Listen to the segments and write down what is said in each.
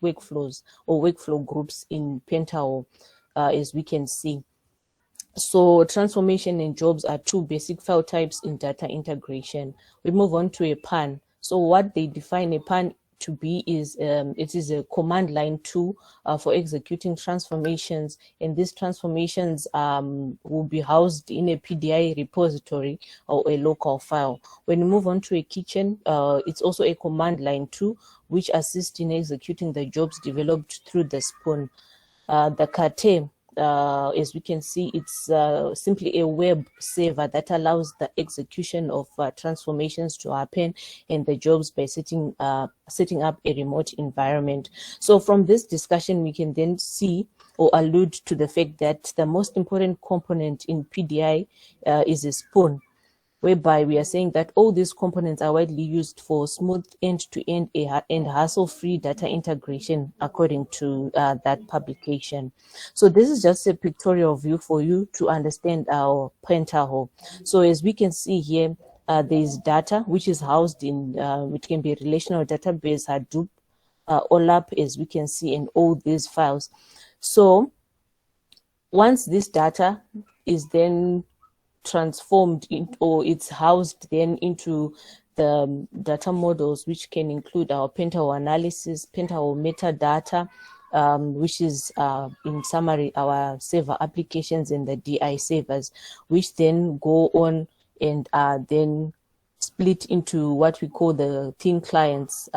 workflows or workflow groups in Pentaho, as we can see. So transformation and jobs are two basic file types in data integration. We move on to a PAN. So what they define a PAN to be is it is a command line tool for executing transformations, and these transformations will be housed in a PDI repository or a local file. When we move on to a kitchen, it's also a command line tool which assists in executing the jobs developed through the Spoon. The Kate, as we can see, it's simply a web server that allows the execution of transformations to happen in the jobs by setting up a remote environment. So from this discussion, we can then see or allude to the fact that the most important component in PDI is a Spoon, whereby we are saying that all these components are widely used for smooth end-to-end and hassle-free data integration, according to that publication. So this is just a pictorial view for you to understand our Pentaho. So as we can see here, there is data which is housed in, which can be a relational database, Hadoop, OLAP, as we can see in all these files. So once this data is then transformed or it's housed then into the data models, which can include our Pentaho analysis, Pentaho metadata, which is in summary our server applications and the DI servers, which then go on and are then split into what we call the thin clients,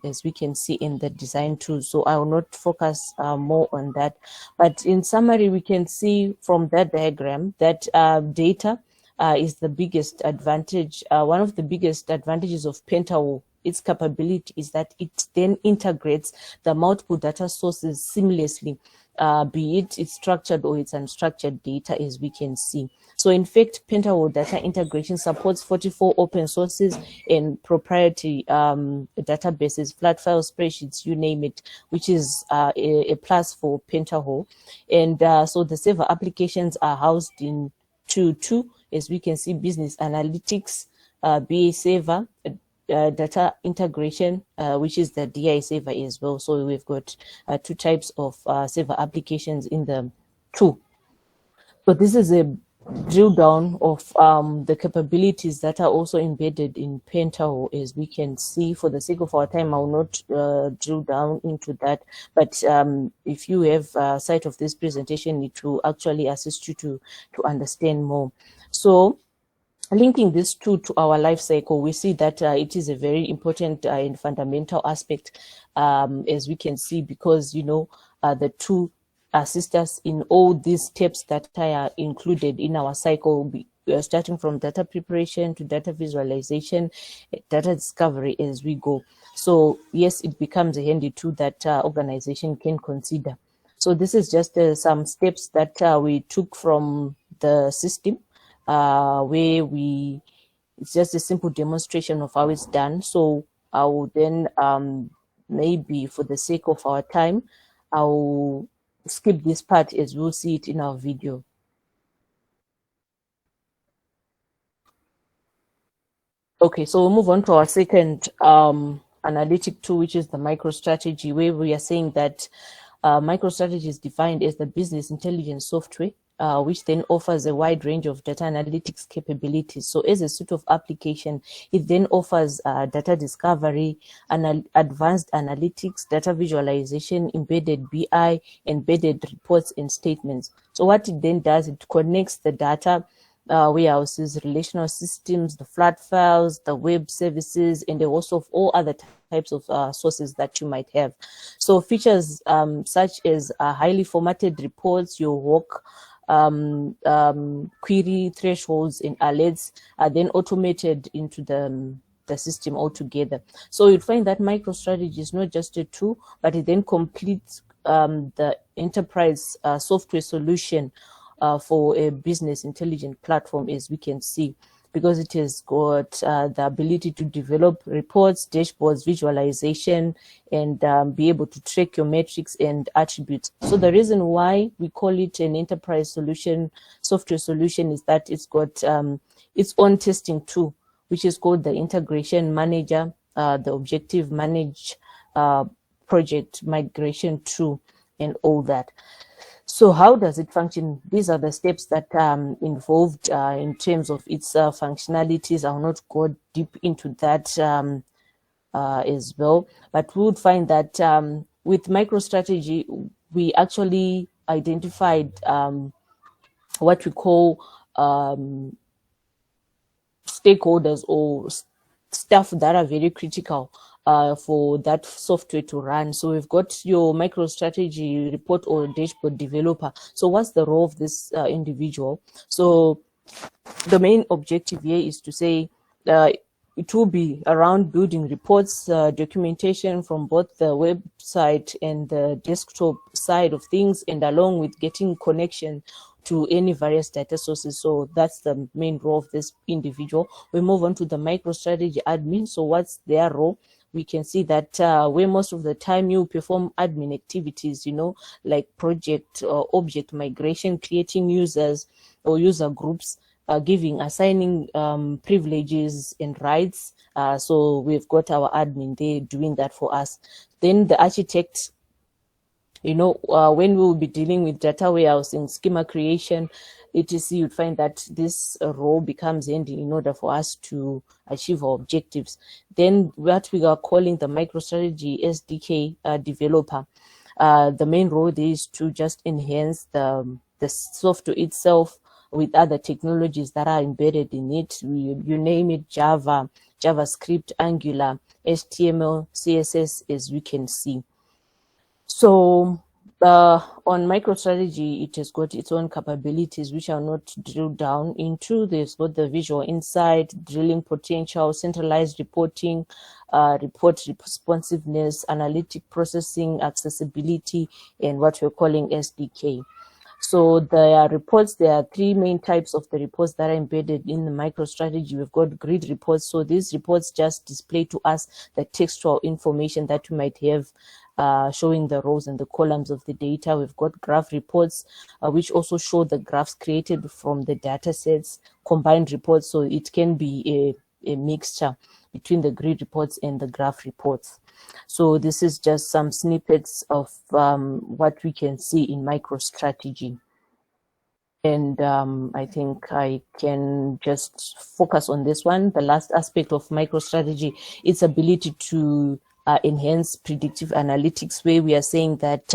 as we can see in the design tool. So I will not focus more on that. But in summary, we can see from that diagram that data is the biggest advantage. One of the biggest advantages of Pentaho, its capability, is that it then integrates the multiple data sources seamlessly, be it's structured or it's unstructured data, as we can see. So in fact, Pentaho data integration supports 44 open sources and proprietary databases, flat file spreadsheets, you name it, which is a plus for Pentaho. And so the server applications are housed in two, as we can see, business analytics, BA server, data integration, which is the DI server as well. So we've got two types of server applications in the two. So this is a drill down of the capabilities that are also embedded in Pentaho, as we can see. For the sake of our time, I will not drill down into that. But if you have sight of this presentation, it will actually assist you to understand more. So linking this to our life cycle, we see that it is a very important and fundamental aspect, as we can see, because, you know, the two assist us in all these steps that are included in our cycle, starting from data preparation to data visualization, data discovery as we go. So yes, it becomes a handy tool that organization can consider. So this is just some steps that we took from the system, where it's just a simple demonstration of how it's done. So I will then, maybe for the sake of our time, I will skip this part as we'll see it in our video. Okay, so we'll move on to our second analytic tool, which is the MicroStrategy, where we are saying that MicroStrategy is defined as the business intelligence software, which then offers a wide range of data analytics capabilities. So as a suite of application, it then offers data discovery, advanced analytics, data visualization, embedded BI, embedded reports and statements. So what it then does, it connects the data warehouses, relational systems, the flat files, the web services, and the host of all other types of sources that you might have. So features such as highly formatted reports, your work, query thresholds and alerts are then automated into the system altogether. So you'd find that MicroStrategy is not just a tool, but it then completes the enterprise software solution for a business intelligence platform, as we can see, because it has got the ability to develop reports, dashboards, visualization, and be able to track your metrics and attributes. So the reason why we call it an enterprise solution, software solution, is that it's got its own testing tool, which is called the Integration Manager, the Objective Manage project migration to and all that. So how does it function? These are the steps that involved in terms of its functionalities. I will not go deep into that as well, but we would find that with MicroStrategy, we actually identified what we call stakeholders or staff that are very critical for that software to run. So we've got your MicroStrategy report or dashboard developer. So what's the role of this individual? So the main objective here is to say it will be around building reports, documentation from both the website and the desktop side of things, and along with getting connection to any various data sources. So that's the main role of this individual. We move on to the MicroStrategy admin. So what's their role? We can see that where most of the time you perform admin activities, like project or object migration, creating users or user groups, assigning privileges and rights. So we've got our admin there doing that for us. Then the architect, when we will be dealing with data warehousing, schema creation, etc., you'd find that this role becomes handy in order for us to achieve our objectives. Then what we are calling the MicroStrategy SDK developer. The main role there is to just enhance the software itself with other technologies that are embedded in it. You name it, Java, JavaScript, Angular, HTML, CSS, as we can see. So on MicroStrategy, it has got its own capabilities, which I'll not drill down into. There's got the visual insight, drilling potential, centralized reporting, report responsiveness, analytic processing, accessibility, and what we're calling SDK. So there are three main types of the reports that are embedded in the MicroStrategy. We've got grid reports. So these reports just display to us the textual information that you might have, showing the rows and the columns of the data. We've got graph reports, which also show the graphs created from the data sets, combined reports. So it can be a mixture between the grid reports and the graph reports. So this is just some snippets of what we can see in MicroStrategy. And I think I can just focus on this one. The last aspect of MicroStrategy, its ability to enhance predictive analytics, where we are saying that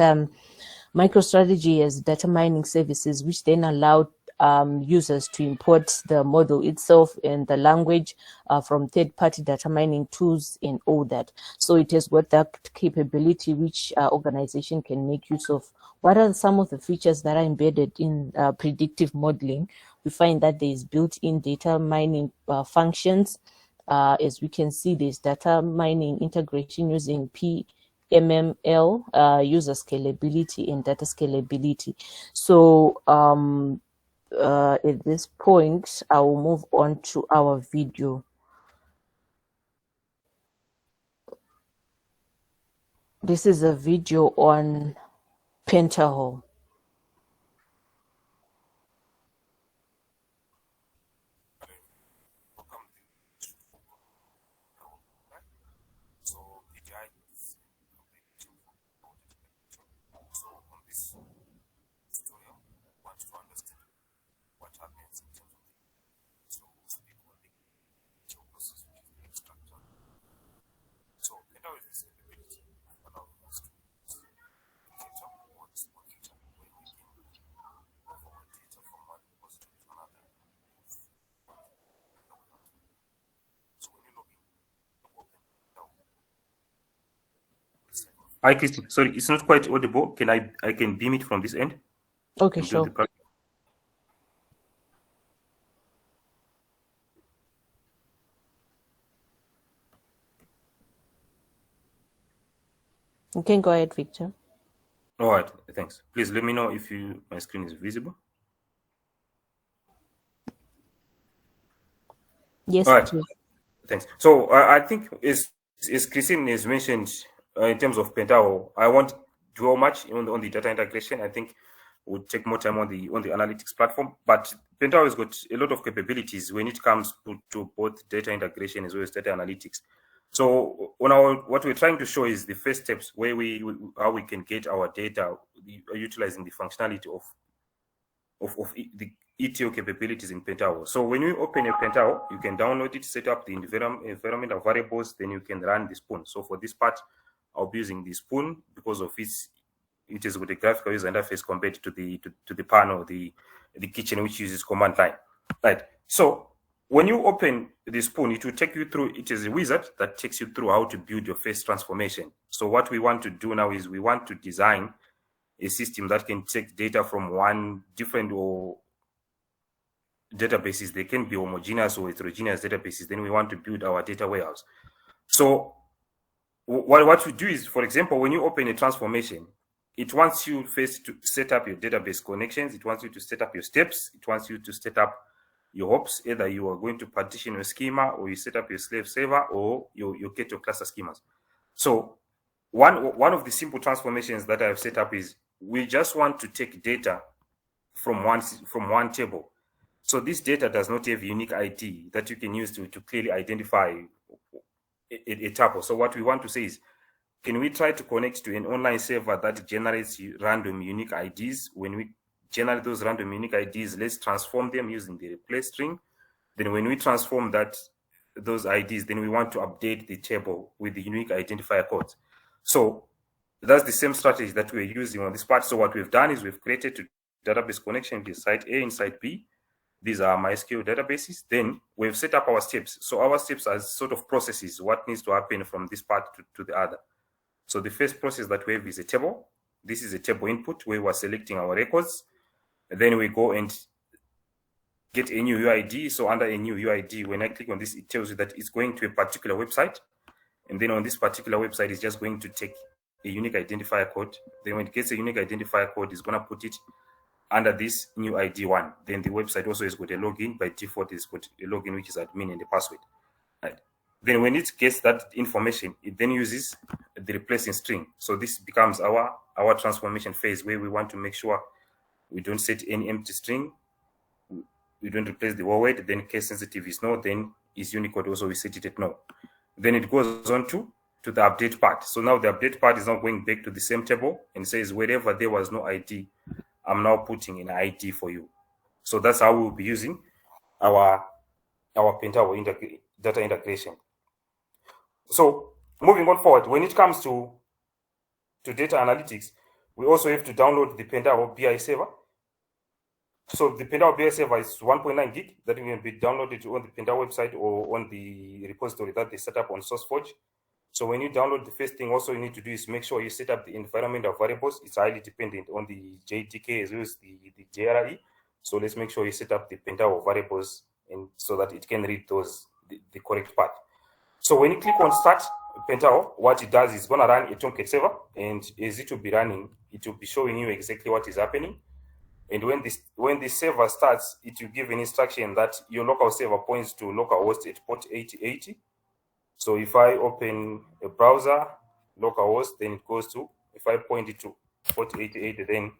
MicroStrategy has data mining services, which then allow users to import the model itself and the language from third-party data mining tools and all that. So it has got that capability which organization can make use of. What are some of the features that are embedded in predictive modeling? We find that there is built-in data mining functions. As we can see, there's data mining integration using PMML, user scalability and data scalability. So at this point, I will move on to our video. This is a video on Pentaho. Hi, Christine. Sorry, it's not quite audible. I can beam it from this end? Okay, sure. You can go ahead, Victor. All right, thanks. Please let me know if my screen is visible. Yes. All right, thanks. So I think as Christine has mentioned, in terms of Pentaho, I won't dwell much on the data integration. I think we'll take more time on the analytics platform. But Pentaho has got a lot of capabilities when it comes to both data integration as well as data analytics. So on our, what we're trying to show is the first steps where how we can get our data utilizing the functionality of the ETL capabilities in Pentaho. So when you open a Pentaho, you can download it, set up the environmental variables, then you can run the Spoon. So for this part, I'll be using the Spoon because of it is with a graphical user interface compared to the panel, the kitchen, which uses command line. Right. So when you open the Spoon, it will take you through. It is a wizard that takes you through how to build your first transformation. So what we want to do now is we want to design a system that can take data from one different or databases. They can be homogeneous or heterogeneous databases. Then we want to build our data warehouse. So what we do is, for example, when you open a transformation, it wants you first to set up your database connections. It wants you to set up your steps. It wants you to set up your hops. Either you are going to partition your schema, or you set up your slave server, or you get your cluster schemas. So one of the simple transformations that I've set up is we just want to take data from one table. So this data does not have unique ID that you can use to clearly identify a tuple. So what we want to say is, can we try to connect to an online server that generates random unique IDs? When we generate those random unique IDs, let's transform them using the replace string. Then when we transform those IDs, then we want to update the table with the unique identifier codes. So that's the same strategy that we're using on this part. So what we've done is we've created a database connection with site A and site B. These are MySQL databases. Then we've set up our steps. So our steps are sort of processes, what needs to happen from this part to the other. So the first process that we have is a table. This is a table input where we're selecting our records. And then we go and get a new UID. So under a new UID, when I click on this, it tells you that it's going to a particular website. And then on this particular website, it's just going to take a unique identifier code. Then when it gets a unique identifier code, it's going to put it under this new ID one. Then the website also has got a login. By default, it's got a login, which is admin, and the password. Right. Then when it gets that information, it then uses the replacing string. So this becomes our transformation phase, where we want to make sure we don't set any empty string. We don't replace the word. Then case sensitive is no. Then is Unicode also, we set it at no. Then it goes on to the update part. So now the update part is now going back to the same table and says, wherever there was no ID, I'm now putting an ID for you. So that's how we'll be using our Pentaho data integration. So moving on forward, when it comes to data analytics, we also have to download the Pentaho BI server. So the Pentaho BI server is 1.9 gig that will be downloaded on the Pentaho website or on the repository that they set up on SourceForge. So when you download, the first thing also you need to do is make sure you set up the environmental variables. It's highly dependent on the JDK as well as the JRE. So let's make sure you set up the Pentaho variables, and so that it can read the correct path. So when you click on Start Pentaho, what it does is going to run a Tomcat server, and as it will be running, it will be showing you exactly what is happening. And when the server starts, it will give an instruction that your local server points to localhost at port 8080. So if I open a browser, localhost, then it goes to, if I point it to port 8080, then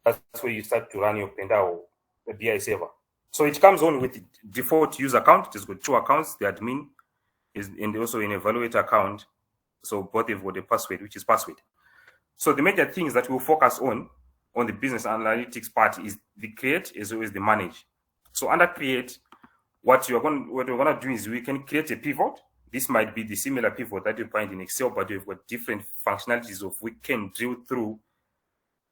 that's where you start to run your Pentaho BI server. So it comes on with the default user account. It has got two accounts, the admin and also an evaluator account. So both have got a password, which is password. So the major things that we'll focus on the business analytics part is the create as well as the manage. So under create, what we're going to do is we can create a pivot. This might be the similar pivot that you find in Excel, but we've got different functionalities of we can drill through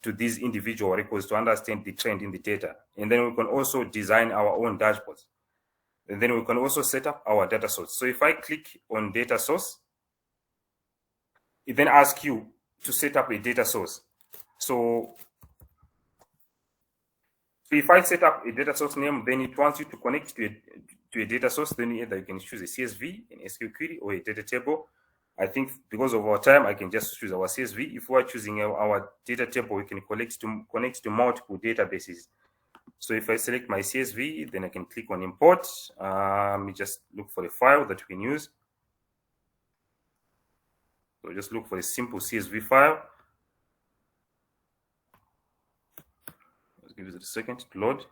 to these individual records to understand the trend in the data. And then we can also design our own dashboards. And then we can also set up our data source. So if I click on data source, it then asks you to set up a data source. So if I set up a data source name, then it wants you to connect to a data source. Then either you can choose a CSV, an SQL query, or a data table. I think because of our time, I can just choose our CSV. If we're choosing our data table, we can connect to multiple databases. So if I select my CSV, then I can click on import. Let me just look for a file that we can use. So just look for a simple CSV file. Let's give it a second to load.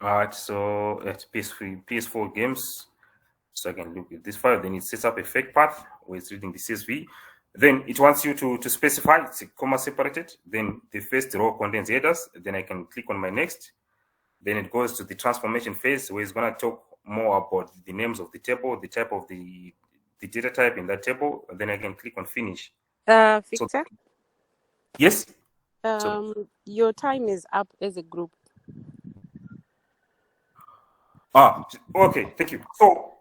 All right, so at PS4 games, so I can look at this file. Then it sets up a fake path where it's reading the CSV. Then it wants you to specify it's a comma separated. Then the first row contains headers. Then I can click on my next. Then it goes to the transformation phase where it's going to talk more about the names of the table, the type of the data type in that table. And then I can click on finish. Victor? So, yes? So, your time is up as a group. Okay, thank you. So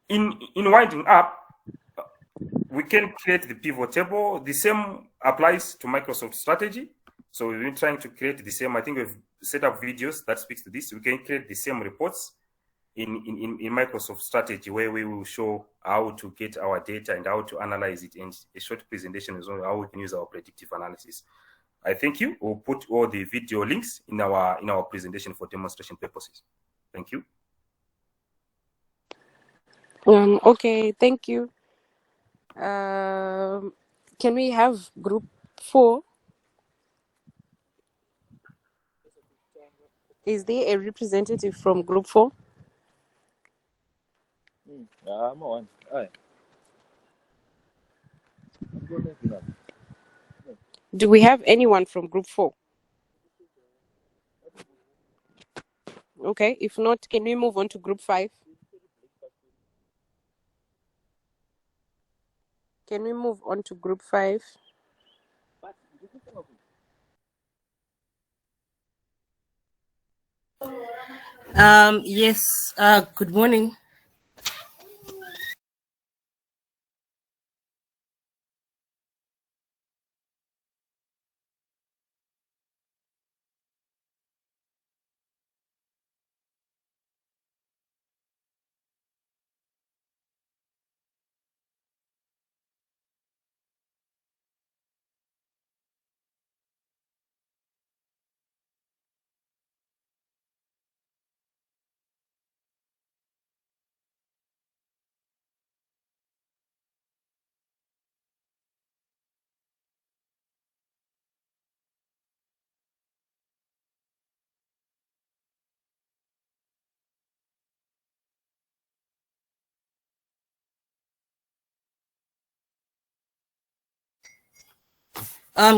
in winding up, we can create the pivot table. The same applies to Microsoft Strategy. So we've been trying to create the same. I think we've set up videos that speaks to this. We can create the same reports in Microsoft Strategy, where we will show how to get our data and how to analyze it, and a short presentation is on how we can use our predictive analysis. I thank you. We'll put all the video links in our presentation for demonstration purposes. Thank you. Okay, thank you. Can we have group 4? Is there a representative from group 4? I'm on. Aye. Do we have anyone from group 4? Okay, if not, can we move on to group 5? Can we move on to group 5? Yes, good morning.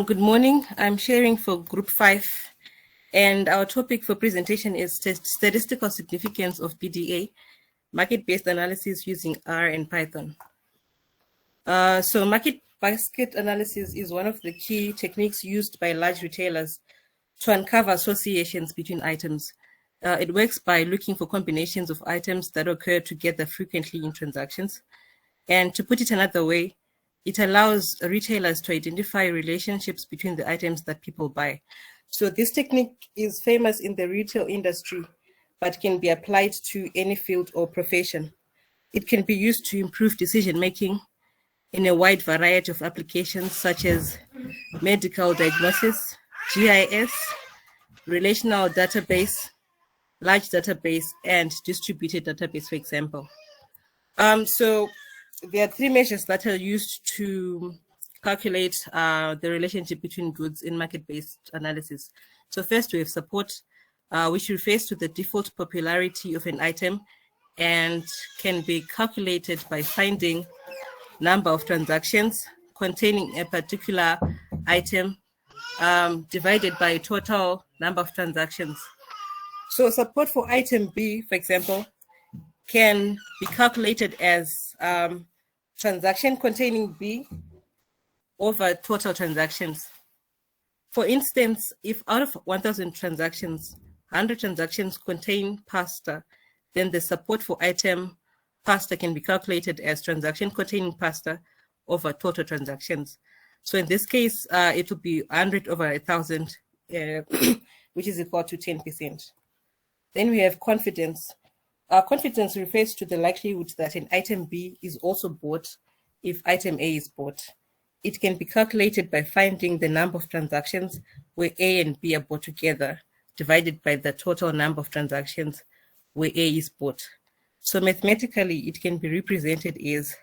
Good morning. I'm sharing for Group 5, and our topic for presentation is statistical significance of PDA, market-based analysis using R and Python. So market basket analysis is one of the key techniques used by large retailers to uncover associations between items. It works by looking for combinations of items that occur together frequently in transactions. And to put it another way, it allows retailers to identify relationships between the items that people buy. So this technique is famous in the retail industry, but can be applied to any field or profession. It can be used to improve decision-making in a wide variety of applications, such as medical diagnosis, GIS, relational database, large database, and distributed database, for example. So there are 3 measures that are used to calculate the relationship between goods in market-based analysis. So first we have support, which refers to the default popularity of an item and can be calculated by finding number of transactions containing a particular item divided by total number of transactions. So support for item B, for example, can be calculated as transaction containing B over total transactions. For instance, if out of 1,000 transactions, 100 transactions contain pasta, then the support for item pasta can be calculated as transaction containing pasta over total transactions. So in this case, it will be 100 over 1,000, which is equal to 10%. Then we have confidence. Confidence refers to the likelihood that an item B is also bought if item A is bought. It can be calculated by finding the number of transactions where A and B are bought together, divided by the total number of transactions where A is bought. So mathematically, it can be represented as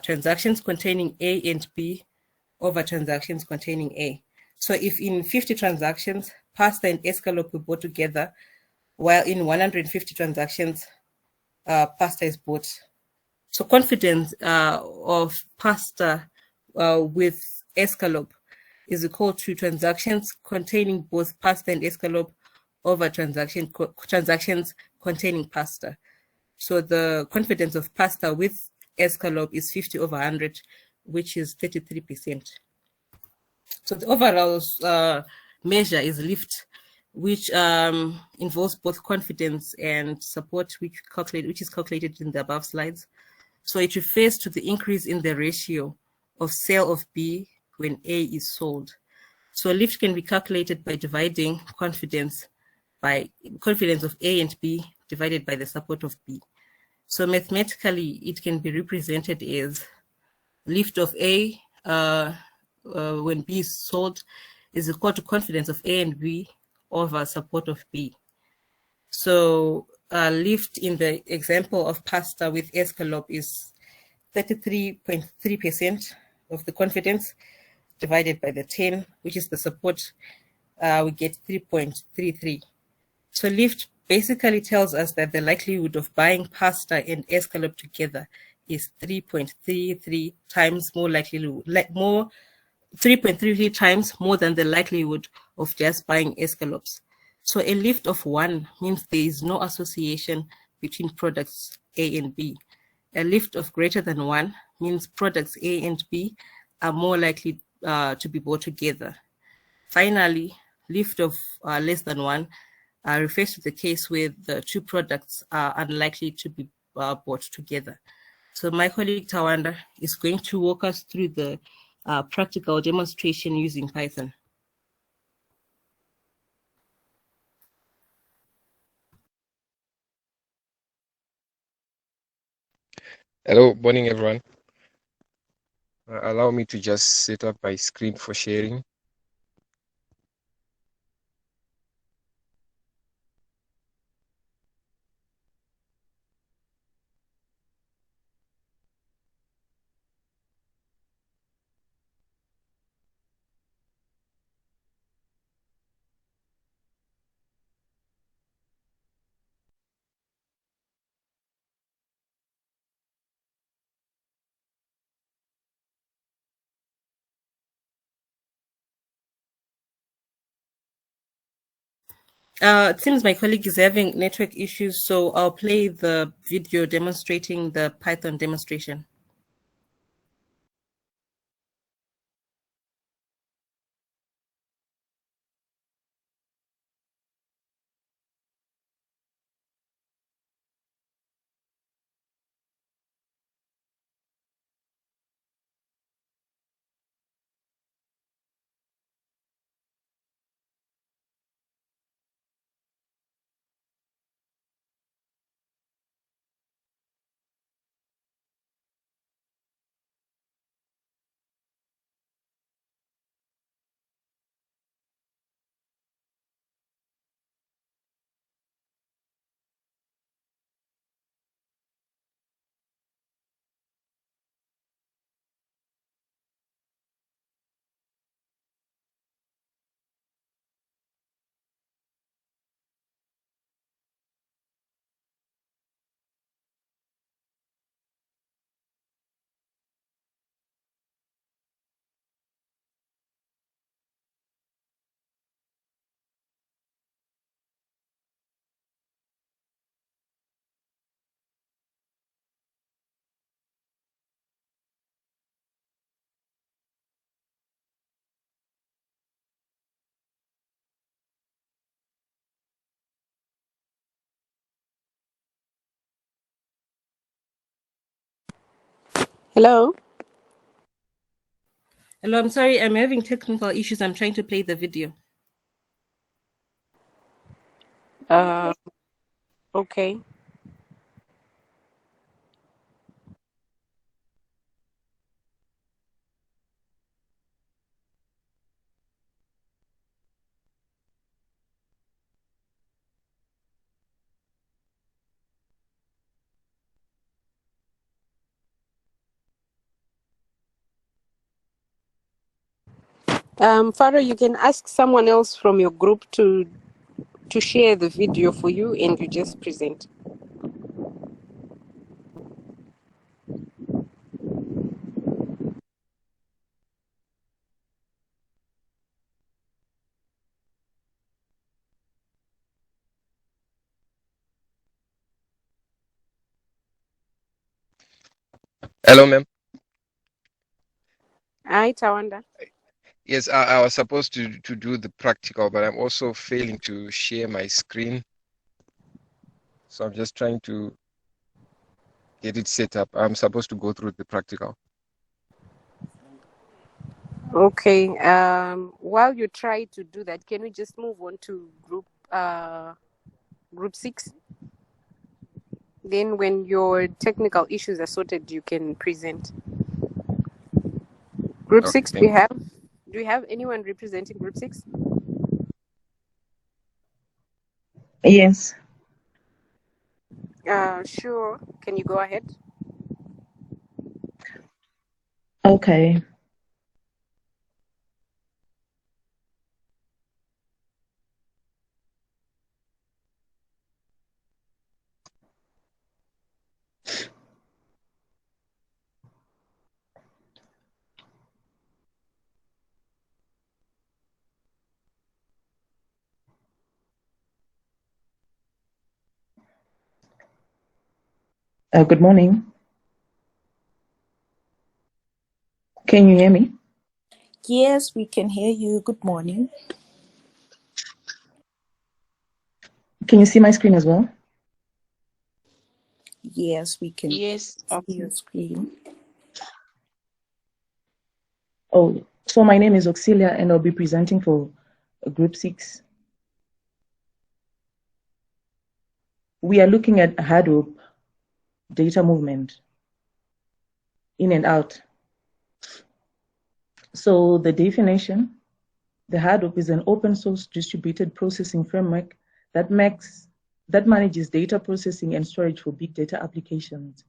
transactions containing A and B over transactions containing A. So if in 50 transactions, pasta and escalope were bought together, while in 150 transactions, pasta is bought. So confidence of pasta with escalope is equal to transactions containing both pasta and escalope over transactions containing pasta. So the confidence of pasta with escalope is 50 over 100, which is 33%. So the overall measure is lift, which involves both confidence and support, which is calculated in the above slides. So it refers to the increase in the ratio of sale of B when A is sold. So lift can be calculated by dividing confidence by confidence of A and B divided by the support of B. So mathematically, it can be represented as lift of A when B is sold is equal to confidence of A and B over support of B. So lift in the example of pasta with escalope is 33.3% of the confidence divided by the 10, which is the support, we get 3.33. So lift basically tells us that the likelihood of buying pasta and escalope together is 3.33 times more likelihood, 3.33 times more than the likelihood of just buying escalopes. So a lift of 1 means there is no association between products A and B. A lift of greater than 1 means products A and B are more likely to be bought together. Finally, lift of less than 1 refers to the case where the two products are unlikely to be bought together. So my colleague Tawanda is going to walk us through the practical demonstration using Python. Hello, morning everyone. Allow me to just set up my screen for sharing. It seems my colleague is having network issues, so I'll play the video demonstrating the Python demonstration. Hello? Hello, I'm sorry, I'm having technical issues. I'm trying to play the video. Okay. Farah, you can ask someone else from your group to to share the video for you and you just present. Hello, ma'am. Hi, Tawanda. Yes, I was supposed to do the practical, but I'm also failing to share my screen. So I'm just trying to get it set up. I'm supposed to go through the practical. Okay. While you try to do that, can we just move on to group 6? Then when your technical issues are sorted, you can present. Group Okay, 6, thank you. do we have anyone representing group 6? Yes. Sure. Can you go ahead? Okay. Good morning. Can you hear me? Yes, we can hear you. Good morning. Can you see my screen as well? Yes, we can Yes. see your screen. Oh, so my name is Auxilia and I'll be presenting for Group 6. We are looking at Hadoop data movement in and out. So the definition, the Hadoop is an open source distributed processing framework that manages data processing and storage for big data applications.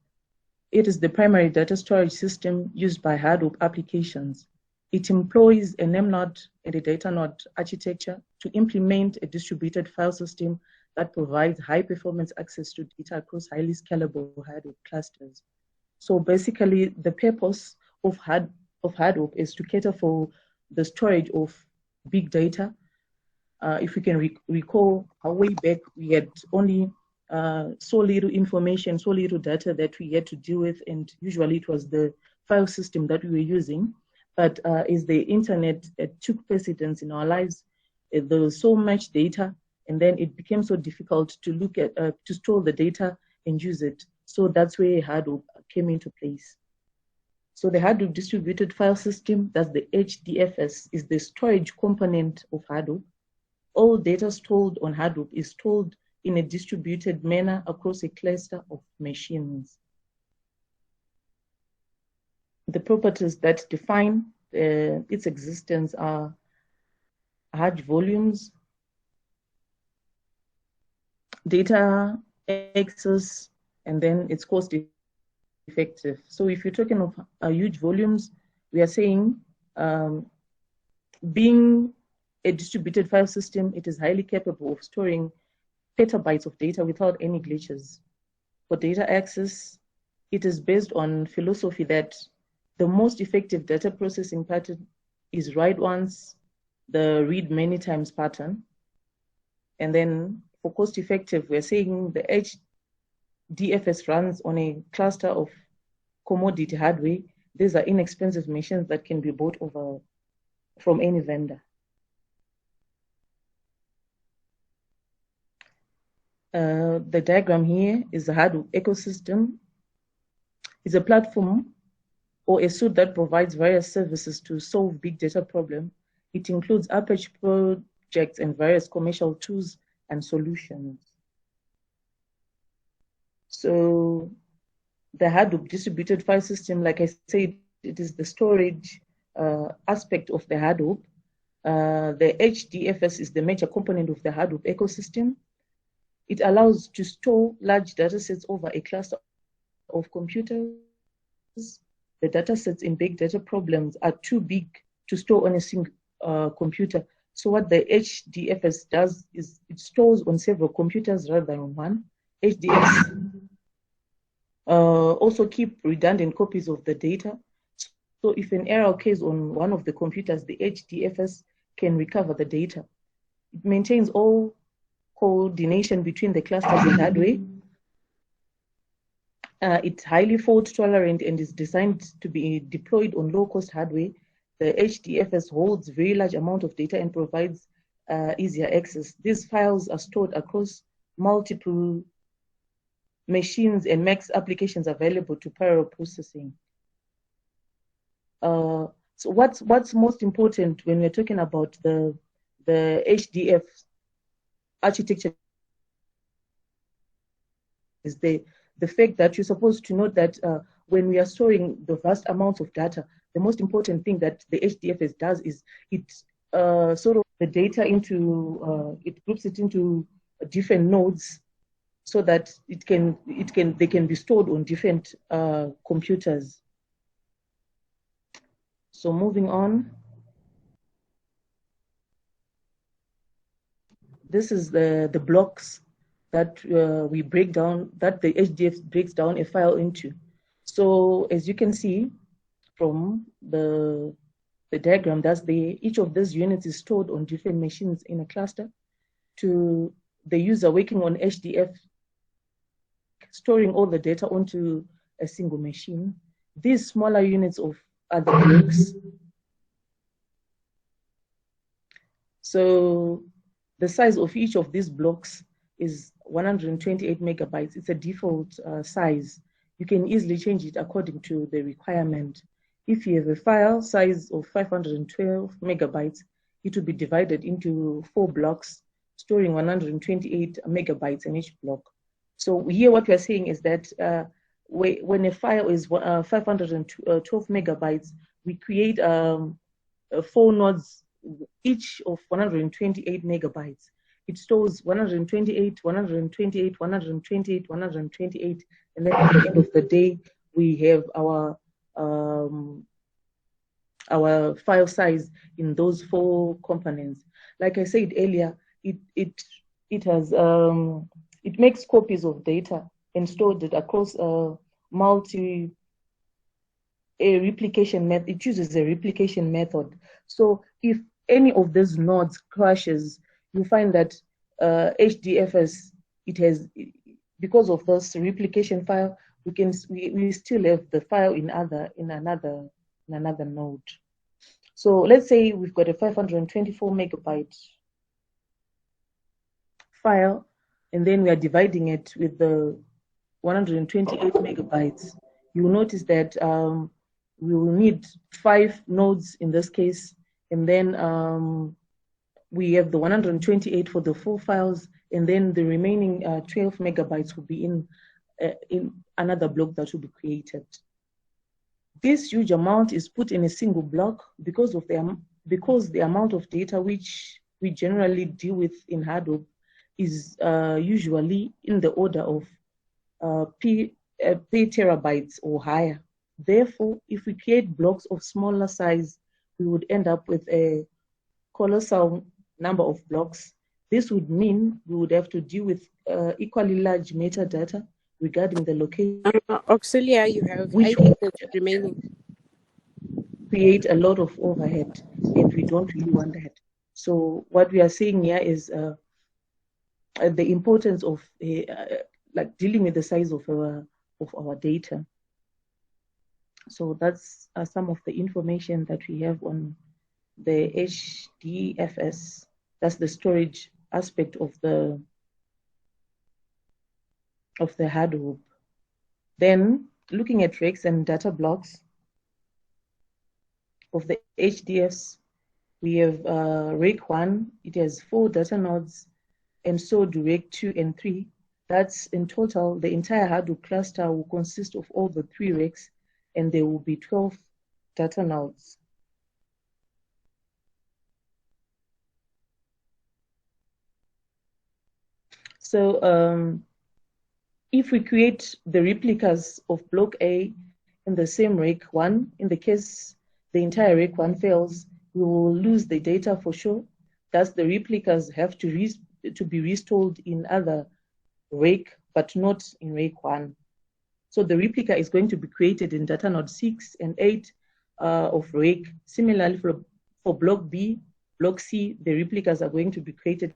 It is the primary data storage system used by Hadoop applications. It employs a name node and a data node architecture to implement a distributed file system that provides high performance access to data across highly scalable Hadoop clusters. So basically, the purpose of Hadoop is to cater for the storage of big data. If we can recall how way back we had only so little information, so little data that we had to deal with, and usually it was the file system that we were using. But as the internet took precedence in our lives, there was so much data, and then it became so difficult to look at, to store the data and use it. So that's where Hadoop came into place. So the Hadoop distributed file system, that's the HDFS, is the storage component of Hadoop. All data stored on Hadoop is stored in a distributed manner across a cluster of machines. The properties that define its existence are large volumes, data access, and then it's cost effective. So if you're talking of huge volumes, we are saying being a distributed file system, it is highly capable of storing petabytes of data without any glitches. For data access, it is based on philosophy that the most effective data processing pattern is write once, the read many times pattern. And then for cost effective, we're saying the HDFS runs on a cluster of commodity hardware. These are inexpensive machines that can be bought over from any vendor. The diagram here is the Hadoop ecosystem. It's a platform or a suite that provides various services to solve big data problem. It includes Apache projects and various commercial tools and solutions. So the Hadoop distributed file system, like I said, it is the storage aspect of the Hadoop. The HDFS is the major component of the Hadoop ecosystem. It allows to store large data sets over a cluster of computers. The data sets in big data problems are too big to store on a single computer. So what the HDFS does is it stores on several computers rather than on one. HDFs also keep redundant copies of the data. So if an error occurs on one of the computers, the HDFS can recover the data. It maintains all coordination between the clusters and hardware. It's highly fault tolerant and is designed to be deployed on low-cost hardware. The HDFS holds very large amount of data and provides easier access. These files are stored across multiple machines and makes applications available to parallel processing. So what's most important when we're talking about the HDF architecture is the fact that you're supposed to know that when we are storing the vast amounts of data, the most important thing that the HDFS does is it sort of the data into it groups it into different nodes so that they can be stored on different computers. So moving on, this is the blocks that we break down, that the HDF breaks down a file into. So as you can see from the diagram that's there, each of these units is stored on different machines in a cluster. To the user working on HDF, storing all the data onto a single machine. These smaller units are the blocks. So the size of each of these blocks is 128 megabytes. It's a default size. You can easily change it according to the requirement. If you have a file size of 512 megabytes, it will be divided into 4 blocks, storing 128 megabytes in each block. So here what we're saying is that when a file is 512 megabytes, we create 4 nodes, each of 128 megabytes. It stores 128, 128, 128, 128, and then at the end of the day, we have our file size in those 4 components. Like I said earlier, it has it makes copies of data and stored it across a replication method. It uses a replication method. So if any of these nodes crashes, you find that HDFS, it has, because of this replication file, we still have the file in another node. So let's say we've got a 524 megabyte file, and then we are dividing it with the 128 megabytes. You will notice that we will need 5 nodes in this case, and then we have the 128 for the 4 files, and then the remaining 12 megabytes will be in another block that will be created. This huge amount is put in a single block because the amount of data which we generally deal with in Hadoop is usually in the order of petabytes or higher. Therefore, if we create blocks of smaller size, we would end up with a colossal number of blocks. This would mean we would have to deal with equally large metadata regarding the location. Auxilia, you have Which 8 minutes remaining. Create a lot of overhead, and we don't really want that. So what we are saying here is the importance of like dealing with the size of our data. So that's some of the information that we have on the HDFS. That's the storage aspect of the Hadoop. Then looking at racks and data blocks of the HDFs, we have rake 1. It has 4 data nodes, and so do rake 2 and 3. That's in total, the entire Hadoop cluster will consist of all the 3 rakes, and there will be 12 data nodes. So if we create the replicas of block A in the same rake 1, in the case the entire rake 1 fails, we will lose the data for sure. Thus, the replicas have to be restalled in other rake, but not in rake 1. So the replica is going to be created in data node 6 and 8 of rake. Similarly, for block B, block C, the replicas are going to be created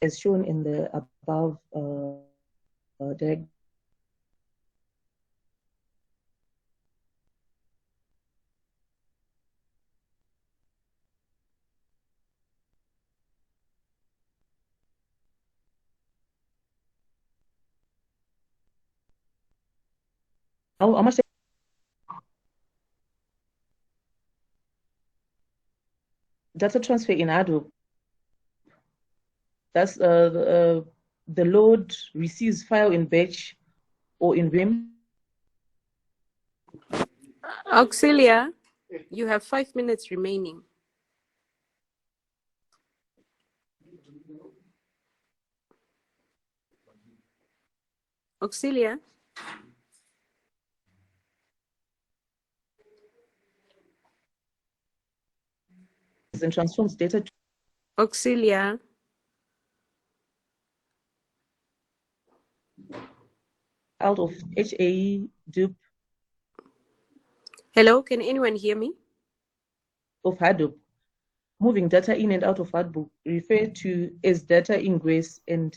as shown in the above diagram. How much data transfer in Hadoop? That's the load receives file in batch or in Vim. Auxilia, you have 5 minutes remaining. Auxilia? And transforms data to Auxilia? out of HAE dupe Hello, can anyone hear me? of Hadoop. Moving data in and out of Hadoop referred to as data ingress and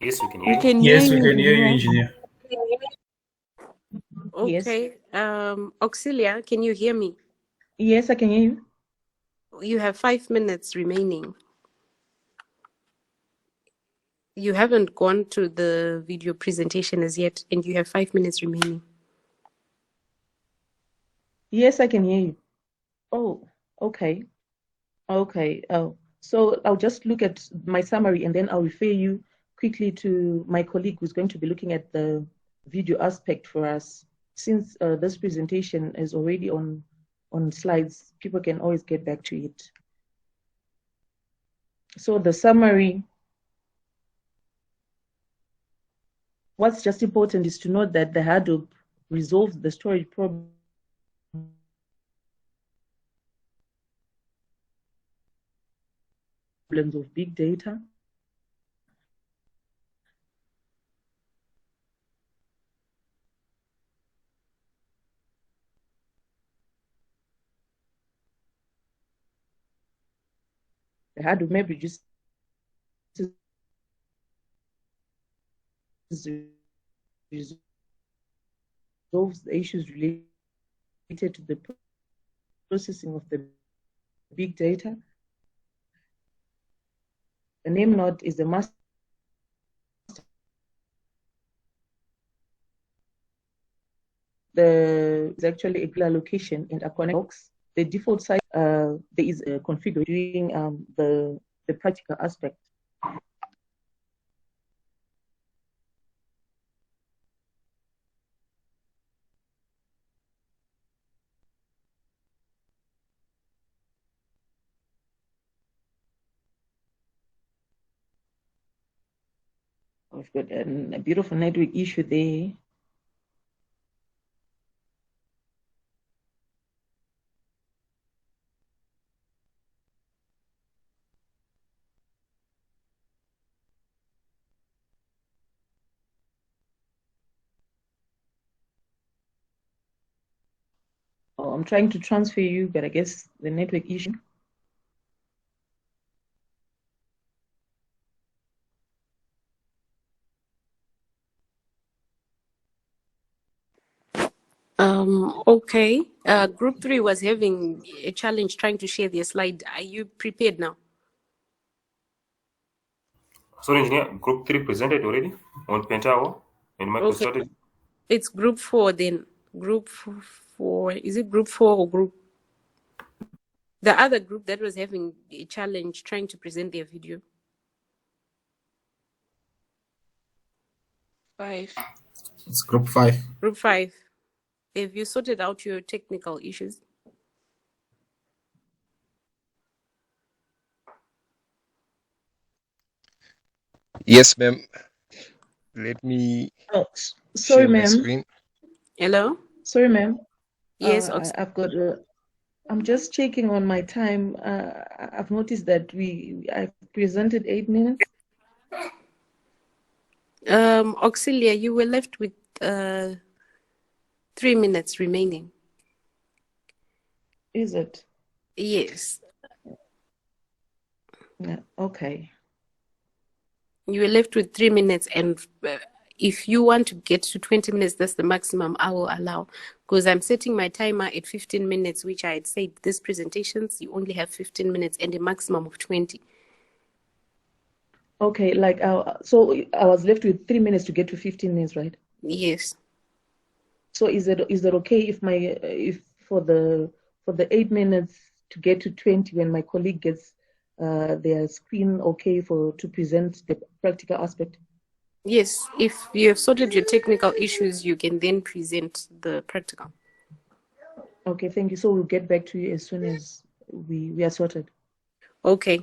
Yes, we can hear We you. can hear Yes, we you. can hear you, engineer. Okay. Auxilia, can you hear me? yes, I can hear you. You have 5 minutes remaining. You haven't gone to the video presentation as yet, and you have 5 minutes remaining. Yes, I can hear you. Oh, okay. Okay. So I'll just look at my summary and then I'll refer you quickly to my colleague who's going to be looking at the video aspect for us. Since this presentation is already on slides, people can always get back to it. So the summary, what's just important is to note that the Hadoop resolves the storage problem of big data. The Hadoop map reduces resolves the issues related to the processing of the big data. The name node is the master. Is actually a global location and a connect box. The default site, there is a configure during the practical aspect. We've got a beautiful network issue there. Oh, I'm trying to transfer you, but I guess the network issue. Okay. Group 3 was having a challenge trying to share their slide. Are you prepared now? So, engineer, group 3 presented already on Pentaho and MicroStrategy. Okay. It's group 4 then. Group 4. Is it group 4 or group? The other group that was having a challenge trying to present their video. 5. It's group 5. Group 5. Have you sorted out your technical issues? Yes, ma'am. Let me Oh, sorry, share my ma'am. screen. Hello? Sorry, ma'am. Yes, I've got I'm just checking on my time. I've noticed that I've presented 8 minutes. Auxilia, you were left with 3 minutes remaining. Is it? Yes. Yeah, okay. You were left with 3 minutes, and if you want to get to 20 minutes, that's the maximum I will allow, because I'm setting my timer at 15 minutes, which I had said these presentations, you only have 15 minutes and a maximum of 20. Okay, like so I was left with 3 minutes to get to 15 minutes, right? Yes. So is that okay if for the 8 minutes to get to 20 when my colleague gets their screen okay to present the practical aspect? Yes, if you have sorted your technical issues, you can then present the practical. Okay, thank you. So we'll get back to you as soon as we are sorted. Okay.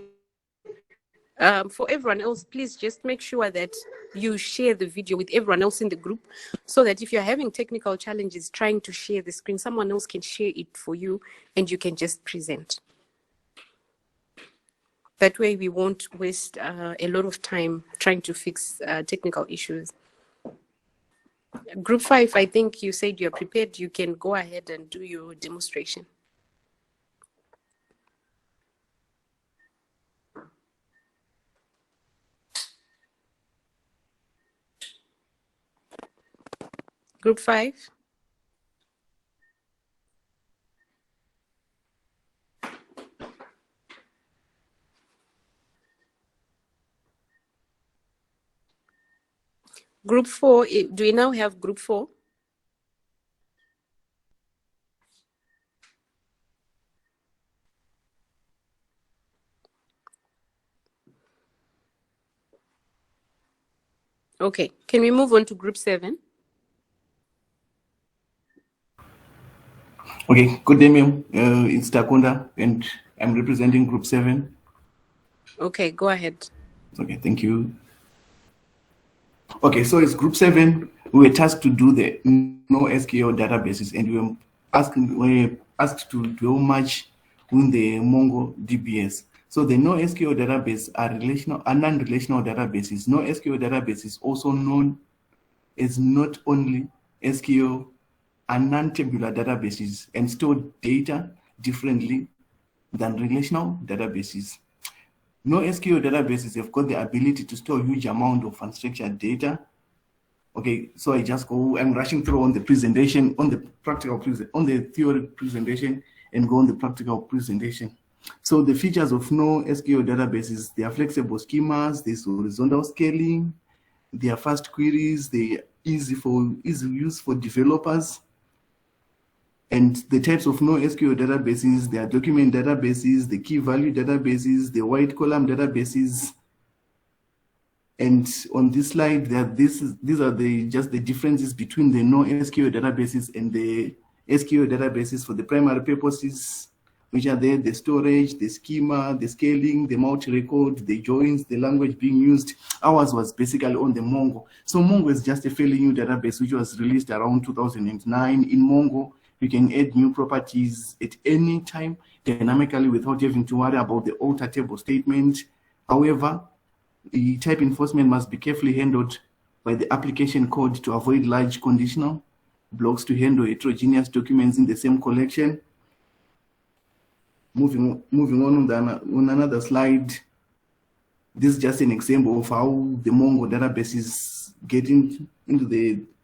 For everyone else, please just make sure that you share the video with everyone else in the group, so that if you're having technical challenges trying to share the screen, someone else can share it for you and you can just present. That way we won't waste a lot of time trying to fix technical issues. Group 5, I think you said you're prepared. You can go ahead and do your demonstration. Group 5. Group 4, do we now have group 4? Okay, can we move on to group 7? Okay, good day, ma'am. It's Takunda, and I'm representing Group 7. Okay, go ahead. Okay, thank you. Okay, so it's Group 7. We were tasked to do the NoSQL databases, and we were asked to do much in the MongoDBs. So the NoSQL database are non-relational databases. NoSQL database is also known as not only SQL and non-tabular databases and store data differently than relational databases. NoSQL databases have got the ability to store a huge amount of unstructured data. Okay, so I'm rushing through on the presentation, on the theory presentation, and go on the practical presentation. So the features of NoSQL databases, they are flexible schemas, there's horizontal scaling, they are fast queries, they are easy use for developers. And the types of NoSQL databases, they are document databases, the key value databases, the white column databases. And on this slide, these are just the differences between the NoSQL databases and the SQL databases for the primary purposes, which are there: the storage, the schema, the scaling, the multi-record, the joins, the language being used. Ours was basically on the Mongo. So Mongo is just a fairly new database which was released around 2009. In Mongo, you can add new properties at any time dynamically without having to worry about the alter table statement. However, the type enforcement must be carefully handled by the application code to avoid large conditional blocks to handle heterogeneous documents in the same collection. Moving on another slide, this is just an example of how the Mongo databases get into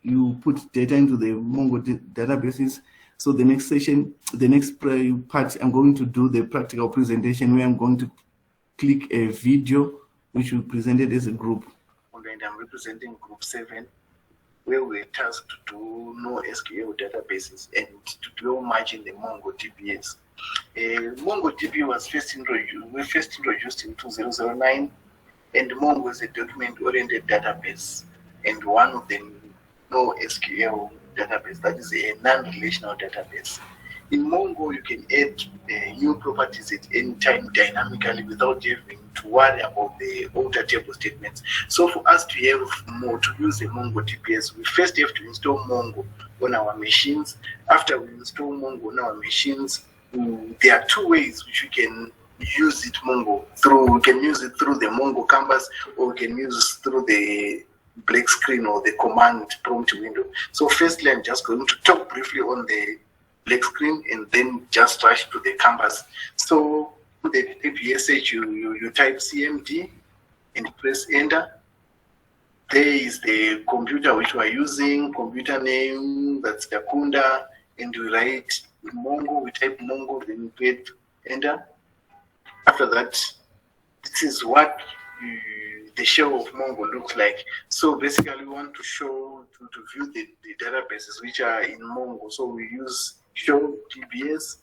you put data into the Mongo databases. So the next session, the next part, I'm going to do the practical presentation where I'm going to click a video which we presented as a group. And I'm representing Group 7, where we're tasked to do NoSQL databases and to do much in the MongoDBs. MongoDB was first introduced in 2009, and Mongo is a document-oriented database, and one of them NoSQL database, that is a non-relational database. In Mongo, you can add new properties at any time dynamically without having to worry about the alter table statements. So for us to use the MongoDBs, we first have to install Mongo on our machines. After we install Mongo on our machines, there are two ways which we can use it Mongo through. We can use it through the Mongo canvas, or we can use it through the black screen or the command prompt window. So firstly, I'm just going to talk briefly on the black screen and then just rush to the canvas. So the DBSH, you type CMD and press enter. There is the computer which we are using, computer name, that's Dakunda, and we write Mongo, we type Mongo, then we hit enter. After that, this is what the shell of Mongo looks like. So basically, we want to show, to view the databases which are in Mongo. So we use show DBS,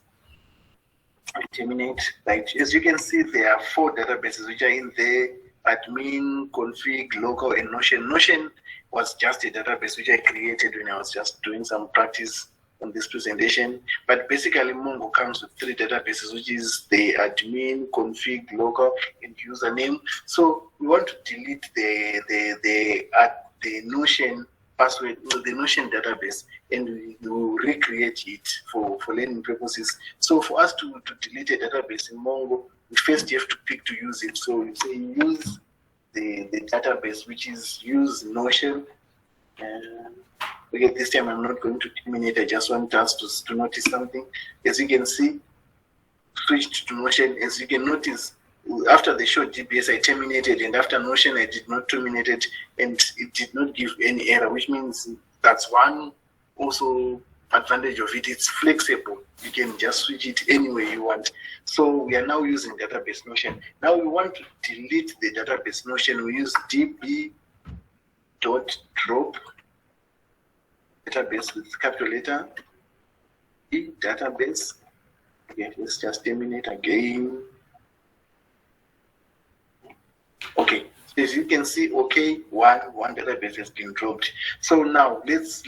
terminate. Right. As you can see, there are 4 databases which are in there: admin, config, local, and Notion. Notion was just a database which I created when I was just doing some practice on this presentation. But basically, Mongo comes with 3 databases, which is the admin, config, local, and username. So we want to delete the Notion password, the Notion database, and we will recreate it for learning purposes. So for us to delete a database in Mongo, we first have to pick to use it. So we say use the database, which is use Notion. Okay, this time I'm not going to terminate. I just want us to notice something. As you can see, switched to Notion. As you can notice, after the show DBS, I terminated, and after Notion, I did not terminate it, and it did not give any error, which means that's one also advantage of it. It's flexible. You can just switch it any way you want. So we are now using database Notion. Now we want to delete the database Notion. We use db.drop database with capital letter E database. Okay, let's just terminate again. Okay, so as you can see, okay, one database has been dropped. So now let's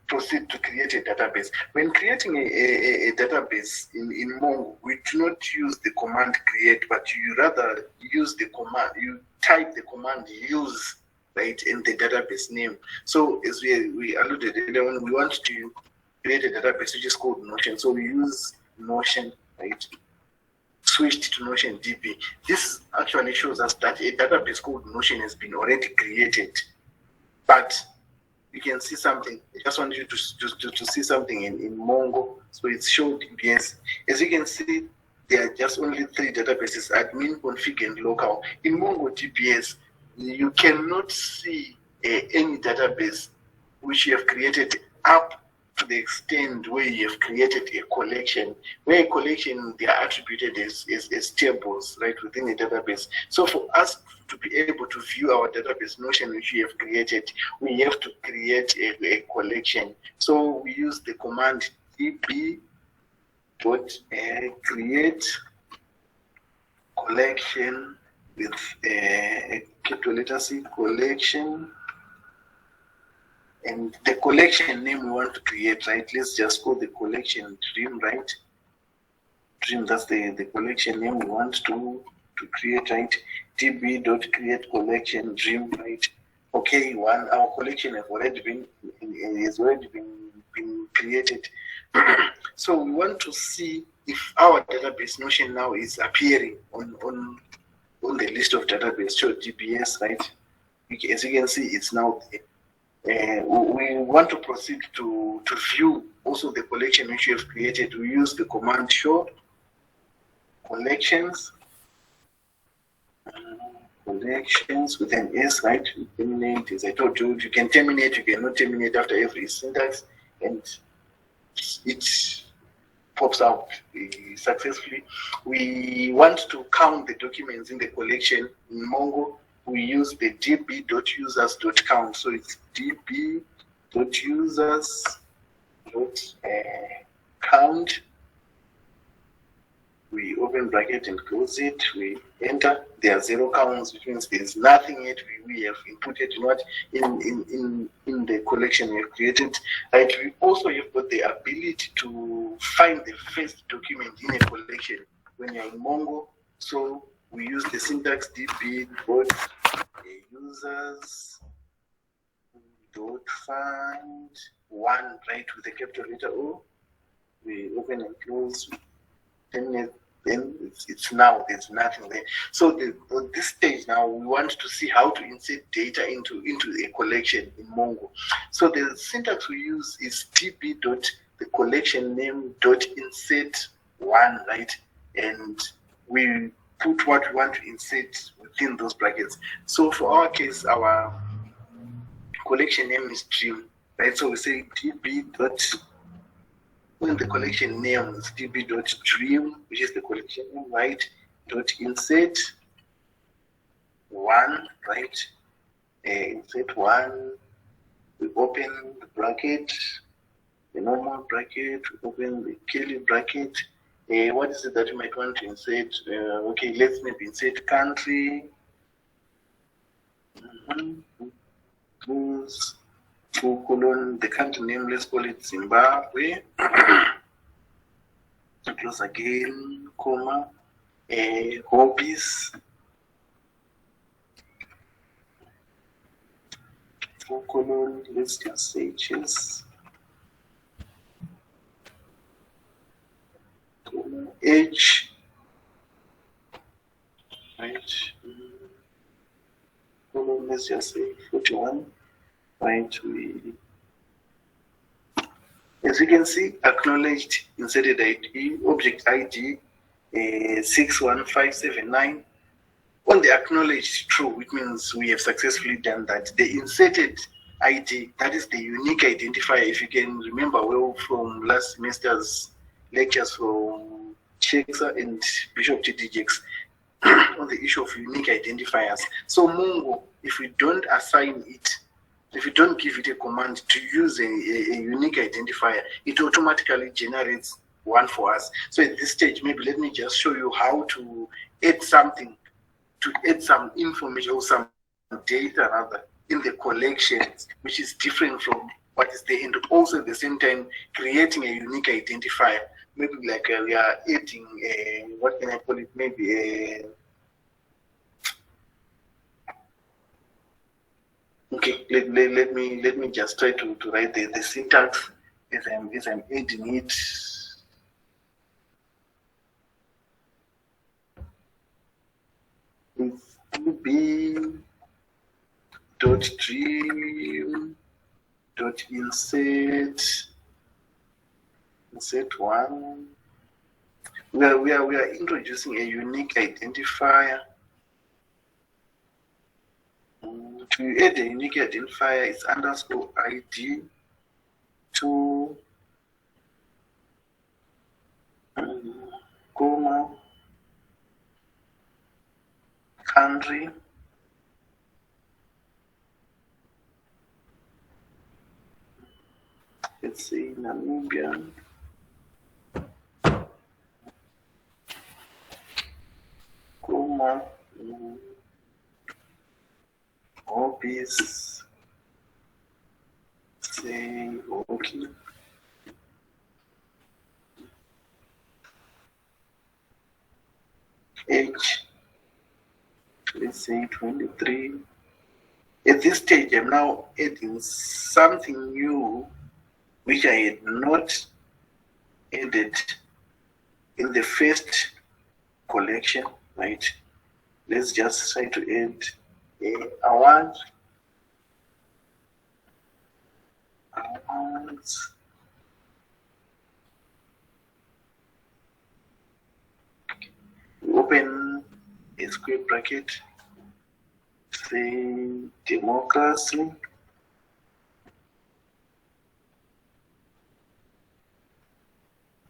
proceed to create a database. When creating a database in Mongo, we do not use the command create, but you rather use the command, you type the command use, right, in the database name. So as we alluded earlier on, we want to create a database which is called Notion. So we use Notion, right? Switched to Notion DB. This actually shows us that a database called Notion has been already created, but you can see something. I just want you to see something in Mongo. So it's show DBS. As you can see, there are just only 3 databases: admin, config, and local. In Mongo DBS, you cannot see any database which you have created up to the extent where you have created a collection. Where a collection, they are attributed as tables, right, within a database. So for us to be able to view our database Notion which we have created, we have to create a collection. So we use the command db.create collection with a capital letter C, collection. And the collection name we want to create, right? Let's just call the collection Dream, right? Dream, that's the collection name we want to create, right? db.create collection Dream, right? Okay, our collection has already been created. So we want to see if our database Notion now is appearing on the list of database, so DBS, right? As you can see, it's now there. We want to proceed to view also the collection which we have created. We use the command show collections, collections with an S, right? Terminate, as I told you, you can terminate, you cannot terminate after every syntax, and it pops out successfully. We want to count the documents in the collection in Mongo. We use the db.users.count. So it's db.users.count. We open bracket and close it. We enter. There are 0 counts, which means there's nothing yet. We have inputted in the collection we have created. Right. We also have got the ability to find the first document in a collection when you're in Mongo. So we use the syntax db.users.find one, right, with the capital letter O. we open and close, 10 minutes, then it's now, there's nothing there. So on this stage now, we want to see how to insert data into a collection in Mongo. So the syntax we use is db dot the collection name dot insert one, right? And we put what we want to insert within those brackets. So for our case, our collection name is Dream, right? So we say db dot, when the collection name is db.dream, which is the collection name, right? Dot insert one, right? Insert one, we open the bracket, the normal bracket, we open the curly bracket. What is it that you might want to insert? Okay, let's maybe insert country. Close. Colon, the country name, let's call it Zimbabwe. Close again, comma, hobbies. Colon, let's just say chess. Colon, age. Right. Colon, let's just say 41. Right, as you can see, acknowledged inserted ID, object ID 61579. On the acknowledged true, it means we have successfully done that. The inserted ID, that is the unique identifier. If you can remember well from last semester's lectures from Sheksa and Bishop TDJX on the issue of unique identifiers. So Mongo, if we don't assign it, if you don't give it a command to use a unique identifier, it automatically generates one for us. So at this stage, maybe let me just show you how to add something, to add some information or some data rather in the collections, which is different from what is there, and also at the same time creating a unique identifier. Maybe like we are adding what can I call it? Maybe a okay, let me just try to write the syntax as I'm adding it. It's db dot dream dot insert one. We are introducing a unique identifier. To add a unique identifier, it's underscore ID to comma country let's say Namibia, comma hobbies, say okay. Age, let's say 23. At this stage, I'm now adding something new which I had not added in the first collection, right? Let's just try to add awards. We open a square bracket, say democracy.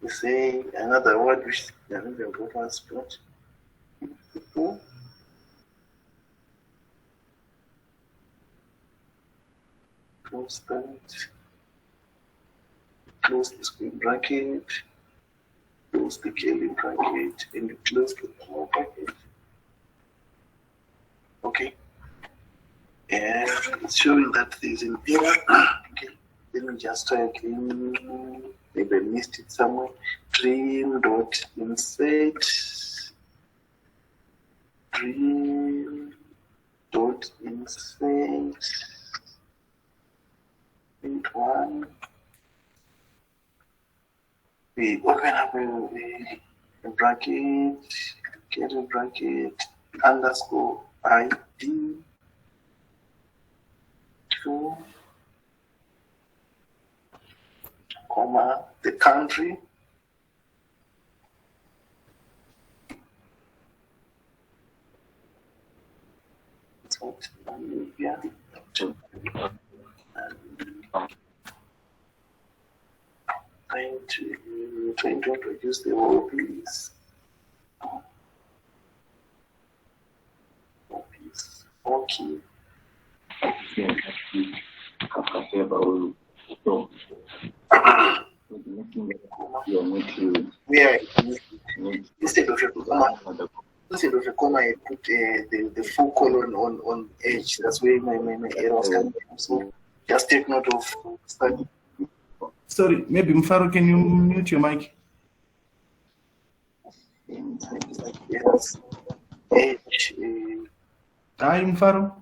We say another word which doesn't important spot. People. Close that. Close the square bracket. Close the curly bracket and close the small bracket. Okay. And it's showing that there's an error. Okay. Let me just try again. Maybe I missed it somewhere. Dream dot insert. Dream dot insert. One. we open up a bracket, get a bracket, underscore ID 2, comma, the country, Namibia, trying to introduce the hobbies. Okay. Where instead of a comma, I put the full colon on edge. That's where my errors come from. So just take note of study. Sorry, maybe Mfaro, can you mute your mic? Yes. Edge. Hi, Mfaro.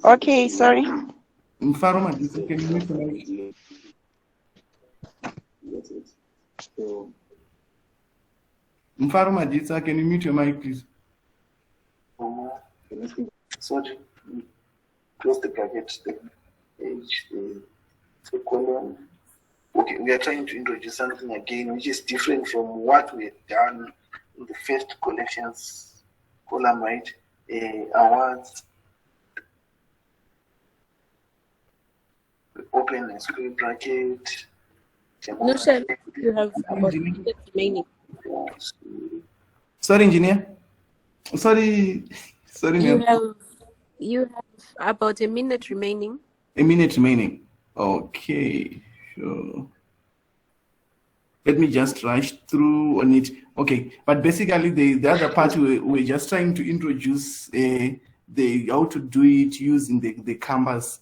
Okay, sorry. Mfaro, can you mute your mic? Mfaro Maditsa, can you mute your mic, please? Sorry. Close the bracket, the edge, the colon. Okay, we are trying to introduce something again which is different from what we have done in the first collections column, right? Awards. We open a square bracket. No, sir, you have about 2 minutes remaining. Sorry, engineer. Sorry, ma'am. You have about a minute remaining. A minute remaining. Okay, sure. Let me just rush through on it. Okay, but basically the other part we're just trying to introduce the how to do it using the canvas.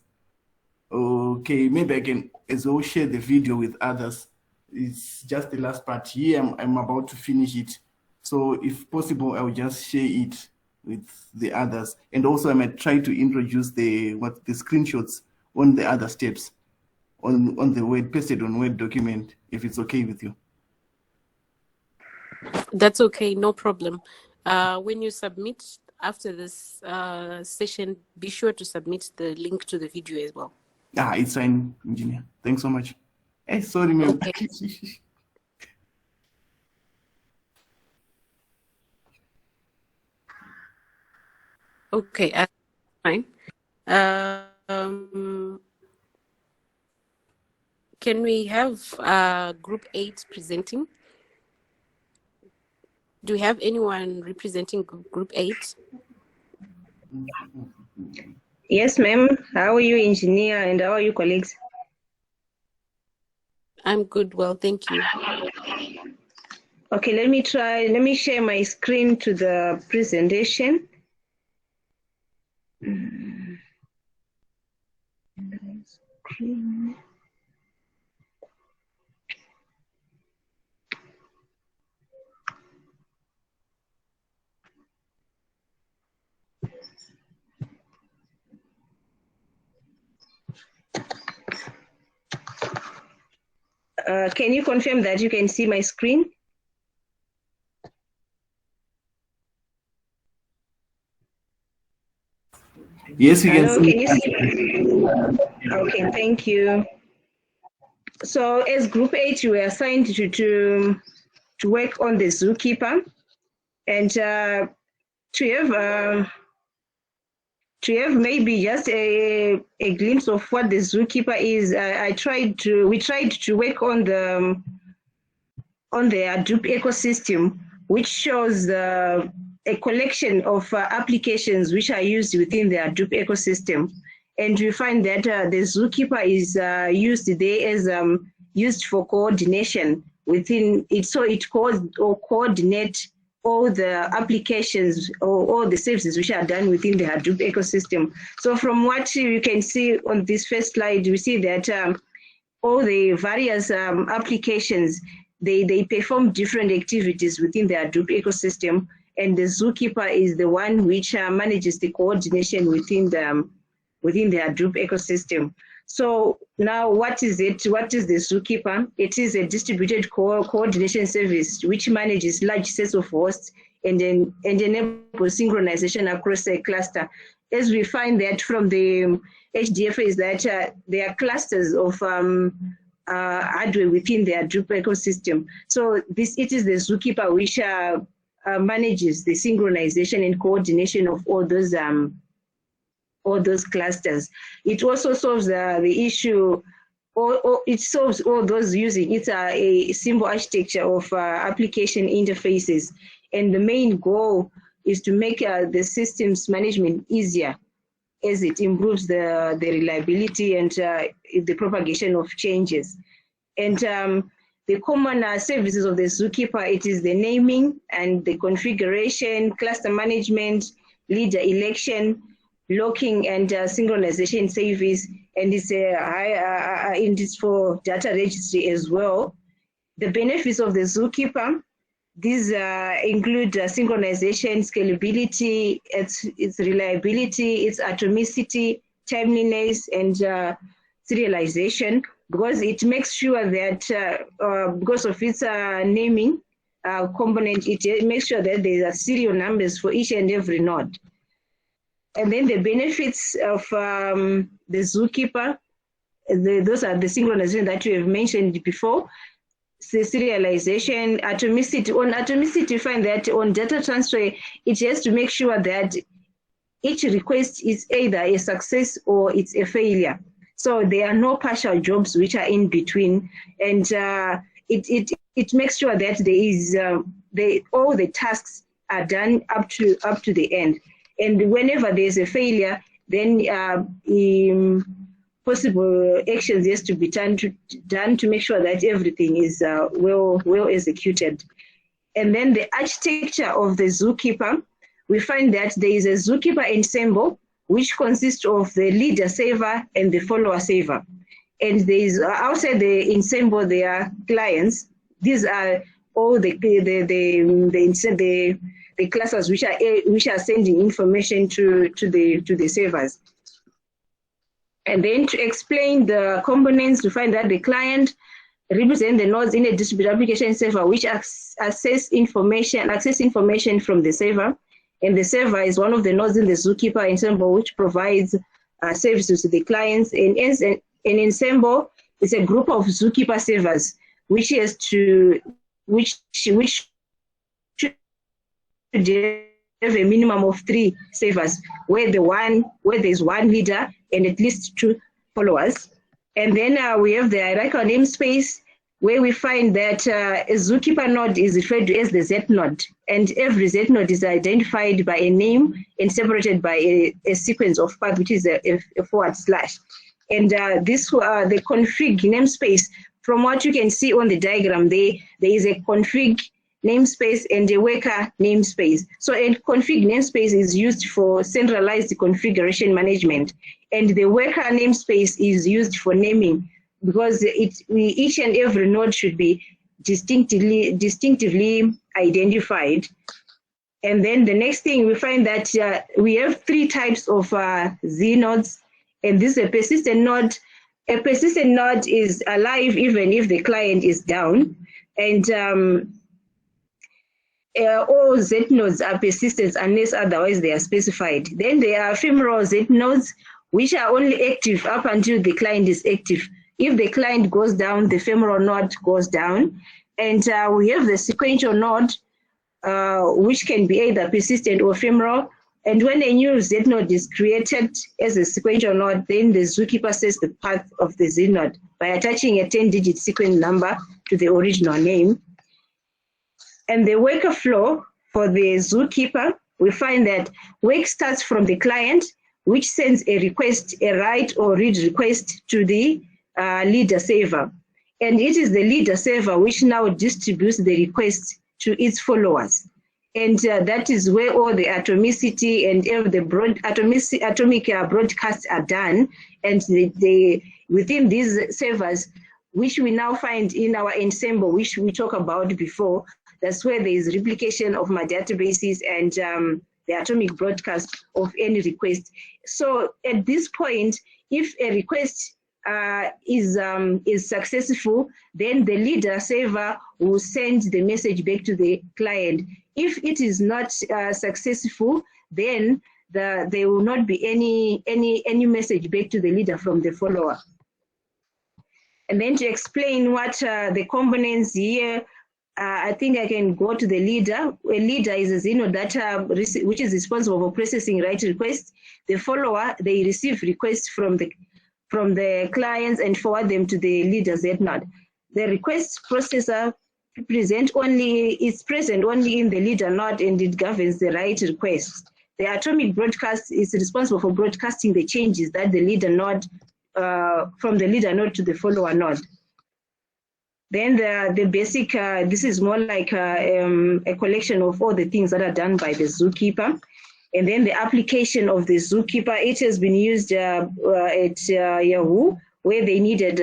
Okay, maybe I can as well share the video with others. It's just the last part here. I'm about to finish it. So if possible, I will just share it with the others. And also I might try to introduce the screenshots on the other steps on the Word, pasted on Word document, if it's okay with you. That's okay, no problem. When you submit after this session, be sure to submit the link to the video as well. It's fine, engineer. Thanks so much. Hey, sorry, ma'am. Okay. Okay, fine. Can we have Group 8 presenting? Do we have anyone representing Group 8? Yes, ma'am. How are you, engineer, and how are you, colleagues? I'm good, well, thank you. Okay, let me share my screen to the presentation. Screen. Can you confirm that you can see my screen? Yes, you can Hello, see. can you see? Okay, thank you. So as Group 8, you were assigned to work on the zookeeper, and to have maybe just a glimpse of what the zookeeper is. We tried to work on the Hadoop ecosystem, which shows a collection of applications which are used within the Hadoop ecosystem. And we find that the zookeeper is used there as used for coordination within it. So it coordinates all the applications or all the services which are done within the Hadoop ecosystem. So from what you can see on this first slide, we see that all the various applications, they perform different activities within the Hadoop ecosystem, and the zookeeper is the one which manages the coordination within the Hadoop ecosystem. So now what is it? What is the Zookeeper? It is a distributed coordination service which manages large sets of hosts and enables synchronization across a cluster. As we find that from the HDFA is that there are clusters of hardware within their Hadoop ecosystem. So it is the Zookeeper which manages the synchronization and coordination of all those clusters. It also solves the issue, or it solves all those using it's a simple architecture of application interfaces. And the main goal is to make the systems management easier as it improves the reliability and the propagation of changes. And the common services of the Zookeeper, it is the naming and the configuration, cluster management, leader election, locking and synchronization service, and it's it's for data registry as well. The benefits of the Zookeeper, these include synchronization, scalability, its reliability, its atomicity, timeliness, and serialization, because it makes sure that because of its naming component, it makes sure that there are serial numbers for each and every node. And then the benefits of the Zookeeper, those are the synchronization that we have mentioned before. Serialization, atomicity. On atomicity, you find that on data transfer, it has to make sure that each request is either a success or it's a failure. So there are no partial jobs which are in between, and it makes sure that there is all the tasks are done up to the end. And whenever there's a failure, then possible actions has to be done to make sure that everything is well executed. And then the architecture of the Zookeeper, we find that there is a Zookeeper ensemble, which consists of the leader saver and the follower saver. And there is outside the ensemble, there are clients. These are all the clusters which are sending information to the servers. And then to explain the components, to find that the client represents the nodes in a distributed application server which access information from the server, and the server is one of the nodes in the Zookeeper ensemble which provides services to the clients. And as an ensemble is a group of Zookeeper servers which should have a minimum of 3 servers, where there's one leader and at least 2 followers. And then we have the hierarchical namespace, where we find that a Zookeeper node is referred to as the Z node, and every Z node is identified by a name and separated by a sequence of path, which is a /. And the config namespace, from what you can see on the diagram, there is a config namespace and a worker namespace. So a config namespace is used for centralized configuration management, and the worker namespace is used for naming, because each and every node should be distinctively identified. And then the next thing, we find that we have 3 types of Z nodes, and this is a persistent node. A persistent node is alive even if the client is down, and all Z nodes are persistent unless otherwise they are specified. Then there are ephemeral Z nodes, which are only active up until the client is active. If the client goes down, the ephemeral node goes down. And we have the sequential node, which can be either persistent or ephemeral. And when a new Z node is created as a sequential node, then the Zookeeper sets the path of the Z node by attaching a 10-digit sequence number to the original name. And the worker flow for the Zookeeper, we find that work starts from the client, which sends a request, a write or read request to the leader server. And it is the leader server which now distributes the request to its followers. And that is where all the atomicity and the atomic broadcasts are done. And within these servers, which we now find in our ensemble, which we talked about before, that's where there is replication of my databases and the atomic broadcast of any request. So at this point, if a request is successful, then the leader server will send the message back to the client. If it is not successful, then there will not be any message back to the leader from the follower. And then to explain what the components here, I think I can go to the leader. A leader is a Zeno data which is responsible for processing write requests. The follower, they receive requests from the clients and forward them to the leader Z-node. The request processor is present only in the leader node, and it governs the write request. The atomic broadcast is responsible for broadcasting the changes that the leader node from the leader node to the follower node. Then the basic, this is more like a collection of all the things that are done by the Zookeeper. And then the application of the Zookeeper, it has been used at Yahoo, where they needed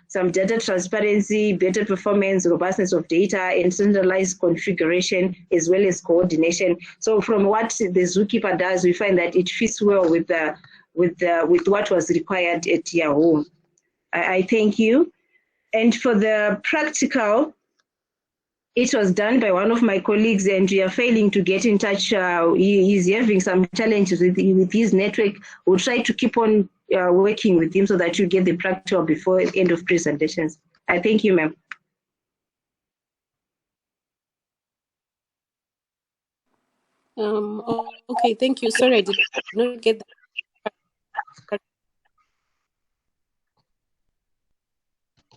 some data transparency, better performance, robustness of data, and centralized configuration, as well as coordination. So from what the Zookeeper does, we find that it fits well with what was required at Yahoo. I thank you. And for the practical, it was done by one of my colleagues, and we are failing to get in touch. He's having some challenges with his network. We'll try to keep on working with him so that you get the practical before the end of presentations. I thank you, ma'am. Okay, thank you. Sorry, I did not get that.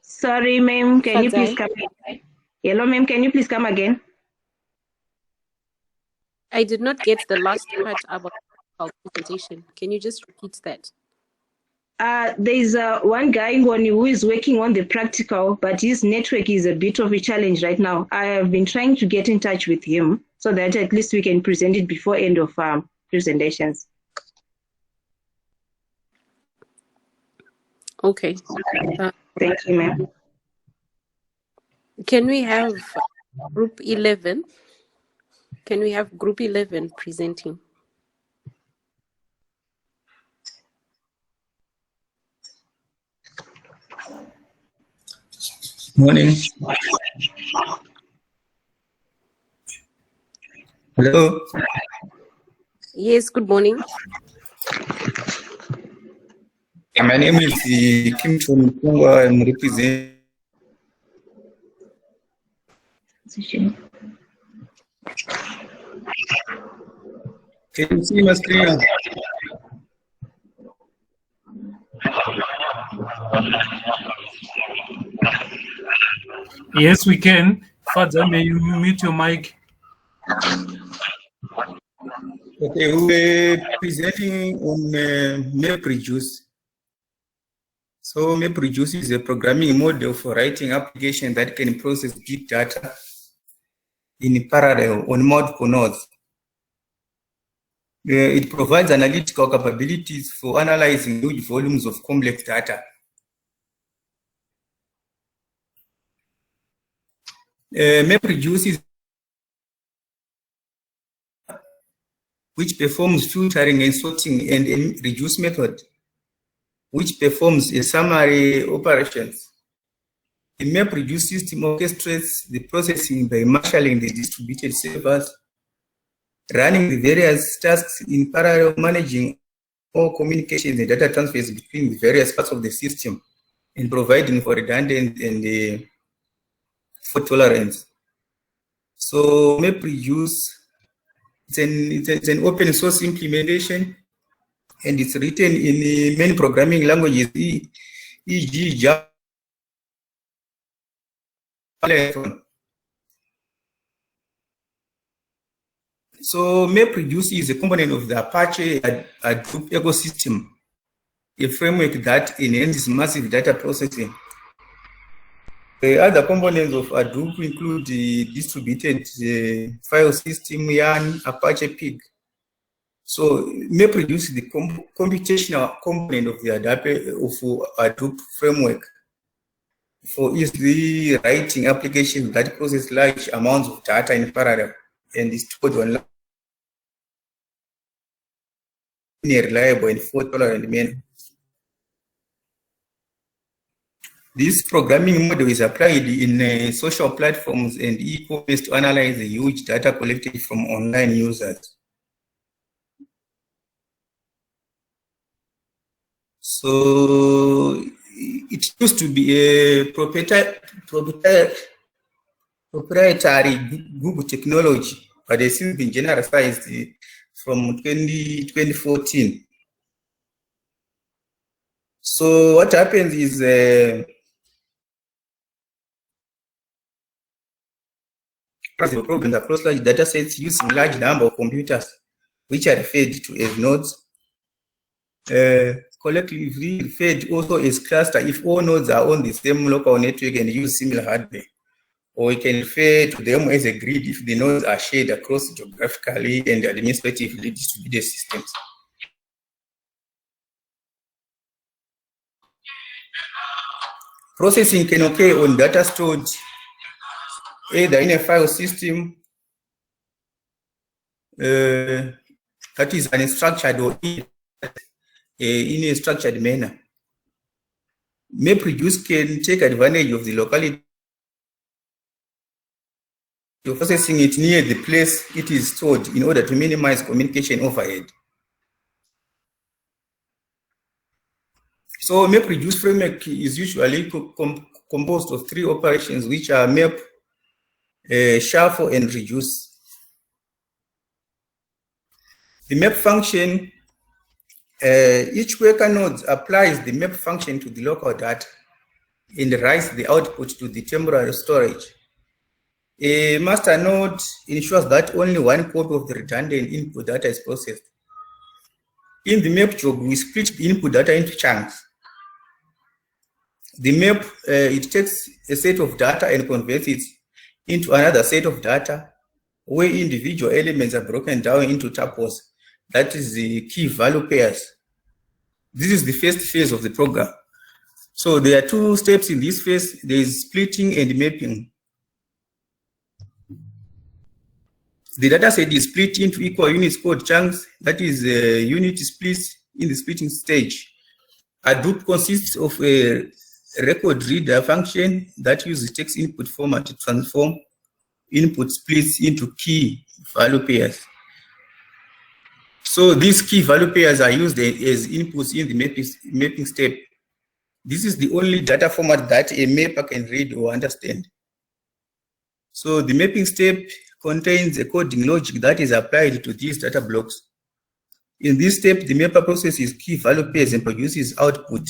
Sorry, ma'am, can you please come again? Hello, ma'am, can you please come again? I did not get the last part about presentation. Can you just repeat that? There's one guy who is working on the practical, but his network is a bit of a challenge right now. I have been trying to get in touch with him so that at least we can present it before end of presentations. Okay. Thank you, ma'am. Can we have group 11? Can we have group 11 presenting? Morning. Hello. Yes, good morning. My name is Kim from Congo. I'm representing. Can you see my screen? Yes, we can. Father, may you mute your mic? Okay, we're presenting on MapReduce. So MapReduce is a programming model for writing application that can process big data in parallel on multiple nodes. It provides analytical capabilities for analyzing huge volumes of complex data. MapReduce is which performs filtering and sorting, and reduce method, which performs a summary operations. The MapReduce system orchestrates the processing by marshalling the distributed servers, running the various tasks in parallel, managing all communication and data transfers between the various parts of the system, and providing for redundant and fault tolerance. So MapReduce, it's an open source implementation, and it's written in many programming languages, e.g. Java. So MapReduce is a component of the Apache Hadoop ecosystem, a framework that enhances massive data processing. The other components of Hadoop include the distributed file system, Yarn, Apache Pig. So MapReduce is the computational component of the Hadoop framework for easily writing applications that process large amounts of data in parallel and is stored online in a reliable and fault-tolerant manner. This programming model is applied in social platforms and e-commerce to analyze the huge data collected from online users. So it used to be a proprietary Google technology, but it's since been generalized from 2014. So what happens is the problems across large data sets using large number of computers, which are referred to as nodes. Collectively referred also as cluster if all nodes are on the same local network and use similar hardware. Or we can refer to them as a grid if the nodes are shared across geographically and administratively distributed systems. Processing can occur on data stored either in a file system that is unstructured or in a structured manner. MapReduce can take advantage of the locality of processing it near the place it is stored in order to minimize communication overhead. So MapReduce framework is usually composed of 3 operations, which are map, shuffle, and reduce. The map function, each worker node applies the map function to the local data and writes the output to the temporary storage. A master node ensures that only one copy of the redundant input data is processed. In the map job, we split the input data into chunks. The map, it takes a set of data and converts it into another set of data where individual elements are broken down into tuples. That is the key value pairs. This is the first phase of the program. So there are 2 steps in this phase. There is splitting and mapping. The data set is split into equal units called chunks. That is unit splits in the splitting stage. Hadoop consists of a record reader function that uses text input format to transform input splits into key value pairs. So these key value pairs are used as inputs in the mapping step. This is the only data format that a mapper can read or understand. So the mapping step contains a coding logic that is applied to these data blocks. In this step, the mapper processes key value pairs and produces output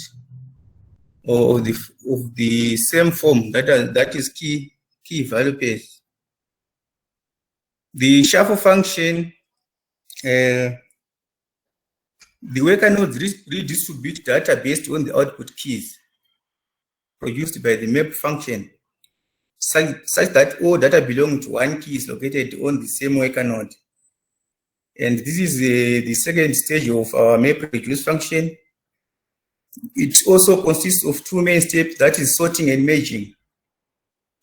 of the same form that is key value pairs. The shuffle function, the worker nodes redistribute data based on the output keys produced by the map function, such that all data belong to one key is located on the same worker node. And this is the second stage of our MapReduce function. It also consists of 2 main steps, that is sorting and merging.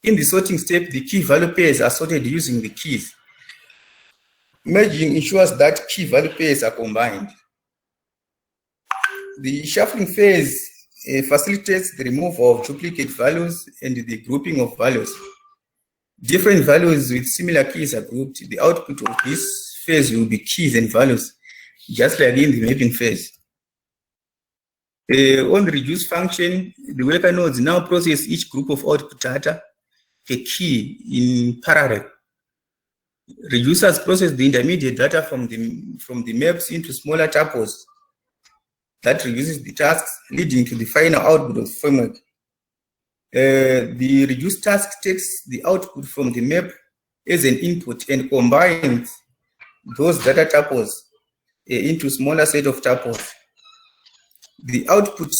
In the sorting step, the key value pairs are sorted using the keys. Merging ensures that key value pairs are combined. The shuffling phase facilitates the removal of duplicate values and the grouping of values. Different values with similar keys are grouped. The output of this phase will be keys and values, just like in the mapping phase. On the reduce function, the worker nodes now process each group of output data per key in parallel. Reducers process the intermediate data from the maps into smaller tuples. That reduces the tasks, leading to the final output of the framework. The reduced task takes the output from the map as an input and combines those data tuples into smaller set of tuples. The output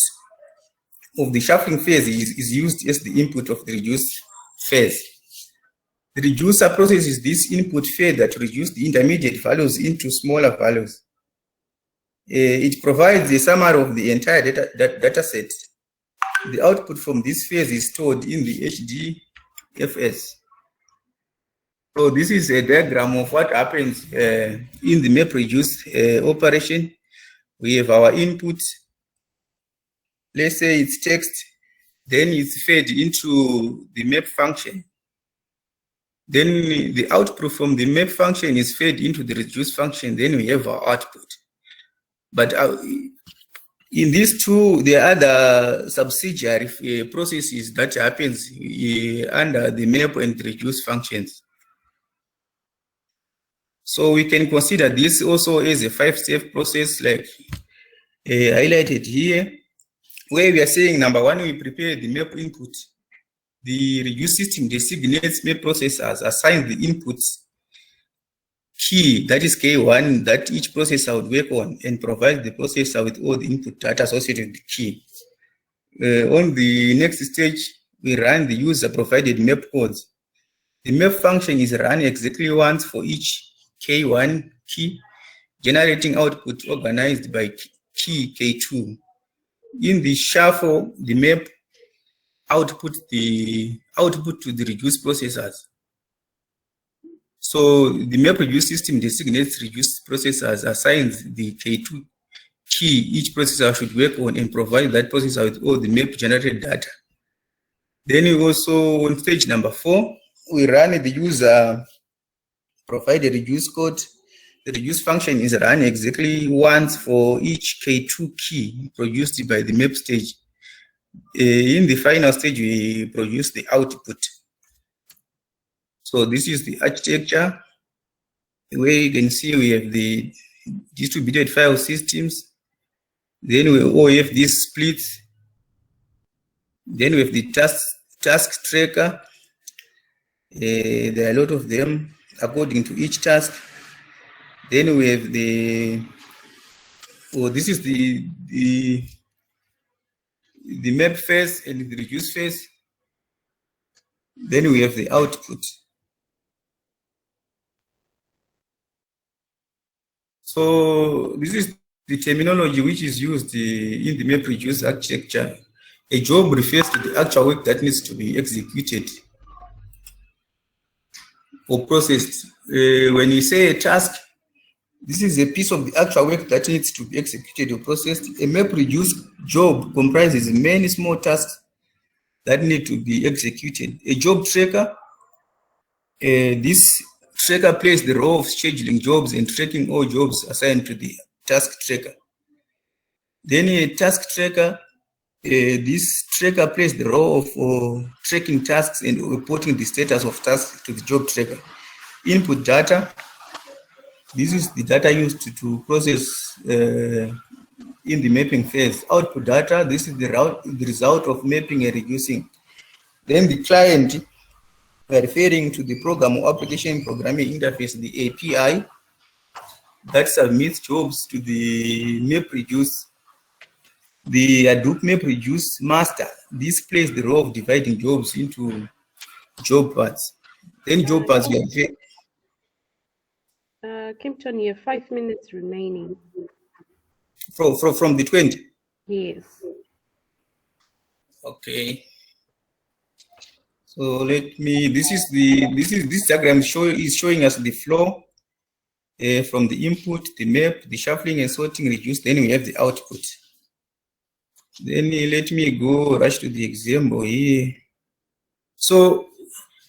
of the shuffling phase is used as the input of the reduced phase. The reducer processes this input further to reduce the intermediate values into smaller values. It provides a summary of the entire data set. The output from this phase is stored in the HDFS. So this is a diagram of what happens in the MapReduce operation. We have our input. Let's say it's text. then it's fed into the map function. Then the output from the map function is fed into the reduce function. Then we have our output. But in these two, there are other subsidiary processes that happens under the map and reduce functions. So we can consider this also as a 5-step process, like highlighted here, where we are saying, number one, we prepare the map input. The reduce system designates map processors, assigns the inputs key, that is K1, that each processor would work on, and provide the processor with all the input data associated with the key. On the next stage, we run the user provided map codes. The map function is run exactly once for each K1 key, generating output organized by key K2. In the shuffle, the map output to the reduce processors. So the map reduce system designates reduce processors, assigns the K2 key each processor should work on, and provide that processor with all the map generated data. Then we also, on stage number 4, we run the user provided reduce code. The reduce function is run exactly once for each K2 key produced by the map stage. In the final stage, we produce the output. So this is the architecture, where you can see we have the distributed file systems. Then we all have this split. Then we have the task tracker. There are a lot of them according to each task. Then we have this is the map phase and the reduce phase. Then we have the output. So this is the terminology which is used in the map reduce architecture. A job refers to the actual work that needs to be executed or processed. When you say a task, this is a piece of the actual work that needs to be executed or processed. A map reduce job comprises many small tasks that need to be executed. A job tracker, this tracker plays the role of scheduling jobs and tracking all jobs assigned to the task tracker. Then a task tracker, this tracker plays the role of tracking tasks and reporting the status of tasks to the job tracker. Input data, this is the data used to process in the mapping phase. Output data, this is the result of mapping and reducing. Then the client, we are referring to the program or application programming interface, the API, that submits jobs to the map reduce. The Hadoop map reduce master, this plays the role of dividing jobs into job parts. Then job parts, we are Kimpton, you have 5 minutes remaining. From the 20? Yes. Okay. So let me, this diagram is showing us the flow from the input, the map, the shuffling and sorting, reduce, then we have the output. Then let me go rush to the example here. So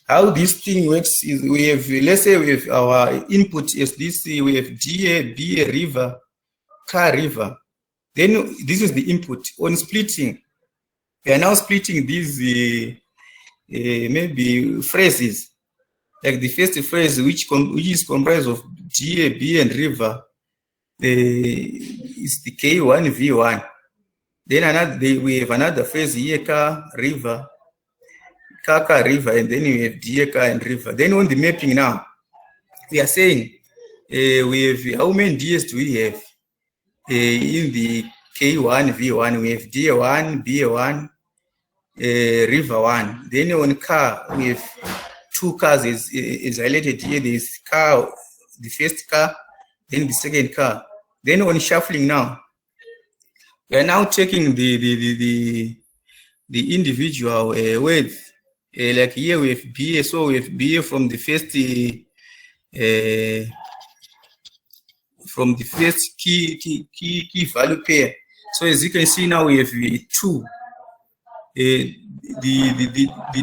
how this thing works is we have, let's say we have our input as this, we have DA, BA, river, car, river. Then this is the input. On splitting, we are now splitting these maybe phrases. Like the first phrase, which is comprised of GA, B, and river, is the K1, V1. Then we have another phrase here, car, river, car, river, and then we have DA, car, and river. Then on the mapping now, we are saying we have how many DS do we have in the K1, V1? We have DA1, BA1, river 1. Then on car, we have 2 cars is highlighted here. This car, the first car, then the second car. Then on shuffling now, we are now taking the individual words. Like here we have BA, so we have BA from the first key value pair. So as you can see now, we have 2 the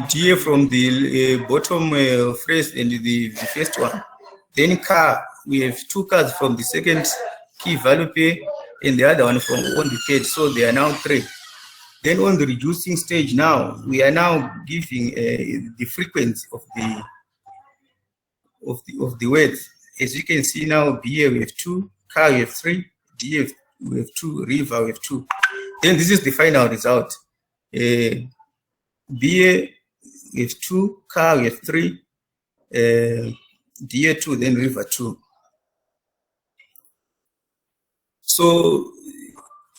DA from the bottom phrase and the first one. Then car, we have 2 cars from the second key value pair and the other one from on the third, so they are now 3. Then on the reducing stage now, we are now giving the frequency of the words. As you can see now, BA we have 2, car we have 3, DA we have 2, river we have 2. Then this is the final result. BA we have 2, car we have 3, DA 2, then river 2. So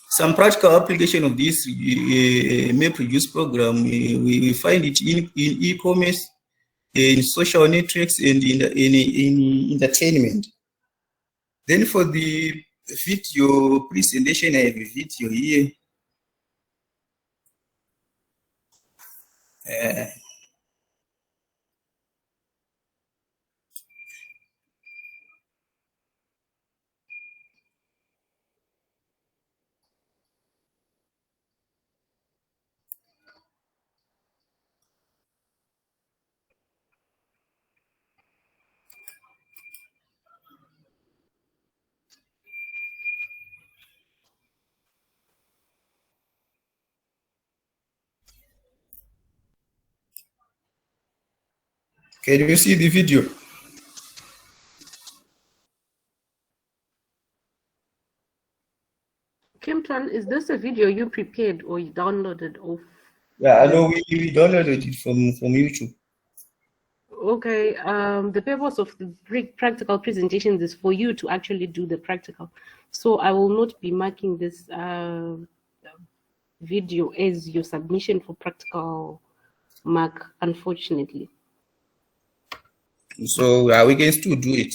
some practical application of this MapReduce program, we find it in e-commerce, in social networks, and in entertainment. Then for the video presentation, I have a video here. Can you see the video? Kimpton, is this a video you prepared or you downloaded off? Yeah, I know we downloaded it from YouTube. Okay, the purpose of the practical presentations is for you to actually do the practical. So I will not be marking this video as your submission for practical mark, unfortunately. So we can still do it.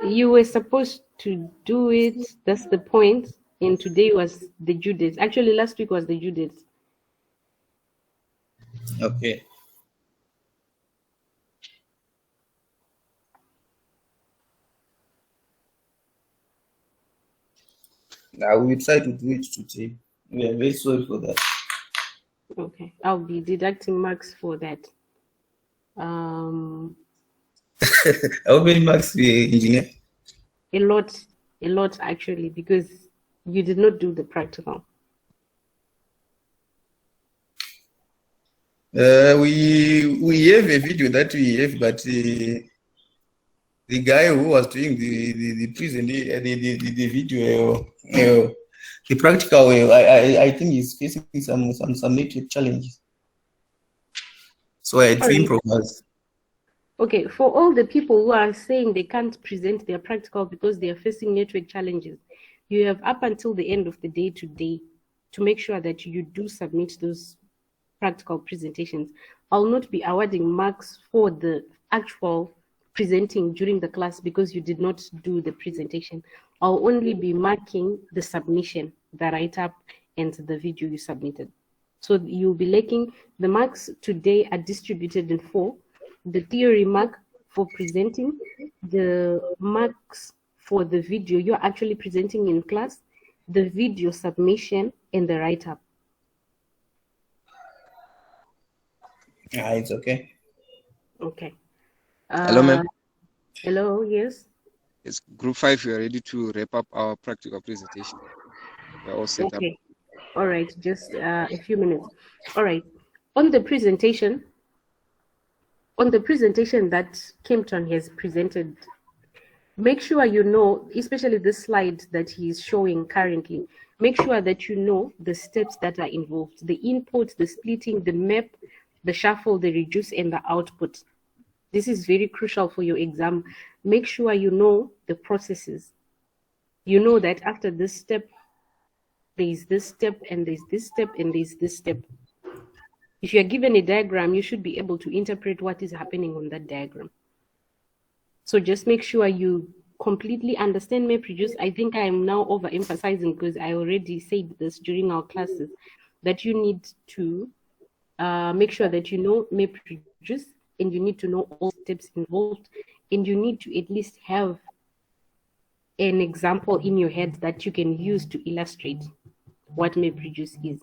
You were supposed to do it, that's the point. And today was the due date. Actually, last week was the due date. Okay. Now we will try to do it today. We are very sorry for that. Okay, I'll be deducting marks for that. How many marks, engineer? A lot actually, because you did not do the practical. We have a video that we have, but the guy who was doing the video, the practical way, I think he's facing some network challenges. So I had to improvise. Okay, for all the people who are saying they can't present their practical because they are facing network challenges, you have up until the end of the day today to make sure that you do submit those practical presentations. I'll not be awarding marks for the actual presenting during the class because you did not do the presentation. I'll only be marking the submission, the write-up, and the video you submitted. So you'll be lacking. The marks today are distributed in 4. The theory mark for presenting, the marks for the video you're actually presenting in class, the video submission, and the write-up. Yeah, it's okay. Okay. Hello, ma'am. Hello, yes. It's group 5. We are ready to wrap up our practical presentation. We're all set up. All right, just a few minutes. All right. On the presentation that Kimpton has presented, make sure you know, especially this slide that he's showing currently, make sure that you know the steps that are involved, the input, the splitting, the map, the shuffle, the reduce, and the output. This is very crucial for your exam. Make sure you know the processes. You know that after this step, there's this step, and there's this step, and there's this step. If you're given a diagram, you should be able to interpret what is happening on that diagram. So just make sure you completely understand MapReduce. I think I am now overemphasizing because I already said this during our classes, that you need to make sure that you know MapReduce, and you need to know all steps involved, and you need to at least have an example in your head that you can use to illustrate what MapReduce is.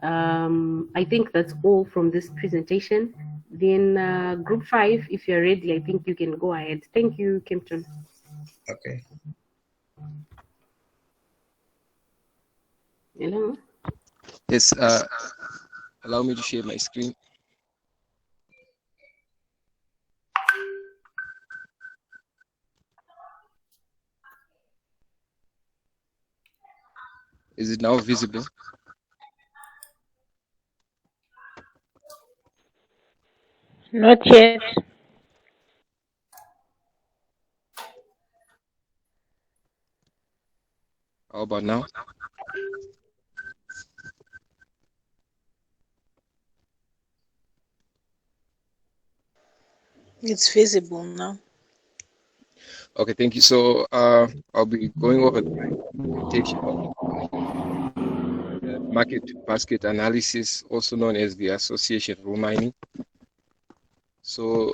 I think that's all from this presentation. Then group 5, if you're ready, I think you can go ahead. Thank you, Kempton. Okay. Hello? Yes, allow me to share my screen. Is it now visible? Not yet. How about now? It's visible now. Okay, thank you. So I'll be going over the implementation of market basket analysis, also known as the association rule mining. So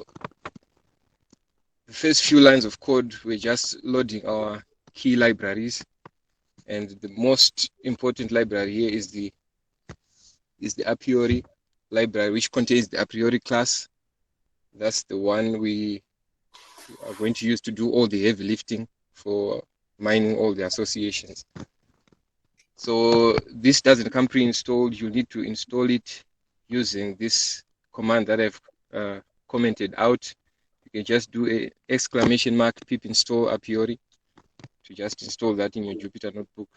the first few lines of code, we're just loading our key libraries, and the most important library here is the a priori library, which contains the a priori class. That's the one we are going to use to do all the heavy lifting for mining all the associations. So this doesn't come pre-installed. You need to install it using this command that I've commented out. You can just do a exclamation mark pip install a priori to just install that in your Jupyter notebook.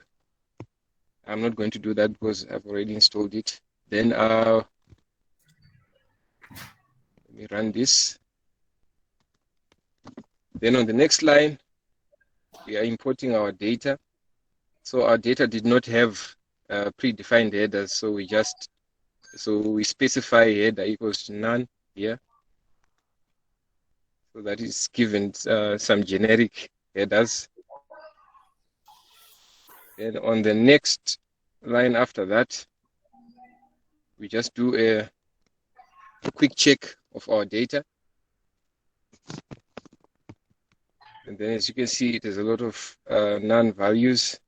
I'm not going to do that because I've already installed it. Then let me run this. Then on the next line, we are importing our data. So our data did not have predefined headers, so we specify header equals to none here. So that is given some generic headers. And on the next line after that, we just do a quick check of our data. And then as you can see, there's a lot of none values.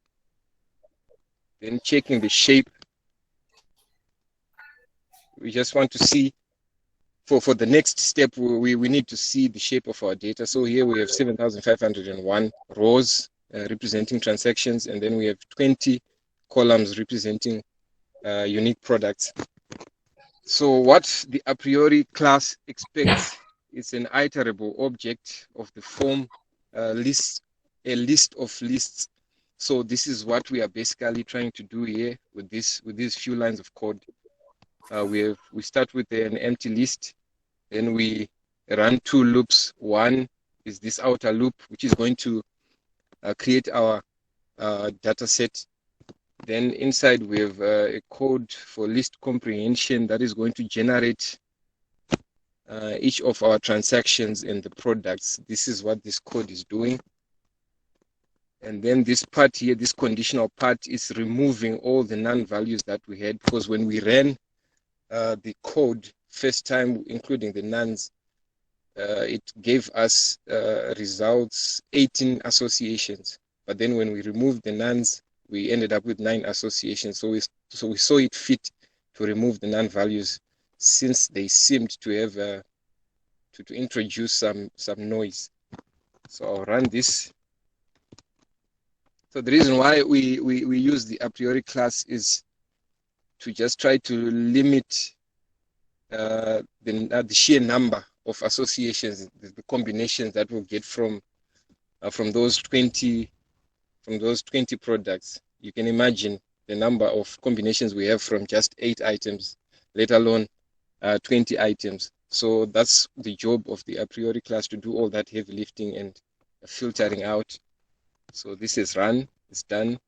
Then checking the shape. We just want to see, for the next step, we need to see the shape of our data. So here we have 7,501 rows representing transactions, and then we have 20 columns representing unique products. So what the a priori class expects is an iterable object of the form a list of lists. So this is what we are basically trying to do here with these few lines of code. We start with an empty list, then we run 2 loops. One is this outer loop, which is going to create our data set. Then inside we have a code for list comprehension that is going to generate each of our transactions and the products. This is what this code is doing. And then this part here, this conditional part, is removing all the none values that we had, because when we ran the code first time, including the nuns, it gave us results 18 associations. But then when we removed the nuns, we ended up with 9 associations. So we saw it fit to remove the none values, since they seemed to have to introduce some noise. So I'll run this. So the reason why we use the a priori class is to just try to limit the sheer number of associations, the combinations that we'll get from those 20 products. You can imagine the number of combinations we have from just 8 items, let alone 20 items. So that's the job of the a priori class, to do all that heavy lifting and filtering out. So this is run, it's done.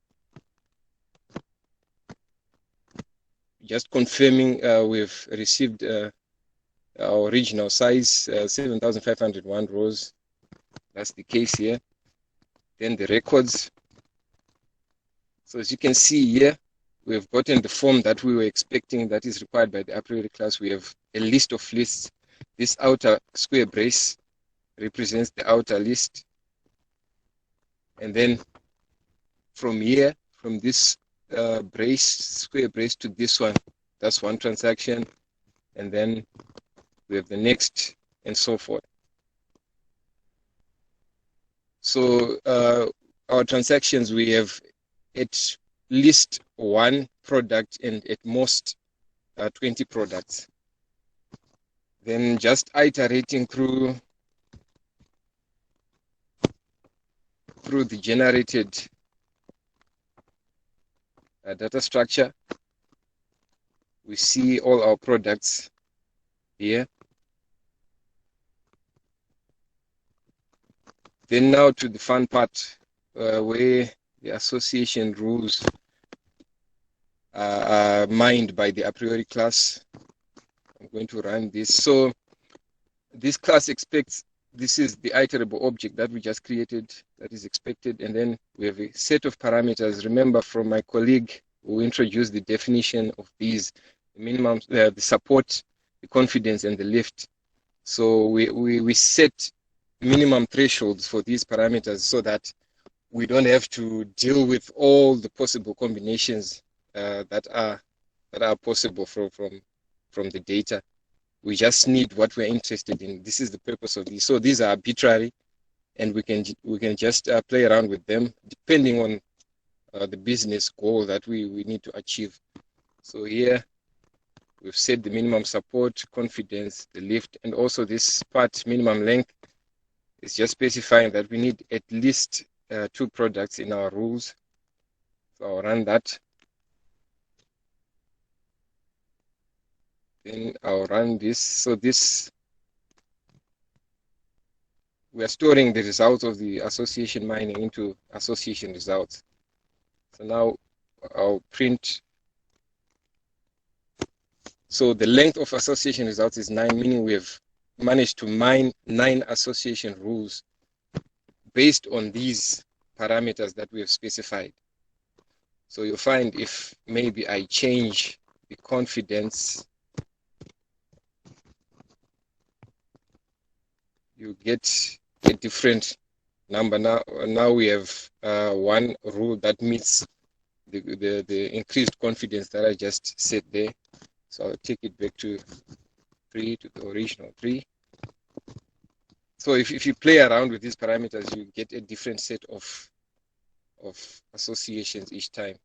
Just confirming we've received our original size, 7,501 rows. That's the case here. Then the records. So as you can see here, we have gotten the form that we were expecting, that is required by the a priori class. We have a list of lists. This outer square brace represents the outer list. And then from here, from this brace, square brace to this one. That's one transaction. And then we have the next and so forth. So our transactions, we have at least one product and at most 20 products. Then just iterating through the generated data structure, we see all our products here. Then now to the fun part, where the association rules are mined by the a priori class. I'm going to run this. So this class expects, this is the iterable object that we just created that is expected. And then we have a set of parameters. Remember from my colleague who introduced the definition of these, the minimum, the support, the confidence, and the lift. So we set minimum thresholds for these parameters so that we don't have to deal with all the possible combinations that are possible from the data. We just need what we're interested in. This is the purpose of these. So these are arbitrary, and we can just play around with them depending on the business goal that we need to achieve. So here we've set the minimum support, confidence, the lift, and also this part minimum length is just specifying that we need at least 2 products in our rules. So I'll run that. Then I'll run this. So this, we are storing the results of the association mining into association results. So now I'll print. So the length of association results is 9, meaning we have managed to mine 9 association rules based on these parameters that we have specified. So you'll find if maybe I change the confidence, you get a different number. Now we have one rule that meets the increased confidence that I just set there. So I'll take it back to 3, to the original 3. So if you play around with these parameters, you get a different set of associations each time.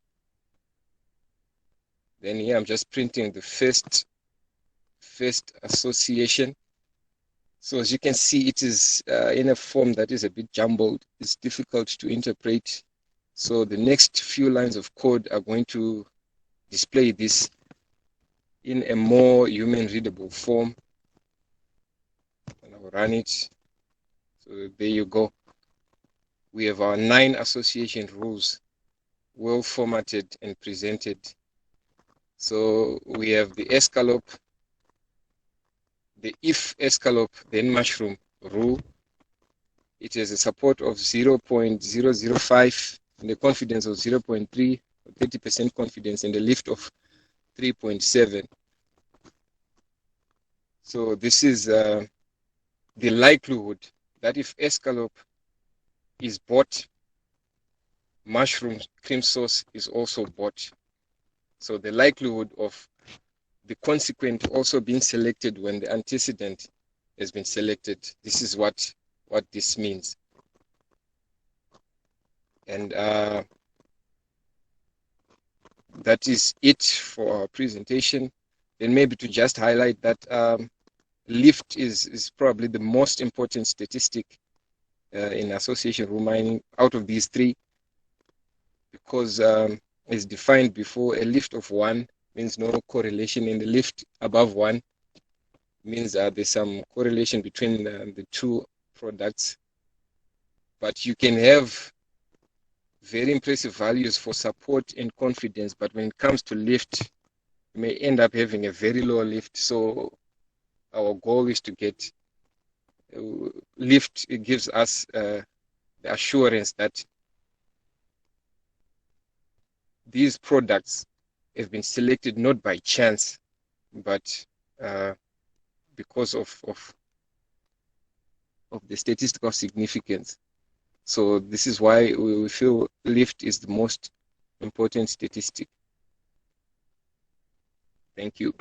Then here I'm just printing the first association. So as you can see, it is in a form that is a bit jumbled. It's difficult to interpret. So the next few lines of code are going to display this in a more human readable form. And I'll run it. So there you go. We have our 9 association rules well formatted and presented. So we have the escalope, the if escalope then mushroom rule. It has a support of 0.005 and a confidence of 0.3, 30% confidence, and a lift of 3.7. So this is the likelihood that if escalope is bought, mushroom cream sauce is also bought. So the likelihood of the consequent also being selected when the antecedent has been selected, this is what this means. And that is it for our presentation. Then maybe to just highlight that lift is probably the most important statistic in association rule mining out of these 3, because as defined before, a lift of 1 means no correlation, and the lift above 1 means there's some correlation between the 2 products. But you can have very impressive values for support and confidence, but when it comes to lift, you may end up having a very low lift. So our goal is to get lift. It gives us the assurance that these products have been selected not by chance, but because of the statistical significance. So this is why we feel lift is the most important statistic. Thank you.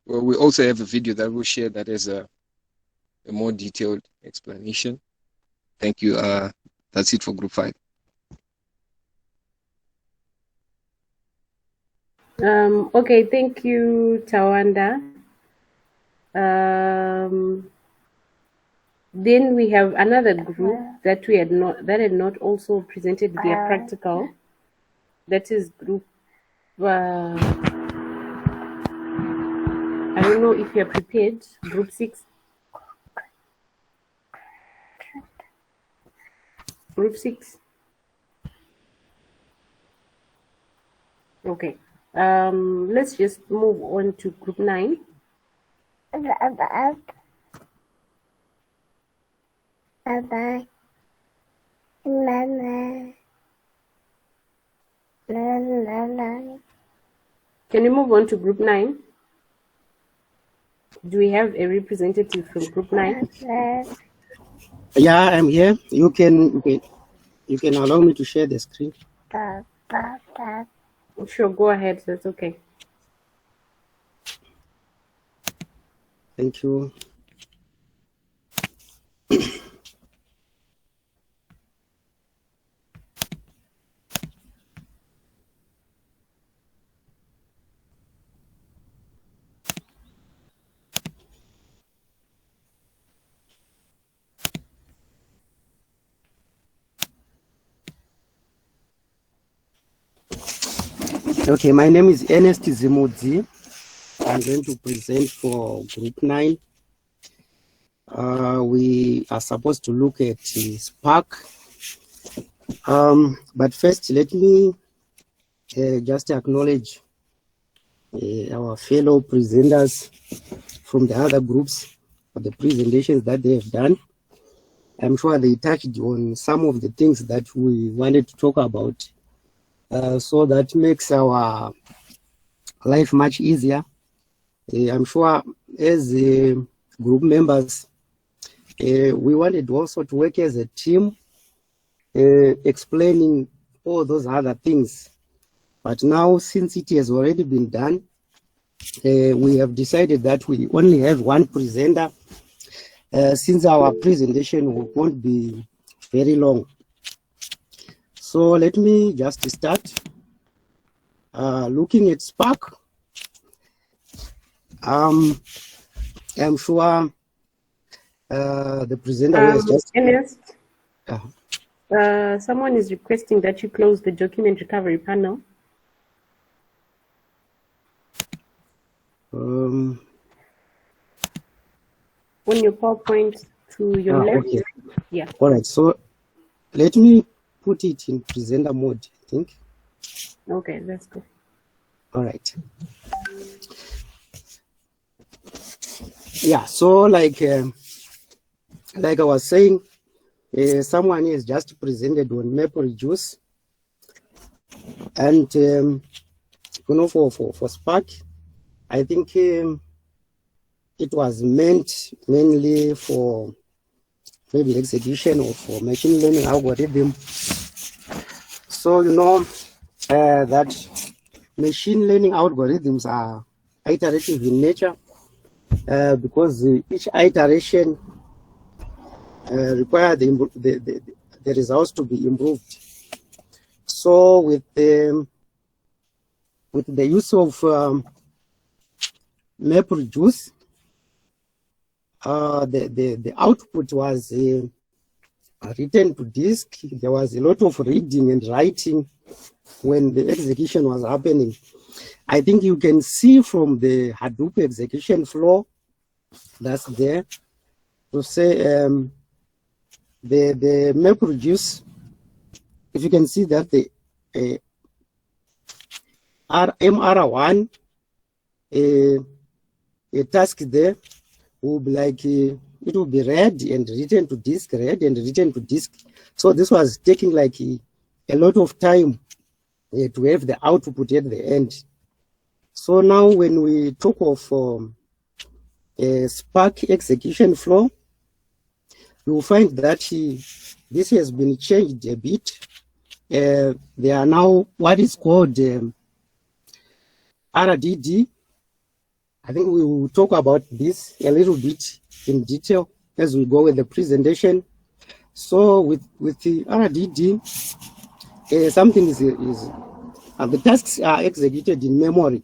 Well, we also have a video that we'll share that has a more detailed explanation. Thank you. That's it for group 5. Okay, thank you, Tawanda. Then we have another group that had not also presented their practical. That is group. I don't know if you're prepared. Group 6. Group 6. Okay. Let's just move on to group 9. Can you move on to group 9? Do we have a representative from group 9? Yeah, I'm here. You can allow me to share the screen. Sure, go ahead. That's okay. Thank you. Okay, my name is Ernest Zimudzi. I'm going to present for group 9. We are supposed to look at Spark. But first, let me just acknowledge our fellow presenters from the other groups for the presentations that they have done. I'm sure they touched on some of the things that we wanted to talk about. So that makes our life much easier. I'm sure as group members, we wanted also to work as a team, explaining all those other things. But now, since it has already been done, we have decided that we only have one presenter, since our presentation won't be very long. So let me just start looking at Spark. I'm sure the presenter has just... Ernest, someone is requesting that you close the document recovery panel. On your PowerPoint to your left. Okay. Yeah. All right, so let me put it in presenter mode, I think. Okay, that's good. All right. Yeah, so like I was saying, someone is just presented on MapReduce, and you know, for Spark, I think it was meant mainly for maybe execution or for machine learning algorithm. So you know that machine learning algorithms are iterative in nature, because each iteration requires the results to be improved. So with the use of MapReduce, the output was written to disk. There was a lot of reading and writing when the execution was happening. I think you can see from the Hadoop execution flow that's there to say the MapReduce, if you can see that the MR1 a task there will be like it will be read and written to disk, read and written to disk. So this was taking like a lot of time to have the output at the end. So now when we talk of Spark execution flow, you will find that this has been changed a bit. There are now what is called RDD. I think we will talk about this a little bit in detail as we go with the presentation. So with the RDD, something is the tasks are executed in memory,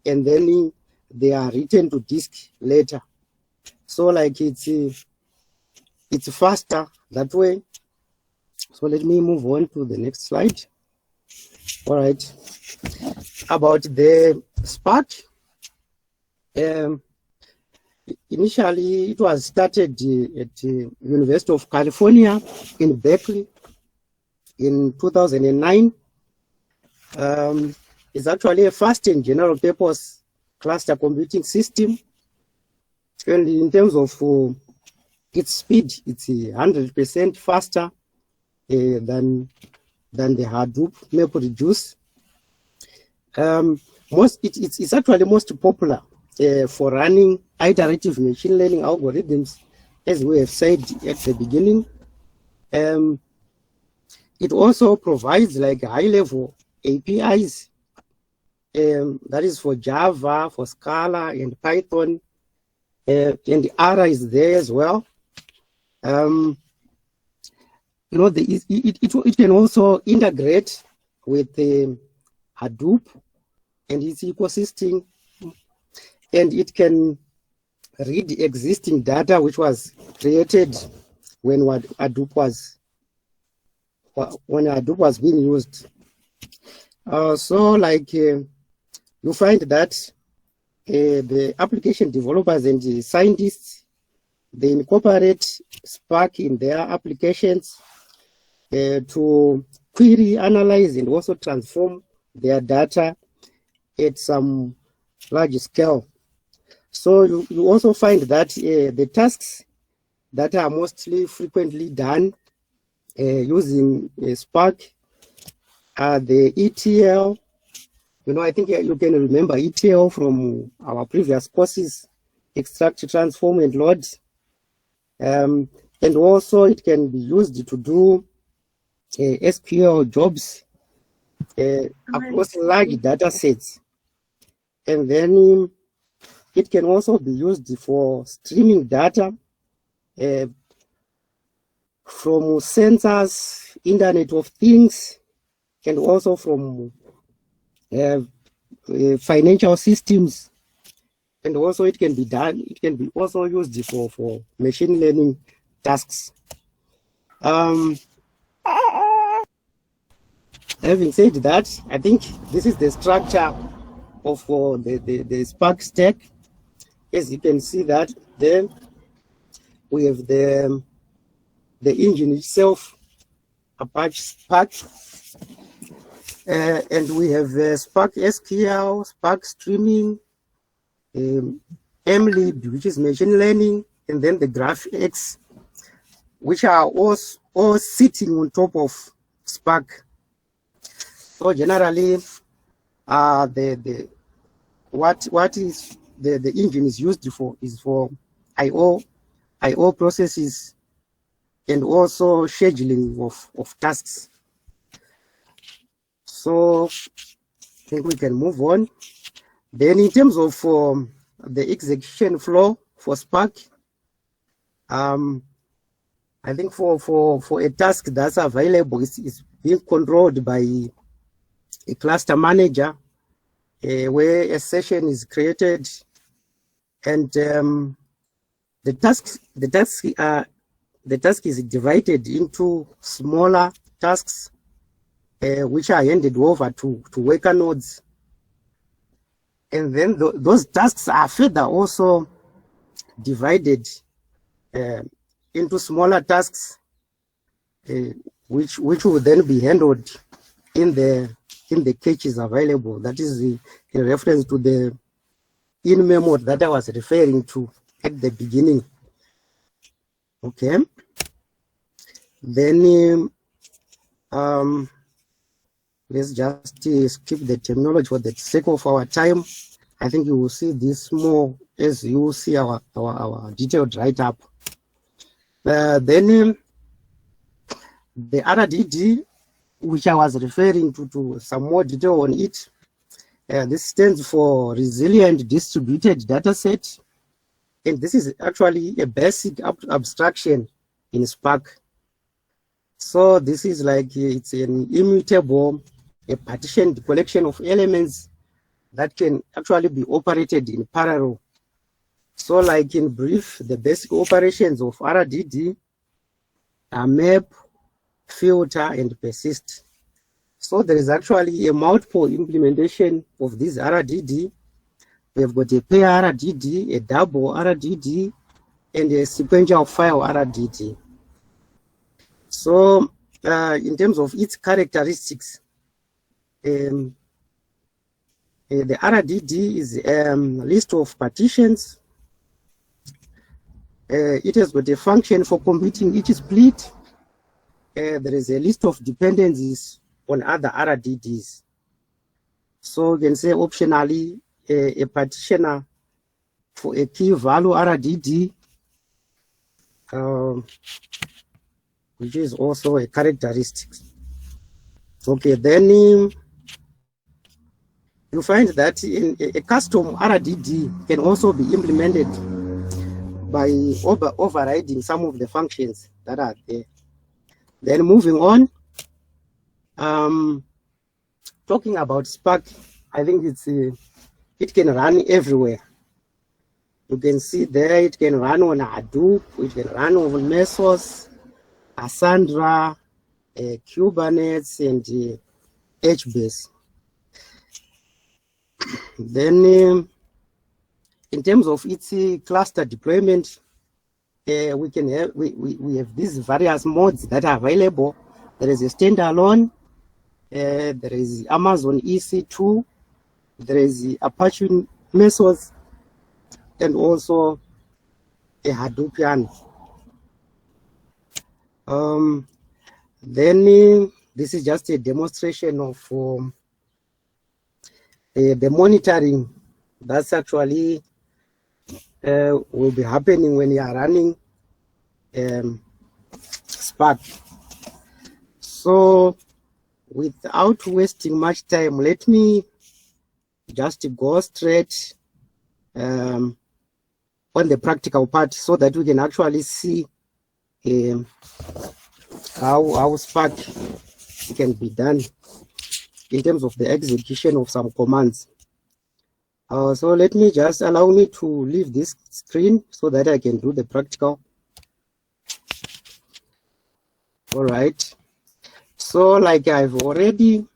and then they are written to disk later. So like it's faster that way. So let me move on to the next slide. All right, about the Spark. Initially, it was started at the University of California in Berkeley in 2009. It's actually a fast and general purpose cluster computing system. And in terms of its speed, it's 100% faster than the Hadoop MapReduce. It's actually most popular for running iterative machine learning algorithms, as we have said at the beginning. It also provides like high-level APIs, that is for Java, for Scala, and Python, and R is there as well. You know, it can also integrate with Hadoop and its ecosystem, and it can read existing data which was created when Hadoop was being used. So like you find that the application developers and the scientists, they incorporate Spark in their applications to query, analyze, and also transform their data at some large scale. So you also find that the tasks that are mostly frequently done using Spark are the ETL. You know, I think you can remember ETL from our previous courses, extract, transform, and load. And also it can be used to do SQL jobs across large data sets. And then it can also be used for streaming data from sensors, Internet of Things, and also from financial systems. And also it can be also used for machine learning tasks. Having said that, I think this is the structure of the Spark stack. As you can see that there we have the engine itself, Apache Spark, and we have Spark SQL, Spark Streaming, MLib, which is machine learning, and then the GraphX, which are all sitting on top of Spark. So generally, what is the engine is used for is for IO processes and also scheduling of tasks. So I think we can move on. Then in terms of the execution flow for Spark, I think for a task that's available, it's being controlled by a cluster manager, where a session is created, and the task is divided into smaller tasks, which are handed over to worker nodes. And then those tasks are further also divided into smaller tasks, which will then be handled in the caches available. That is in reference to the in-memory that I was referring to at the beginning. Okay. Then let's just skip the terminology for the sake of our time. I think you will see this more as you will see our detailed write-up. Then the RDD, which I was referring to some more detail on it, this stands for Resilient Distributed Dataset. And this is actually a basic abstraction in Spark. So this is like, it's an immutable, a partitioned collection of elements that can actually be operated in parallel. So like in brief, the basic operations of RDD are map, filter, and persist. So there is actually a multiple implementation of this RDD. We have got a pair RDD, a double RDD, and a sequential file RDD. So in terms of its characteristics, the RDD is a list of partitions. It has got a function for computing each split. There is a list of dependencies on other RDDs. So you can say optionally a partitioner for a key value RDD, which is also a characteristic. Okay, then you find that in a custom RDD can also be implemented by overriding some of the functions that are there. Then moving on, talking about Spark, I think it can run everywhere. You can see there it can run on Hadoop, it can run on Mesos, Cassandra, Kubernetes, and HBase. Then in terms of its cluster deployment, we have these various modes that are available. There is a standalone, there is Amazon EC2, there is Apache Mesos, and also a Hadoopian. Then this is just a demonstration of the monitoring that's actually will be happening when you are running Spark. So without wasting much time, let me just go straight on the practical part so that we can actually see how Spark can be done in terms of the execution of some commands. So let me just allow me to leave this screen so that I can do the practical. All right. So like I've already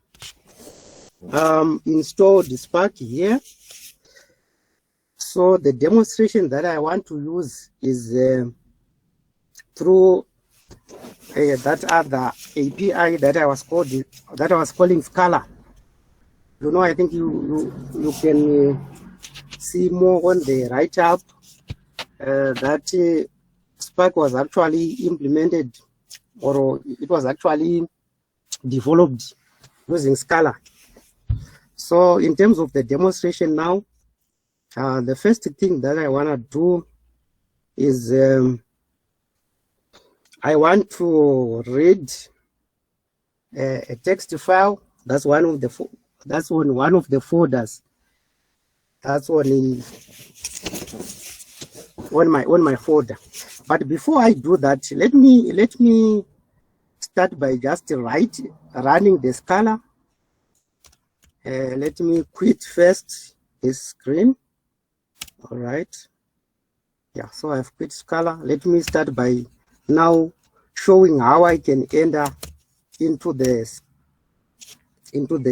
installed the Spark here. So the demonstration that I want to use is through that other API that I was calling Scala. You know, I think you can see more on the write-up that Spark was actually implemented, or it was actually developed using Scala. So in terms of the demonstration now, the first thing that I want to do is I want to read a text file. That's one of the one of the folders. That's on my folder. But before I do that, let me start by just running the Scala. Let me quit first this screen. All right. Yeah, so I've quit Scala. Let me start by now showing how I can enter into the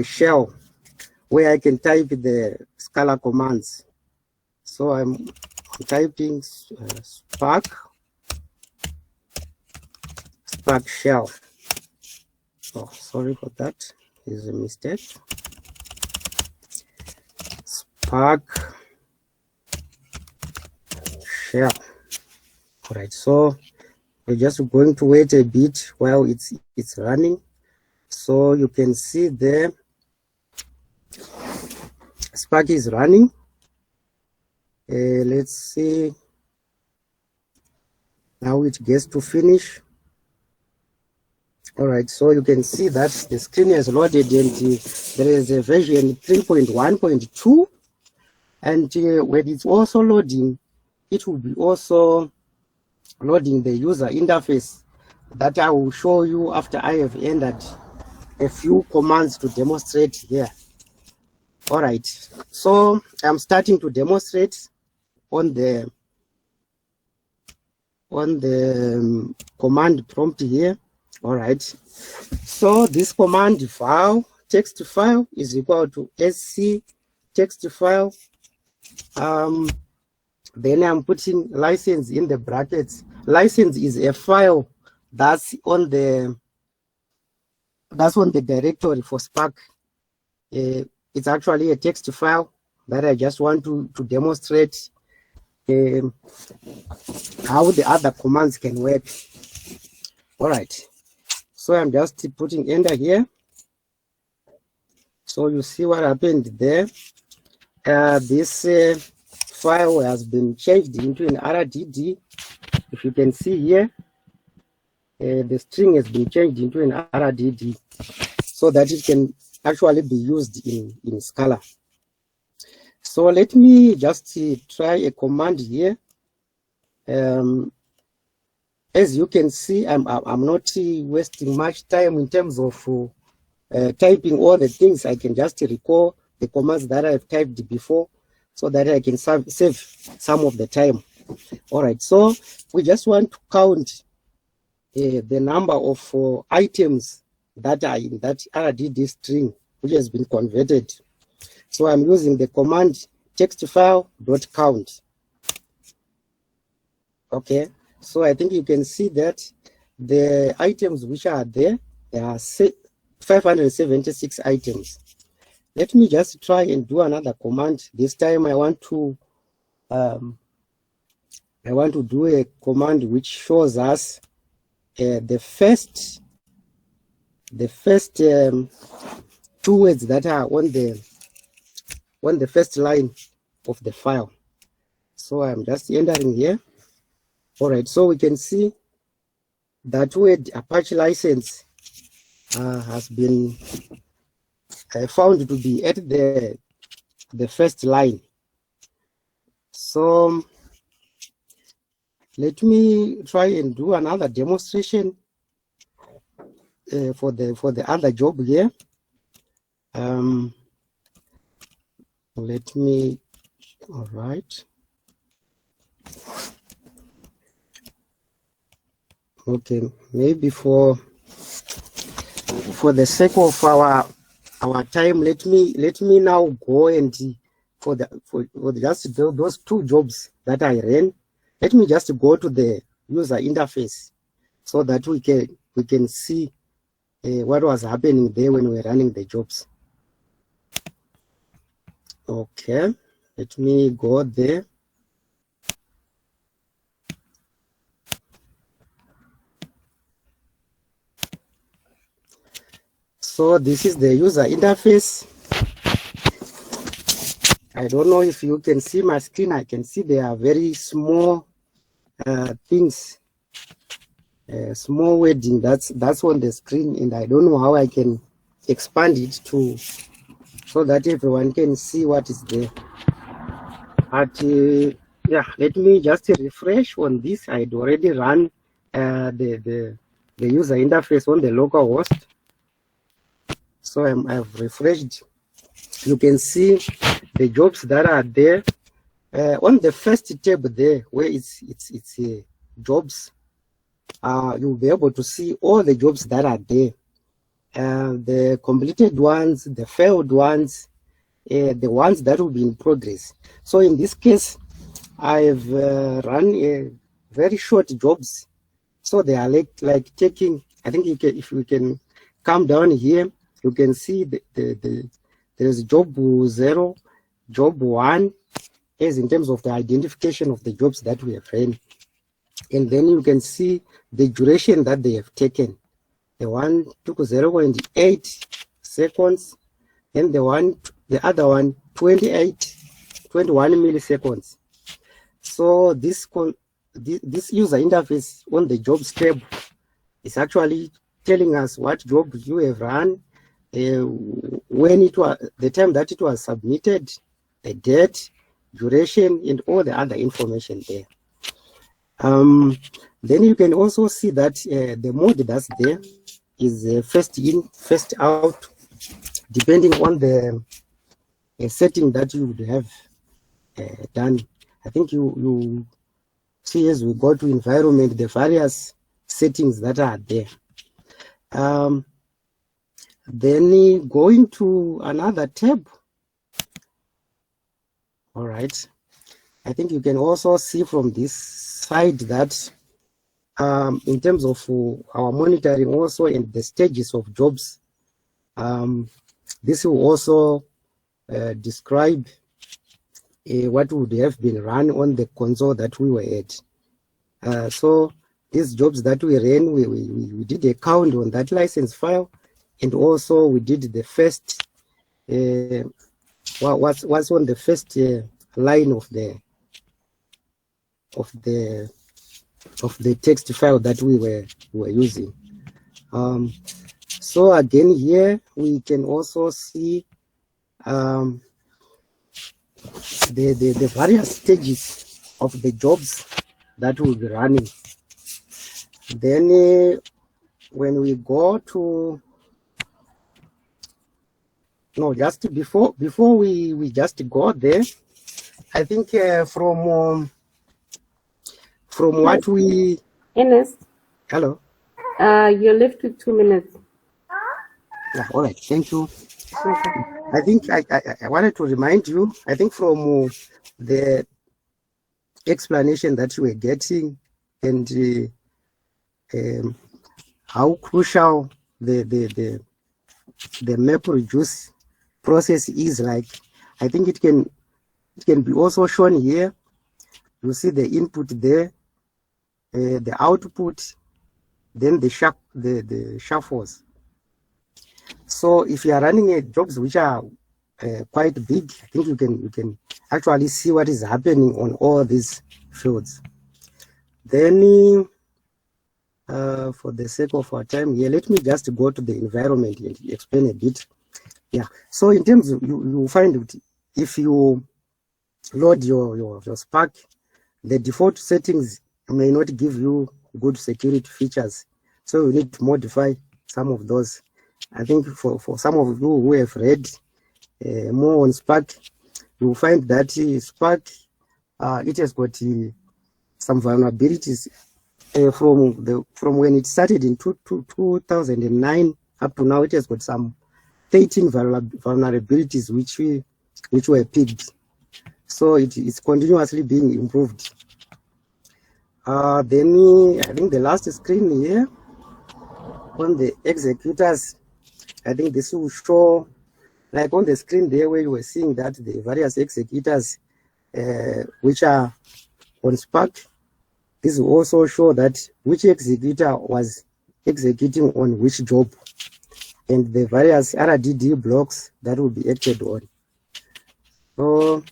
shell where I can type the Scala commands. So I'm typing Spark shell. Oh, sorry for that. Is a mistake. Spark shell. All right. So we're just going to wait a bit while it's running. So you can see there, Spark is running. Let's see. Now it gets to finish. All right, so you can see that the screen is loaded, and there is a version 3.1.2. And when it's also loading, it will be also loading the user interface that I will show you after I have entered a few commands to demonstrate here. All right, so I'm starting to demonstrate on the command prompt here. All right, so this command file, text file, is equal to sc text file. Then I'm putting license in the brackets. License is a file that's on the directory for Spark. It's actually a text file that I just want to demonstrate how the other commands can work. All right, so I'm just putting enter here. So you see what happened there. This file has been changed into an RDD. If you can see here, the string has been changed into an RDD so that it can actually be used in Scala. So let me just try a command here. As you can see, I'm not wasting much time in terms of typing all the things. I can just recall the commands that I've typed before so that I can save some of the time. All right, so we just want to count the number of items that are in that RDD string, which has been converted. So I'm using the command textfile.count. Okay, so I think you can see that the items which are there are 576 items. Let me just try and do another command. This time I want to do a command which shows us the first two words that are on the first line of the file. So I'm just entering here. All right, so we can see that word Apache license has been found to be at the first line. So let me try and do another demonstration for the other job here. Let me, all right. Okay, maybe for the sake of our time, let me now go and for just those two jobs that I ran, let me just go to the user interface so that we can see what was happening there when we were running the jobs. Okay, let me go there. So this is the user interface. I don't know if you can see my screen. I can see there are very small things, small wording that's on the screen, and I don't know how I can expand it so that everyone can see what is there. But yeah, let me just refresh on this. I'd already run the user interface on the local host. So I've refreshed. You can see the jobs that are there. On the first tab there, where it's jobs, you'll be able to see all the jobs that are there. The completed ones, the failed ones, the ones that will be in progress. So in this case, I've run very short jobs. So they are like taking, I think if we can come down here, you can see there's job 0, job 1, as in terms of the identification of the jobs that we have run. And then you can see the duration that they have taken. the one took 0.8 seconds, and the other one 21 milliseconds. So this user interface on the jobs tab is actually telling us what job you have run, when it was, the time that it was submitted, the date, duration, and all the other information there. Then you can also see that the mode that's there is first in, first out, depending on the setting that you would have done. I think you see as we go to environment, the various settings that are there. Then going to another tab. All right. I think you can also see from this side that in terms of our monitoring also and the stages of jobs, this will also describe what would have been run on the console that we were at. So these jobs that we ran, we did a count on that license file, and also we did the first, what's on the first line of the text file that we were using. So again here we can also see the various stages of the jobs that will be running. Then when we go to, no, just before we just go there, I think from what we, Ernest, hello, you're left with 2 minutes. Yeah, all right, thank you. I think I wanted to remind you, I think from the explanation that you were getting and how crucial the map reduce process is, like, I think it can be also shown here. You see the input there, the output, then the shuffles. So if you are running jobs which are quite big, I think you can actually see what is happening on all these fields. Then for the sake of our time here, let me just go to the environment and explain a bit. Yeah, so in terms of, you find it, if you load your Spark, the default settings may not give you good security features, so you need to modify some of those. I think for some of you who have read more on Spark, you will find that Spark, it has got some vulnerabilities from when it started in 2009 up to now. It has got some 13 vulnerabilities which were picked. So it's continuously being improved. Then I think the last screen here on the executors, I think this will show, like on the screen there where you were seeing that the various executors which are on Spark, this will also show that which executor was executing on which job and the various RDD blocks that will be acted on. So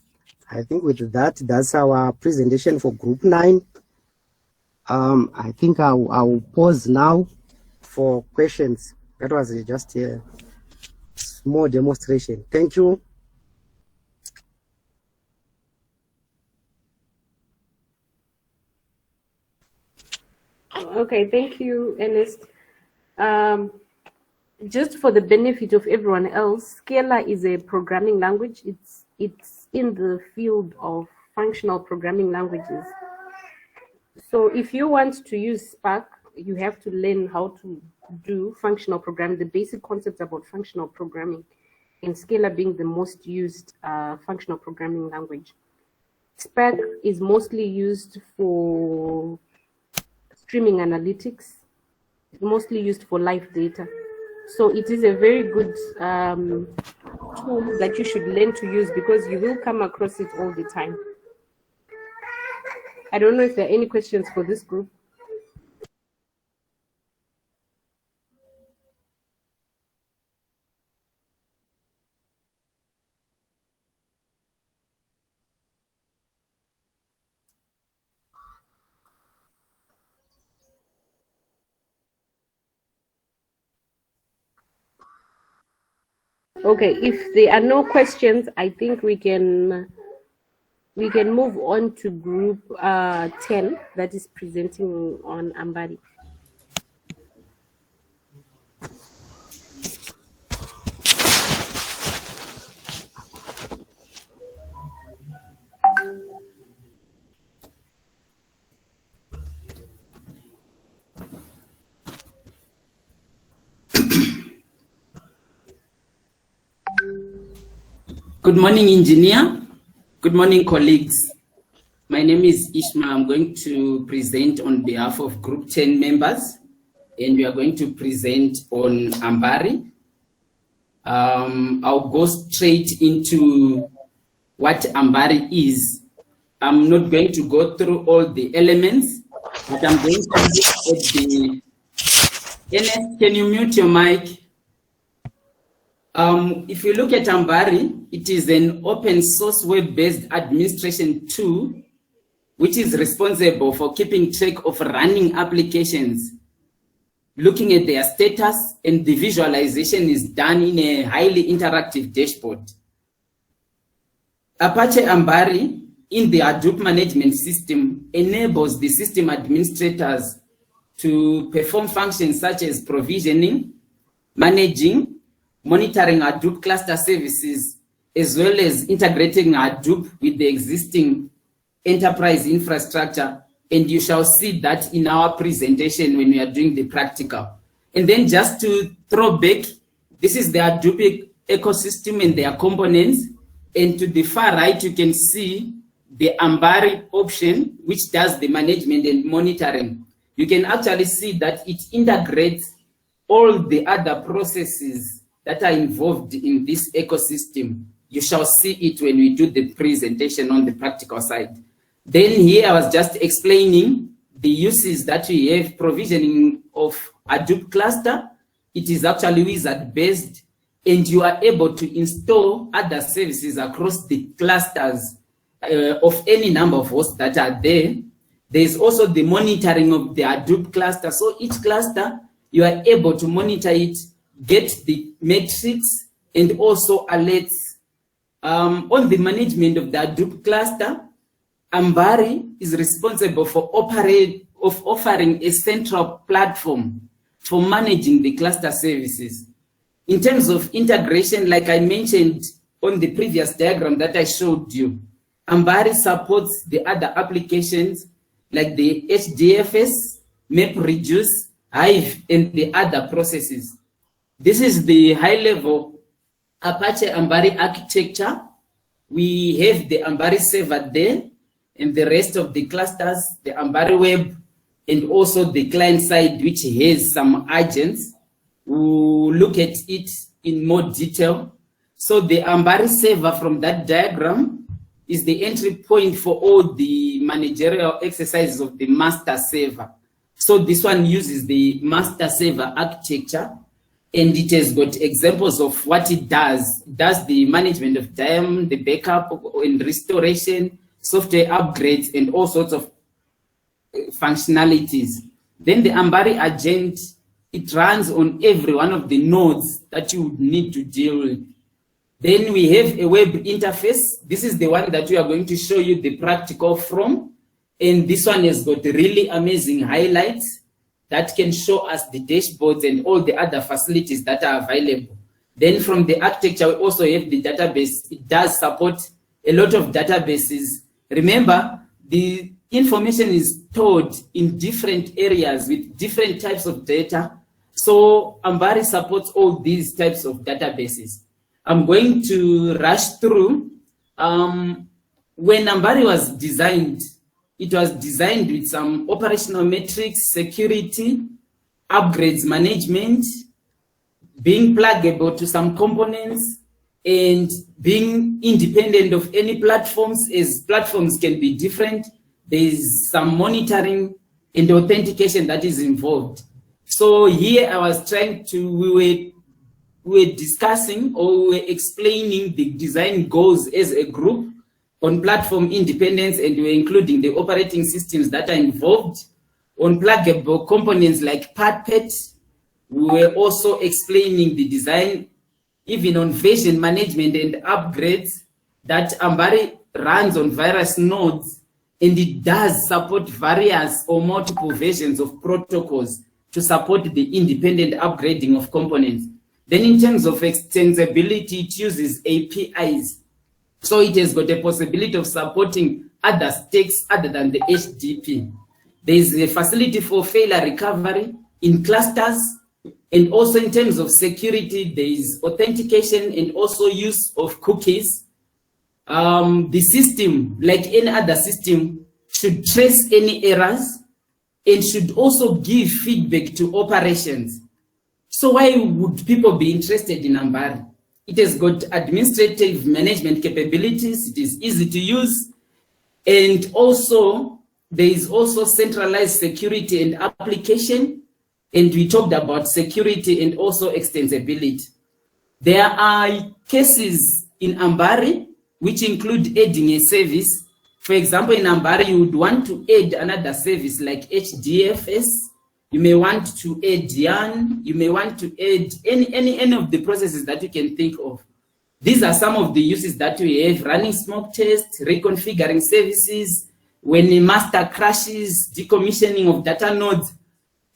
I think with that, that's our presentation for group 9. I think I'll pause now for questions. That was just a small demonstration. Thank you. Okay, thank you, Ernest. Just for the benefit of everyone else, Scala is a programming language. It's in the field of functional programming languages. So if you want to use Spark, you have to learn how to do functional programming, the basic concepts about functional programming, and Scala being the most used functional programming language. Spark is mostly used for streaming analytics, mostly used for live data. So it is a very good tool that you should learn to use because you will come across it all the time. I don't know if there are any questions for this group. Okay, if there are no questions, I think we can move on to group 10 that is presenting on Ambari. Good morning, engineer. Good morning, colleagues. My name is Ishma. I'm going to present on behalf of Group 10 members, and we are going to present on Ambari. I'll go straight into what Ambari is. I'm not going to go through all the elements, but I'm going to look at the... Ernest, can you mute your mic? If you look at Ambari, it is an open source web-based administration tool which is responsible for keeping track of running applications, looking at their status, and the visualization is done in a highly interactive dashboard. Apache Ambari in the Hadoop management system enables the system administrators to perform functions such as provisioning, managing, monitoring Hadoop cluster services, as well as integrating Hadoop with the existing enterprise infrastructure. And you shall see that in our presentation when we are doing the practical. And then just to throw back, this is the Hadoop ecosystem and their components. And to the far right, you can see the Ambari option, which does the management and monitoring. You can actually see that it integrates all the other processes that are involved in this ecosystem. You shall see it when we do the presentation on the practical side. Then here I was just explaining the uses that we have. Provisioning of Hadoop cluster. It is actually wizard based, and you are able to install other services across the clusters of any number of hosts that are there. There is also the monitoring of the Hadoop cluster. So each cluster, you are able to monitor it, get the metrics, and also alerts. On the management of the Hadoop cluster, Ambari is responsible for offering a central platform for managing the cluster services. In terms of integration, like I mentioned on the previous diagram that I showed you, Ambari supports the other applications like the HDFS, MapReduce, Hive, and the other processes. This is the high-level Apache Ambari architecture. We have the Ambari server there, and the rest of the clusters, the Ambari web, and also the client side, which has some agents. We'll look at it in more detail. So the Ambari server from that diagram is the entry point for all the managerial exercises of the master server. So this one uses the master server architecture, and it has got examples of what it does. It does the management of time, the backup and restoration, software upgrades, and all sorts of functionalities. Then the Ambari agent, it runs on every one of the nodes that you would need to deal with. Then we have a web interface. This is the one that we are going to show you the practical from. And this one has got really amazing highlights that can show us the dashboards and all the other facilities that are available. Then from the architecture, we also have the database. It does support a lot of databases. Remember, the information is stored in different areas with different types of data. So Ambari supports all these types of databases. I'm going to rush through. When Ambari was designed, it was designed with some operational metrics, security, upgrades management, being pluggable to some components, and being independent of any platforms, as platforms can be different. There is some monitoring and authentication that is involved. So here I was trying to, we were discussing or we were explaining the design goals as a group on platform independence, and we're including the operating systems that are involved. On pluggable components like Puppet, we were also explaining the design even on version management and upgrades, that Ambari runs on various nodes, and it does support various or multiple versions of protocols to support the independent upgrading of components. Then in terms of extensibility, it uses APIs. So it has got a possibility of supporting other stacks other than the HDP. There is a facility for failure recovery in clusters, and also in terms of security, there is authentication and also use of cookies. The system, like any other system, should trace any errors and should also give feedback to operations. So why would people be interested in Ambari? It has got administrative management capabilities, it is easy to use, and also there is also centralized security and application, and we talked about security and also extensibility. There are cases in Ambari which include adding a service. For example, in Ambari, you would want to add another service like HDFS. You may want to add Yarn. You may want to add any of the processes that you can think of. These are some of the uses that we have: running smoke tests, reconfiguring services, when a master crashes, decommissioning of data nodes.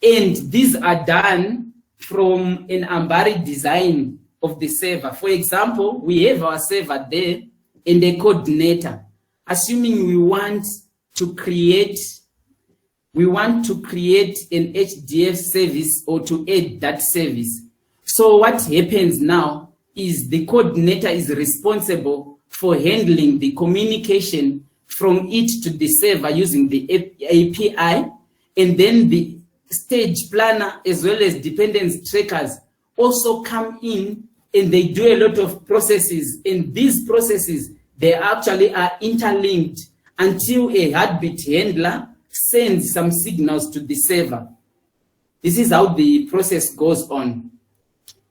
And these are done from an Ambari design of the server. For example, we have our server there and a coordinator. Assuming we want to create an HDF service or to add that service. So what happens now is the coordinator is responsible for handling the communication from it to the server using the API, and then the stage planner as well as dependency trackers also come in and they do a lot of processes, and these processes, they actually are interlinked until a heartbeat handler sends some signals to the server. This is how the process goes on.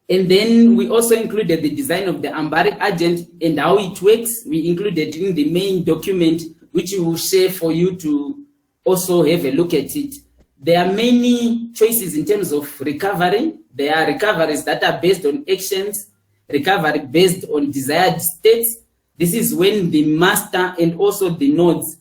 And then we also included the design of the Ambari agent and how it works. We included in the main document, which we will share for you to also have a look at it. There are many choices in terms of recovery. There are recoveries that are based on actions, recovery based on desired states. This is when the master and also the nodes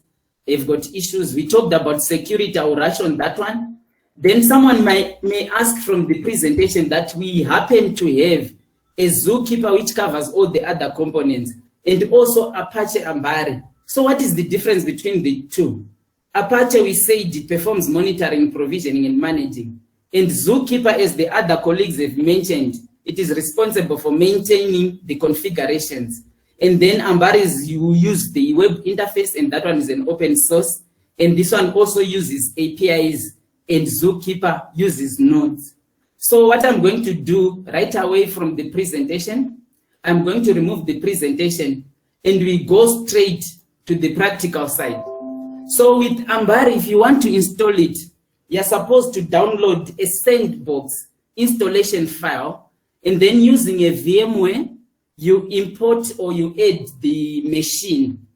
have got issues. We talked about security, I will rush on that one. Then someone may ask from the presentation that we happen to have a Zookeeper which covers all the other components, and also Apache Ambari. So what is the difference between the two? Apache, we said, it performs monitoring, provisioning, and managing. And Zookeeper, as the other colleagues have mentioned, it is responsible for maintaining the configurations. And then Ambari is, you use the web interface, and that one is an open source. And this one also uses APIs, and Zookeeper uses nodes. So what I'm going to do right away from the presentation, I'm going to remove the presentation and we go straight to the practical side. So with Ambari, if you want to install it, you're supposed to download a sandbox installation file, and then using a VMware, you import or you add the machine.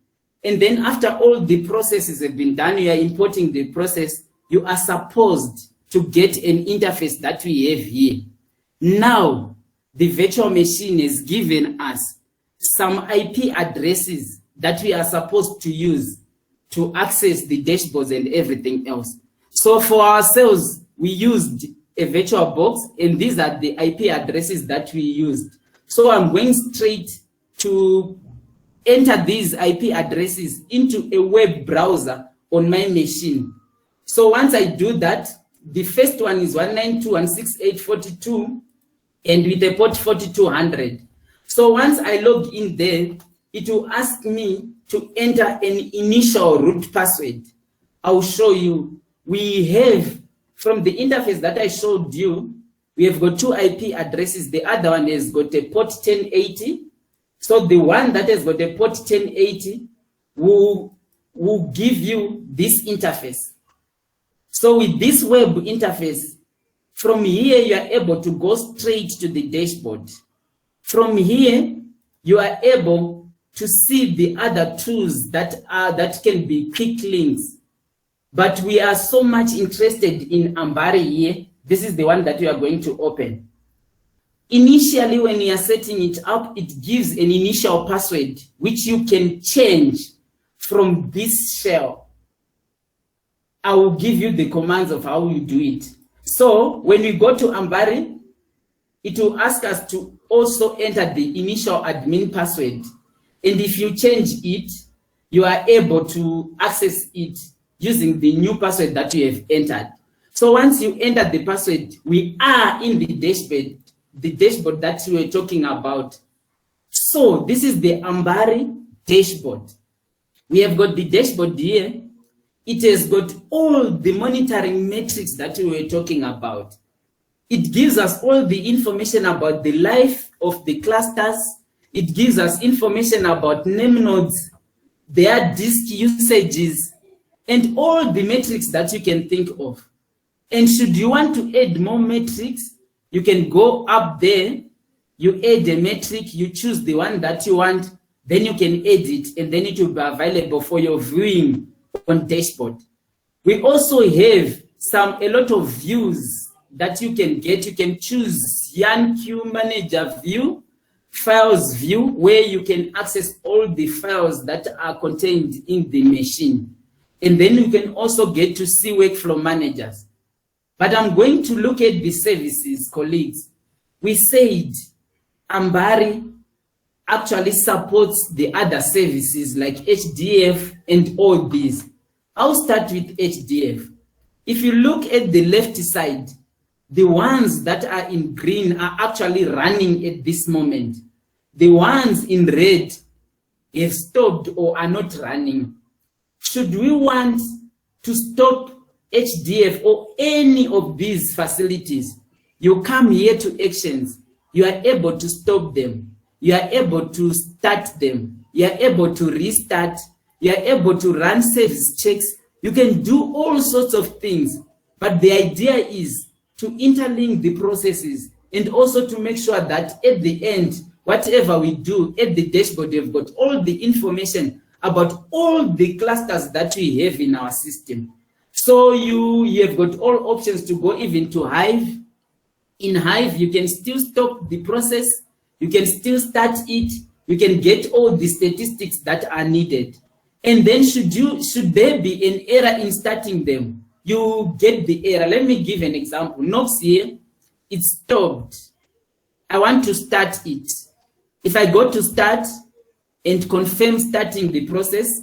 And then after all the processes have been done, you are importing the process, you are supposed to get an interface that we have here. Now, the virtual machine has given us some IP addresses that we are supposed to use to access the dashboards and everything else. So for ourselves, we used a virtual box, and these are the IP addresses that we used. So I'm going straight to enter these IP addresses into a web browser on my machine. So once I do that, the first one is 192.168.42 and with a port 4200. So once I log in there, it will ask me to enter an initial root password. I'll show you. We have, from the interface that I showed you, we have got two IP addresses. The other one has got a port 1080. So the one that has got a port 1080 will give you this interface. So with this web interface, from here, you are able to go straight to the dashboard. From here, you are able to see the other tools that can be quick links. But we are so much interested in Ambari here. This is the one that we are going to open. Initially, when you are setting it up, it gives an initial password, which you can change from this shell. I will give you the commands of how you do it. So when we go to Ambari, it will ask us to also enter the initial admin password. And if you change it, you are able to access it using the new password that you have entered. So once you enter the password, we are in the dashboard that we were talking about. So this is the Ambari dashboard. We have got the dashboard here. It has got all the monitoring metrics that we were talking about. It gives us all the information about the life of the clusters. It gives us information about name nodes, their disk usages, and all the metrics that you can think of. And should you want to add more metrics, you can go up there, you add a metric, you choose the one that you want, then you can add it, and then it will be available for your viewing on dashboard. We also have a lot of views that you can get. You can choose Yarn Queue Manager view, files view, where you can access all the files that are contained in the machine. And then you can also get to see workflow managers. But I'm going to look at the services, colleagues. We said Ambari actually supports the other services like HDF and all these. I'll start with HDF. If you look at the left side, the ones that are in green are actually running at this moment. The ones in red have stopped or are not running. Should we want to stop HDF or any of these facilities, you come here to actions, you are able to stop them, you are able to start them, you are able to restart, you are able to run service checks, you can do all sorts of things. But the idea is to interlink the processes and also to make sure that at the end, whatever we do at the dashboard, we've got all the information about all the clusters that we have in our system. So you have got all options to go even to Hive. In Hive, you can still stop the process, you can still start it, you can get all the statistics that are needed. And then should there be an error in starting them, you get the error. Let me give an example. Nox here, it's stopped. I want to start it. If I go to start and confirm starting the process,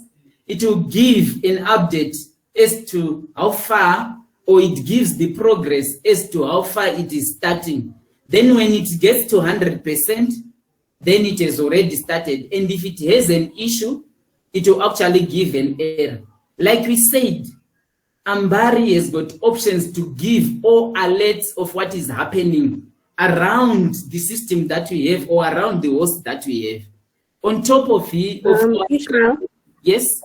it will give an update as to how far, or it gives the progress as to how far it is starting. Then when it gets to 100%, then it has already started. And if it has an issue, it will actually give an error. Like we said, Ambari has got options to give all alerts of what is happening around the system that we have or around the host that we have. On top of it, Ishmael, yes?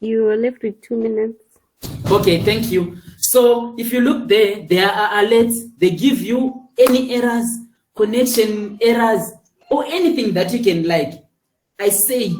You are left with 2 minutes. Okay, thank you. So if you look there, there are alerts. They give you any errors, connection errors, or anything that you can like. I said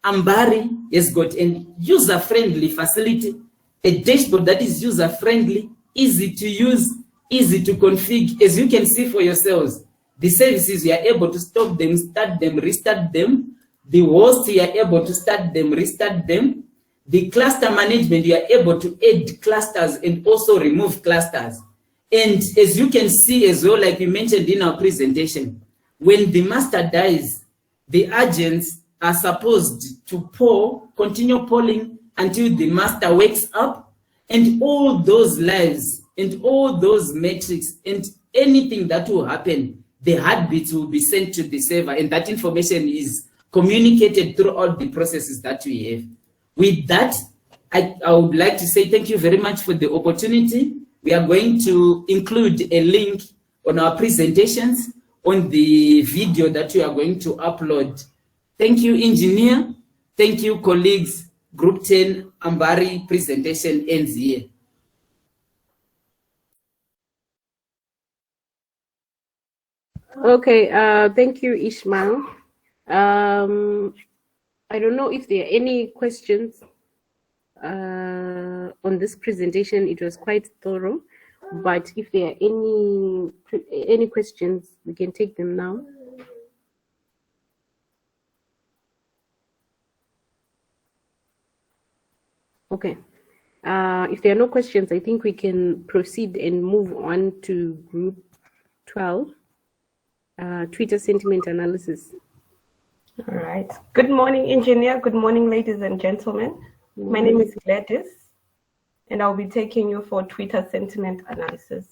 Ambari has got a user-friendly facility, a dashboard that is user-friendly, easy to use, easy to configure. As you can see for yourselves, the services, you are able to stop them, start them, restart them. The hosts, you are able to start them, restart them. The cluster management, you are able to add clusters and also remove clusters. And as you can see as well, like we mentioned in our presentation, when the master dies, the agents are supposed to continue polling until the master wakes up, and all those lives and all those metrics and anything that will happen, the heartbeats will be sent to the server, and that information is communicated throughout the processes that we have. With that, I would like to say thank you very much for the opportunity. We are going to include a link on our presentations on the video that we are going to upload. Thank you, engineer. Thank you, colleagues. Group 10 Ambari presentation ends here. Okay, thank you, Ishmael. I don't know if there are any questions on this presentation. It was quite thorough, But if there are any questions, we can take them now. Okay. If there are no questions, I think we can proceed and move on to group 12, Twitter sentiment analysis. All right. Good morning, engineer. Good morning, ladies and gentlemen. My name is Gladys, and I'll be taking you for Twitter sentiment analysis.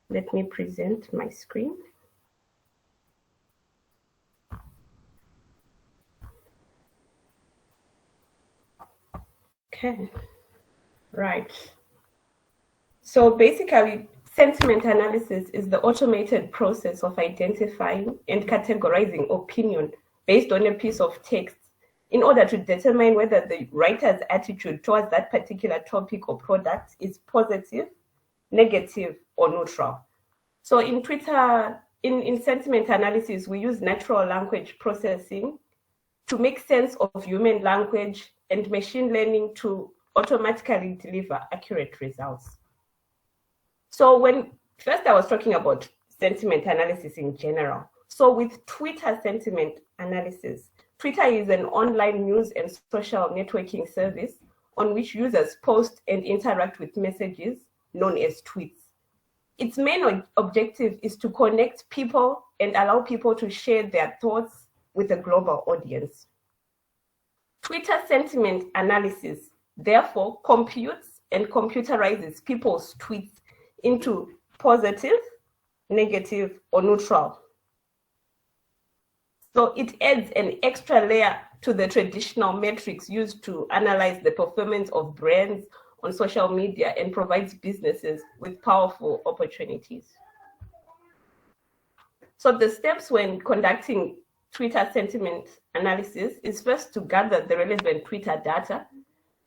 Let me present my screen. Okay. Right. So basically, sentiment analysis is the automated process of identifying and categorizing opinion based on a piece of text in order to determine whether the writer's attitude towards that particular topic or product is positive, negative, or neutral. So in Twitter, in sentiment analysis, we use natural language processing to make sense of human language and machine learning to automatically deliver accurate results. So first I was talking about sentiment analysis in general. So with Twitter sentiment analysis, Twitter is an online news and social networking service on which users post and interact with messages known as tweets. Its main objective is to connect people and allow people to share their thoughts with a global audience. Twitter sentiment analysis therefore computes and computerizes people's tweets into positive, negative, or neutral. So it adds an extra layer to the traditional metrics used to analyze the performance of brands on social media and provides businesses with powerful opportunities. So the steps when conducting Twitter sentiment analysis is first to gather the relevant Twitter data.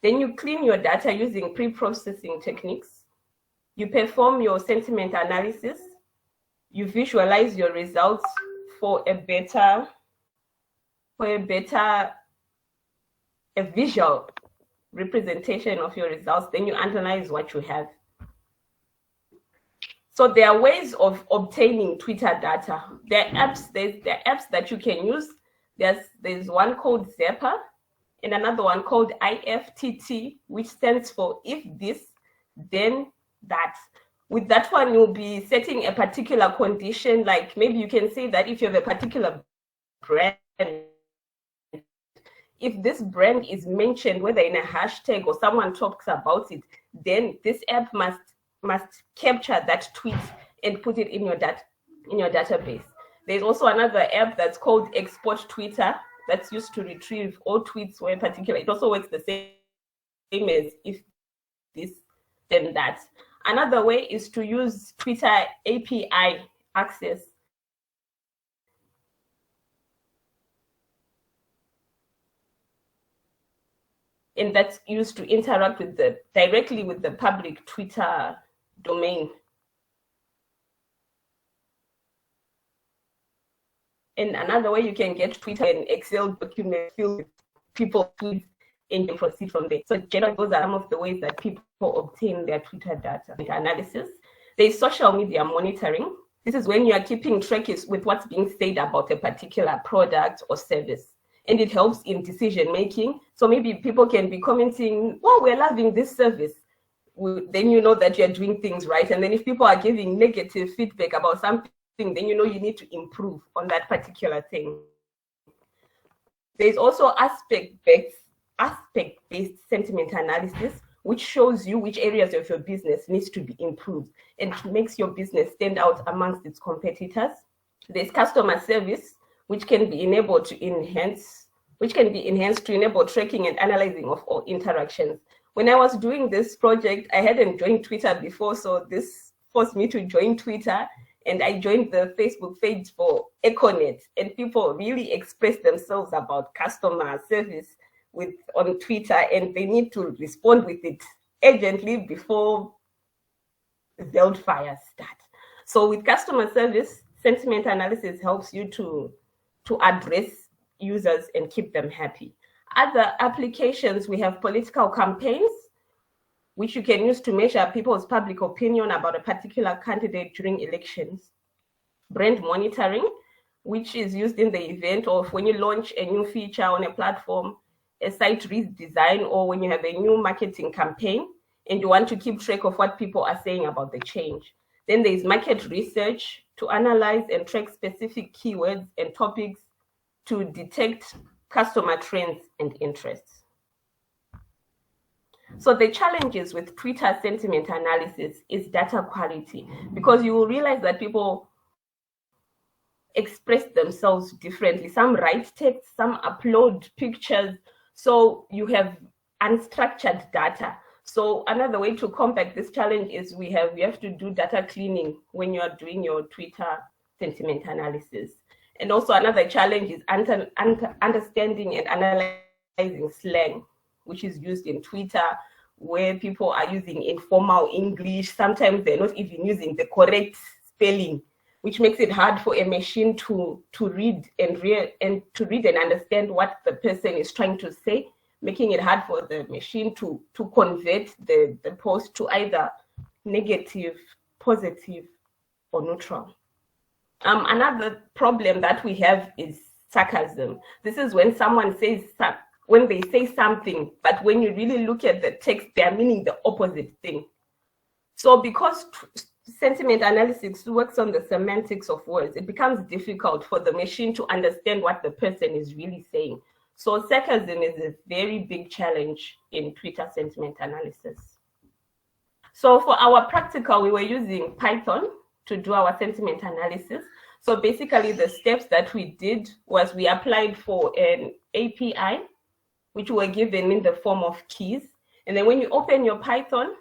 Then you clean your data using pre-processing techniques. You perform your sentiment analysis. You visualize your results for a visual representation of your results. Then you analyze what you have. So there are ways of obtaining Twitter data. There are apps that you can use. There's one called Zapper and another one called IFTT, which stands for if this, then that. With that one, you'll be setting a particular condition, like maybe you can say that if you have a particular brand, if this brand is mentioned, whether in a hashtag or someone talks about it, then this app must capture that tweet and put it in your database. There's also another app that's called Export Twitter that's used to retrieve all tweets where in particular. It also works the same as if this, then that. Another way is to use Twitter API access. And that's used to interact with directly with the public Twitter domain. And another way you can get Twitter and Excel document filled with people tweets and you proceed from there. So generally, those are some of the ways that people obtain their Twitter data analysis. There's social media monitoring. This is when you are keeping track with what's being said about a particular product or service. And it helps in decision making. So maybe people can be commenting, "Oh, we're loving this service." Then you know that you're doing things right. And then if people are giving negative feedback about something, then you know you need to improve on that particular thing. There's also aspect-based sentiment analysis, which shows you which areas of your business needs to be improved and makes your business stand out amongst its competitors. There's customer service, which can be enabled to enhance to enable tracking and analyzing of all interactions. When I was doing this project, I hadn't joined Twitter before, so this forced me to join Twitter, and I joined the Facebook page for Econet, and people really express themselves about customer service on Twitter, and they need to respond with it urgently before wildfires start. So with customer service, sentiment analysis helps you to address users and keep them happy. Other applications, we have political campaigns. which you can use to measure people's public opinion about a particular candidate during elections. Brand monitoring, which is used in the event of when you launch a new feature on a platform, a site redesign, or when you have a new marketing campaign and you want to keep track of what people are saying about the change. Then there's market research to analyze and track specific keywords and topics to detect customer trends and interests. So the challenges with Twitter sentiment analysis is data quality, because you will realize that people express themselves differently. Some write text, some upload pictures. So you have unstructured data. So another way to combat this challenge is we have to do data cleaning when you are doing your Twitter sentiment analysis. And also another challenge is understanding and analyzing slang, which is used in Twitter, where people are using informal English. Sometimes they're not even using the correct spelling, which makes it hard for a machine to read and understand what the person is trying to say, making it hard for the machine to convert the post to either negative, positive, or neutral. Another problem that we have is sarcasm. This is when someone says, when they say something, but when you really look at the text, they are meaning the opposite thing. So because sentiment analysis works on the semantics of words, it becomes difficult for the machine to understand what the person is really saying. So sarcasm is a very big challenge in Twitter sentiment analysis. So for our practical, we were using Python to do our sentiment analysis. So basically the steps that we did was we applied for an API, which were given in the form of keys. And then when you open your Python,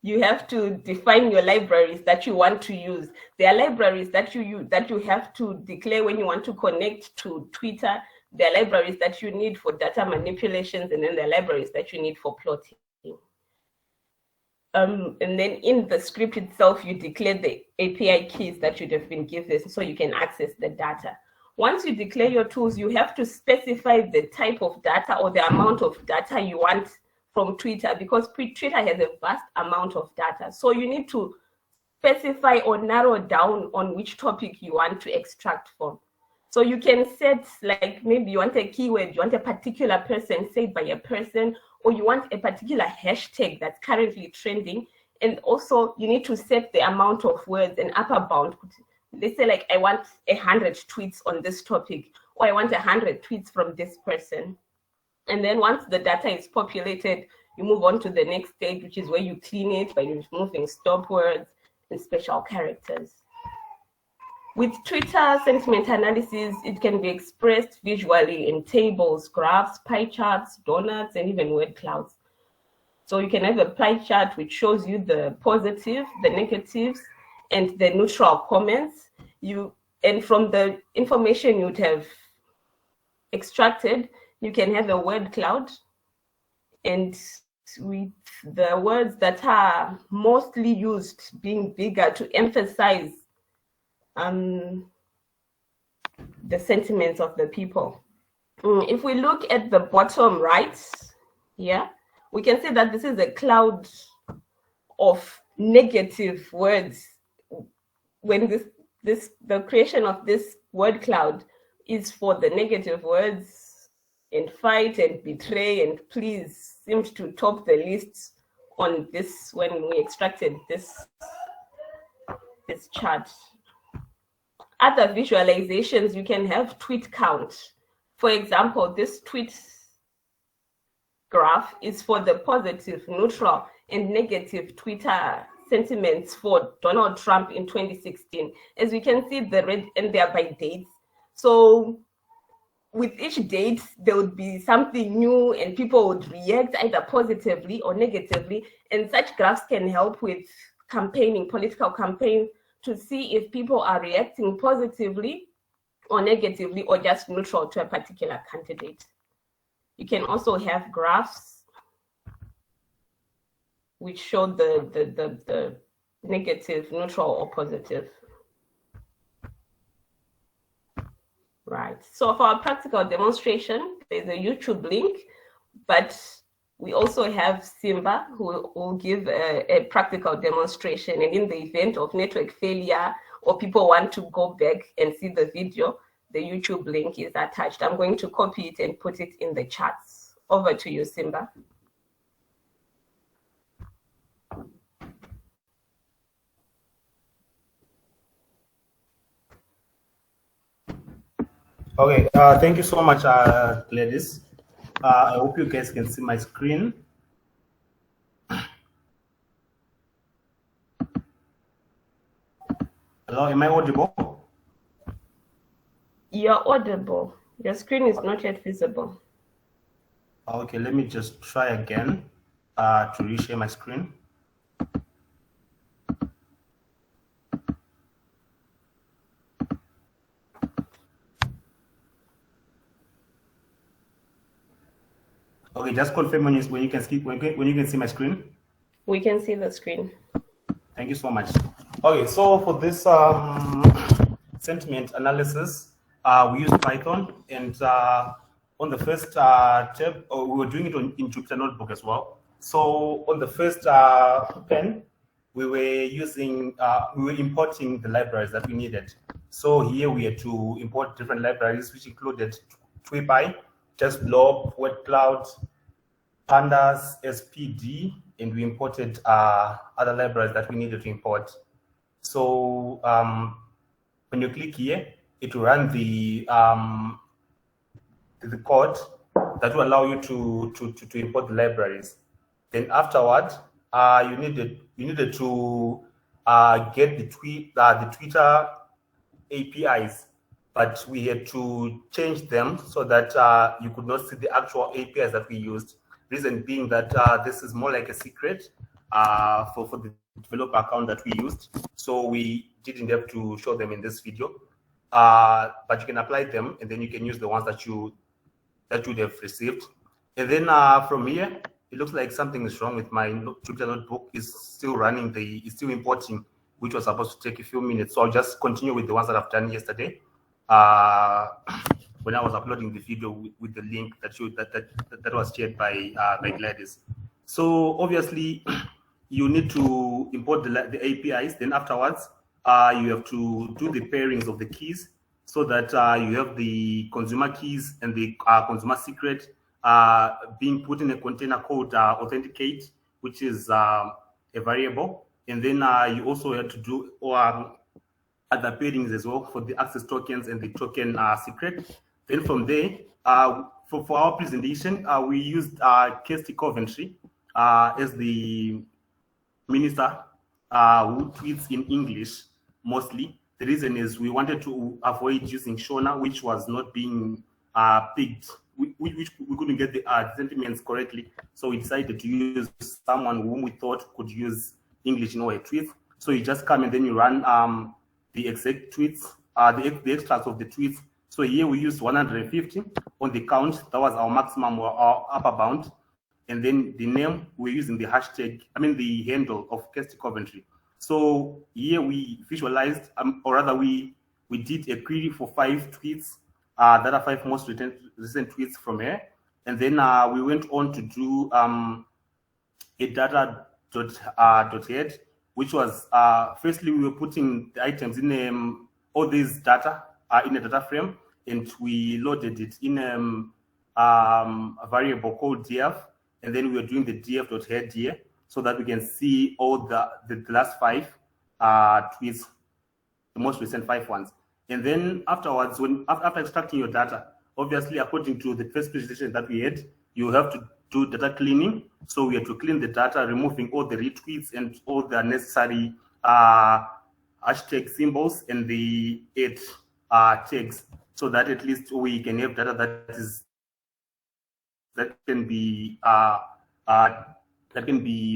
you have to define your libraries that you want to use. There are libraries that you have to declare when you want to connect to Twitter. There are libraries that you need for data manipulations, and then there are libraries that you need for plotting. And then in the script itself, you declare the API keys that you'd have been given so you can access the data. Once you declare your tools, you have to specify the type of data or the amount of data you want from Twitter, because Twitter has a vast amount of data. So you need to specify or narrow down on which topic you want to extract from. So you can set, like, maybe you want a keyword, you want a particular person said by a person, or you want a particular hashtag that's currently trending. And also you need to set the amount of words, an upper bound. They say, like, I want 100 tweets on this topic, or I want 100 tweets from this person. And then once the data is populated, you move on to the next stage, which is where you clean it by removing stop words and special characters. With Twitter sentiment analysis, it can be expressed visually in tables, graphs, pie charts, donuts, and even word clouds. So you can have a pie chart which shows you the positive, the negatives, and the neutral comments. And from the information you'd have extracted, you can have a word cloud. And with the words that are mostly used being bigger to emphasize the sentiments of the people. If we look at the bottom right, we can see that this is a cloud of negative words. When the creation of this word cloud is for the negative words, and fight and betray and please seemed to top the list on this when we extracted this chart. Other visualizations, you can have tweet count. For example, this tweet graph is for the positive, neutral, and negative Twitter sentiments for Donald Trump in 2016. As we can see, the red, and they are by dates. So with each date, there would be something new and people would react either positively or negatively. And such graphs can help with campaigning, political campaign, to see if people are reacting positively or negatively or just neutral to a particular candidate. You can also have graphs which show the negative, neutral, or positive. Right. So for our practical demonstration, there's a YouTube link, but We also have Simba, who will give a practical demonstration. And in the event of network failure or people want to go back and see the video, the YouTube link is attached. I'm going to copy it and put it in the chats. Over to you, Simba. Okay, thank you so much, Gladys. I hope you guys can see my screen. Hello, am I audible? You're audible. Your screen is not yet visible. Okay, let me just try again to reshare my screen. Okay, just confirm when you can see my screen. We can see the screen. Thank you so much. Okay, so for this sentiment analysis, we use Python, and on the first tab, we were doing it in Jupyter Notebook as well. So on the first pen, we were importing the libraries that we needed. So here we had to import different libraries, which included TweePy, JustBlob, WordCloud, Pandas, SPD, and we imported other libraries that we needed to import. So when you click here, it will run the code that will allow you to import the libraries. Then afterward, you needed to get the Twitter APIs, but we had to change them so that you could not see the actual APIs that we used. Reason being that this is more like a secret for the developer account that we used, so we didn't have to show them in this video. But you can apply them, and then you can use the ones that you would have received. And then from here, it looks like something is wrong with my Jupyter Notebook. It's still running it's still importing, which was supposed to take a few minutes. So I'll just continue with the ones that I've done yesterday when I was uploading the video with the link that was shared by Gladys. So obviously, you need to import the APIs. Then afterwards, you have to do the pairings of the keys so that you have the consumer keys and the consumer secret being put in a container called authenticate, which is a variable. And then you also have to do other pairings as well for the access tokens and the token secret. Then from there, for our presentation, we used Kirsty Coventry as the minister who tweets in English mostly. The reason is we wanted to avoid using Shona, which was not being picked. We couldn't get the sentiments correctly, so we decided to use someone whom we thought could use English in our tweets. So you just come and then you run the exact tweets, the extracts of the tweets. So here we used 150 on the count. That was our maximum or our upper bound. And then the name, we're using the hashtag, the handle of Kirsty Coventry. So here we visualized, or rather we did a query for 5 tweets that are 5 most recent tweets from here. And then we went on to do a data.head, which was, firstly, we were putting the items in all these data in a data frame, and we loaded it in a variable called df, and then we were doing the df.head here so that we can see all the last 5 tweets, the most recent 5 ones. And then afterwards, after extracting your data, obviously, according to the first presentation that we had, you have to do data cleaning. So we have to clean the data, removing all the retweets and all the necessary hashtag symbols and the 8 tags, so that at least we can have data that can be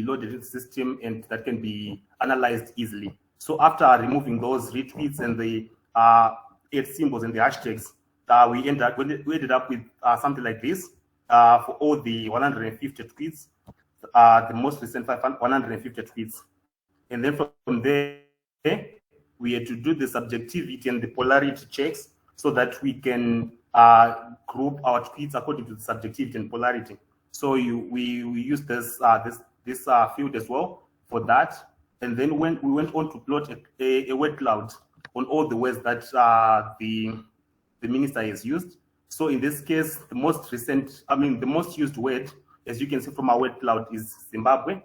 loaded in the system and that can be analyzed easily. So after removing those retweets and the 8 symbols and the hashtags, we ended up with something like this for all the 150 tweets, the most recent 150 tweets. And then from there, we had to do the subjectivity and the polarity checks so that we can group our tweets according to the subjectivity and polarity. So we used this field as well for that. And then when we went on to plot a word cloud on all the words that the minister has used. So in this case, the most used word, as you can see from our word cloud, is Zimbabwe.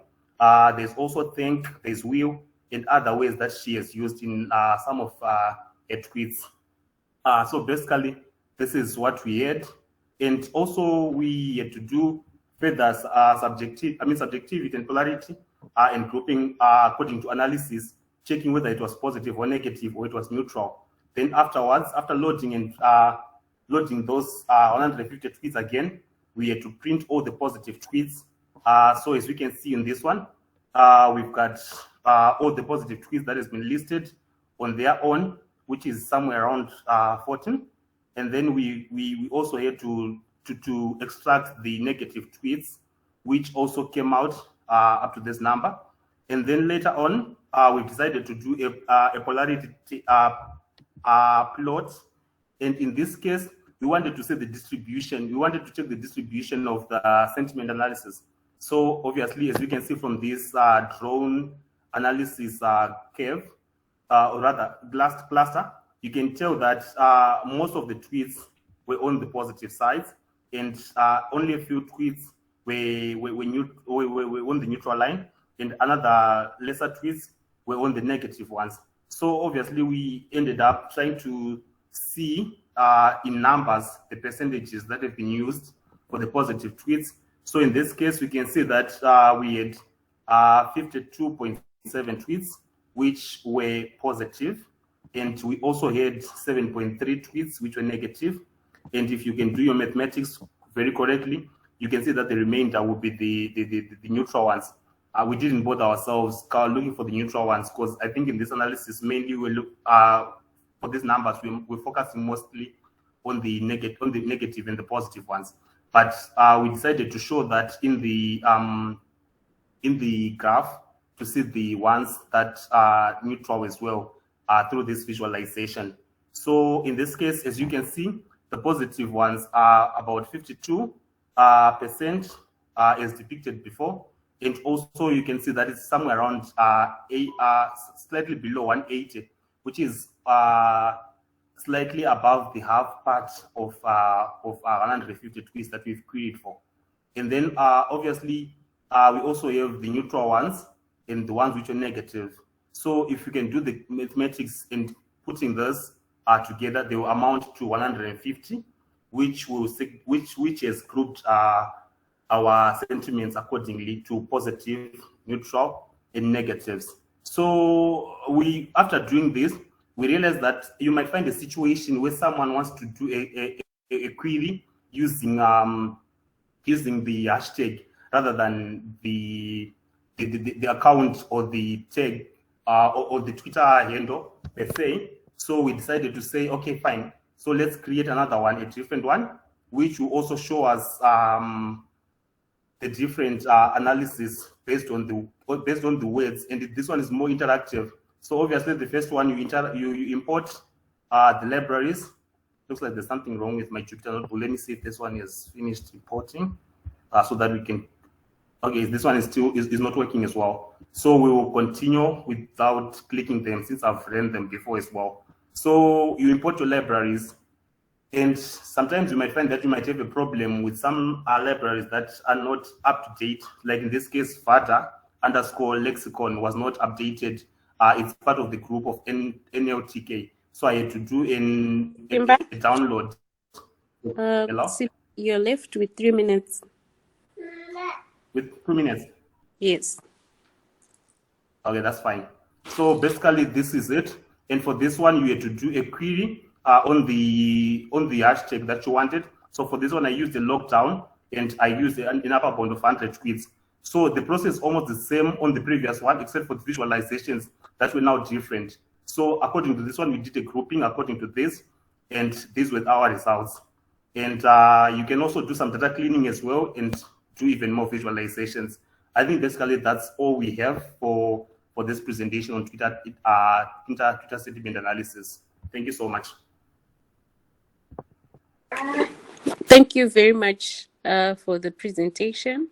There's also thank, there's will, and other ways that she has used in some of her tweets. So basically, this is what we had. And also we had to do further subjectivity and polarity and grouping according to analysis, checking whether it was positive or negative or it was neutral. Then afterwards, after loading and loading those 150 tweets again, we had to print all the positive tweets. So as we can see in this one, we've got all the positive tweets that has been listed on their own, which is somewhere around 14. And then we also had to extract the negative tweets, which also came out up to this number. And then later on, we decided to do a polarity plot. And in this case, we wanted to see the distribution. We wanted to check the distribution of the sentiment analysis. So obviously, as you can see from this drone analysis curve, or rather cluster, you can tell that most of the tweets were on the positive side, and only a few tweets were on the neutral line, and another lesser tweets were on the negative ones. So obviously, we ended up trying to see in numbers the percentages that have been used for the positive tweets. So in this case, we can see that we had 52.7 tweets which were positive, and we also had 7.3 tweets which were negative. And if you can do your mathematics very correctly, you can see that the remainder will be the neutral ones. We didn't bother ourselves looking for the neutral ones, because I think in this analysis mainly we look for these numbers, we're focusing mostly on the negative and the positive ones. But we decided to show that in the graph to see the ones that are neutral as well through this visualization. So in this case, as you can see, the positive ones are about 52% as depicted before. And also you can see that it's somewhere around slightly below 180, which is slightly above the half part of 150 tweets that we've queried for. And then obviously we also have the neutral ones and the ones which are negative. So if you can do the mathematics and putting this together, they will amount to 150, which has grouped our sentiments accordingly to positive, neutral, and negatives. So after doing this, we realized that you might find a situation where someone wants to do a query using the hashtag rather than the account or the tag or the Twitter handle per se. So we decided to say, okay, fine. So let's create another one, a different one, which will also show us the different analysis based on the words, and this one is more interactive. So obviously, the first one you import the libraries. Looks like there's something wrong with my Jupyter Notebook. Let me see if this one is finished importing, so that we can. Okay, this one is not working as well. So we will continue without clicking them since I've ran them before as well. So you import your libraries. And sometimes you might find that you might have a problem with some libraries that are not up to date. Like in this case, Fada_lexicon was not updated. It's part of the group of NLTK. So I had to do a download. Hello? You're left with 3 minutes. With 2 minutes? Yes. Okay, that's fine. So basically, this is it. And for this one, you had to do a query on the hashtag that you wanted. So for this one, I used the lockdown and I used an upper bound of 100 tweets. So the process is almost the same on the previous one, except for the visualizations that were now different. So according to this one, we did a grouping according to this, and these were our results. And you can also do some data cleaning as well and do even more visualizations. I think basically that's all we have for this presentation on Twitter sentiment analysis. Thank you so much. Thank you very much, for the presentation.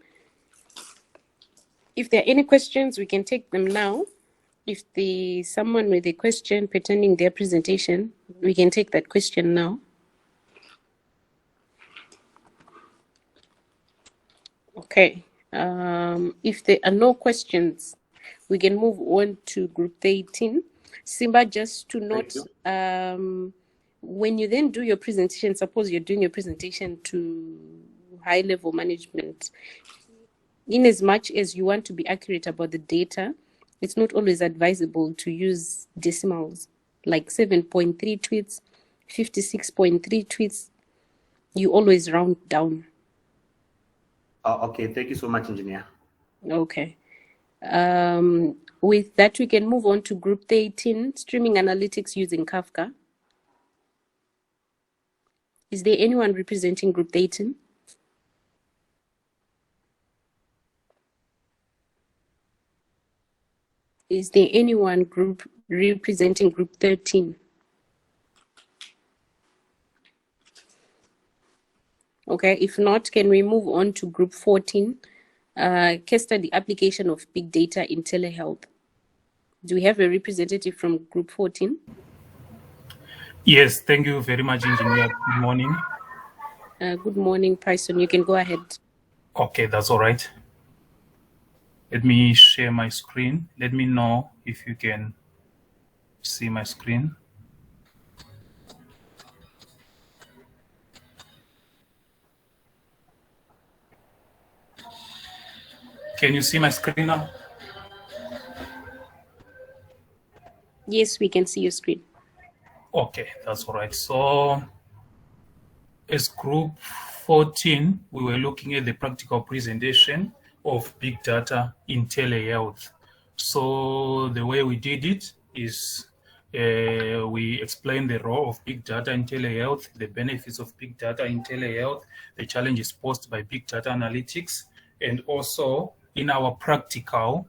If there are any questions, we can take them now. If there's someone with a question pertaining their presentation, we can take that question now. Okay. If there are no questions, we can move on to group 13. Simba, just to note, when you then do your presentation, suppose you're doing your presentation to high-level management, in as much as you want to be accurate about the data, it's not always advisable to use decimals, like 7.3 tweets, 56.3 tweets. You always round down. Okay, thank you so much, engineer. Okay. With that, we can move on to group 13, streaming analytics using Kafka. Is there anyone representing group 13? Is there anyone representing group 13? Okay, if not, can we move on to group 14, case study application of big data in telehealth? Do we have a representative from group 14? Yes, thank you very much, engineer. Good morning. Good morning, Python. You can go ahead. Okay, that's all right. Let me share my screen. Let me know if you can see my screen. Can you see my screen now? Yes, we can see your screen. Okay, that's all right. So as group 14, we were looking at the practical presentation of big data in telehealth. So the way we did it is we explained the role of big data in telehealth, the benefits of big data in telehealth, the challenges posed by big data analytics, and also in our practical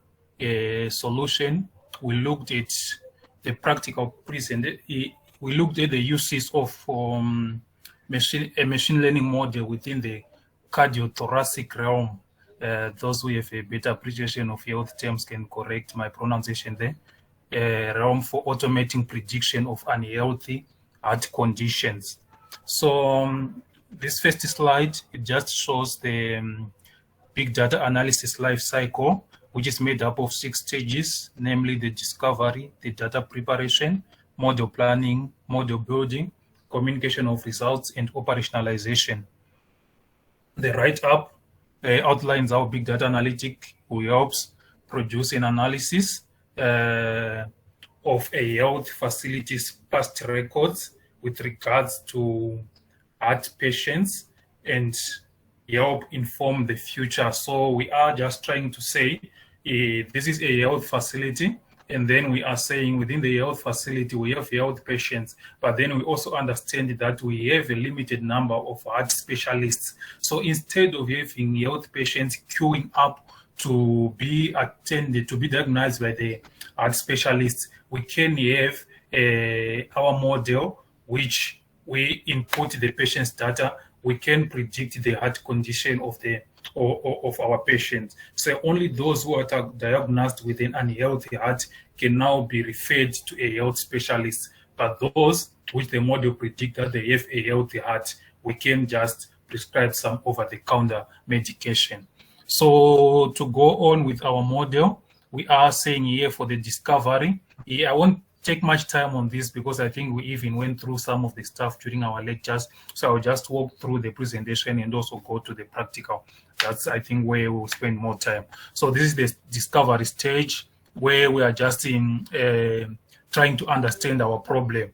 solution, we looked at the practical we looked at the uses of a machine learning model within the cardiothoracic realm. Those who have a better appreciation of health terms can correct my pronunciation there. Realm for automating prediction of unhealthy heart conditions. So this first slide, it just shows the big data analysis life cycle, which is made up of 6 stages, namely the discovery, the data preparation, model planning, model building, communication of results, and operationalization. The write-up outlines how big data analytics helps produce an analysis of a health facility's past records with regards to heart patients and help inform the future. So we are just trying to say this is a health facility, and then we are saying within the health facility we have health patients, but then we also understand that we have a limited number of heart specialists. So instead of having health patients queuing up to be attended, to be diagnosed by the heart specialists, we can have our model, which we input the patient's data, we can predict the heart condition of our patients. So only those who are diagnosed with an unhealthy heart can now be referred to a health specialist. But those which the model predict that they have a healthy heart, we can just prescribe some over-the-counter medication. So to go on with our model, we are saying here for the discovery, I won't take much time on this because I think we even went through some of the stuff during our lectures. So I'll just walk through the presentation and also go to the practical. That's, I think, where we'll spend more time. So this is the discovery stage where we are just in trying to understand our problem,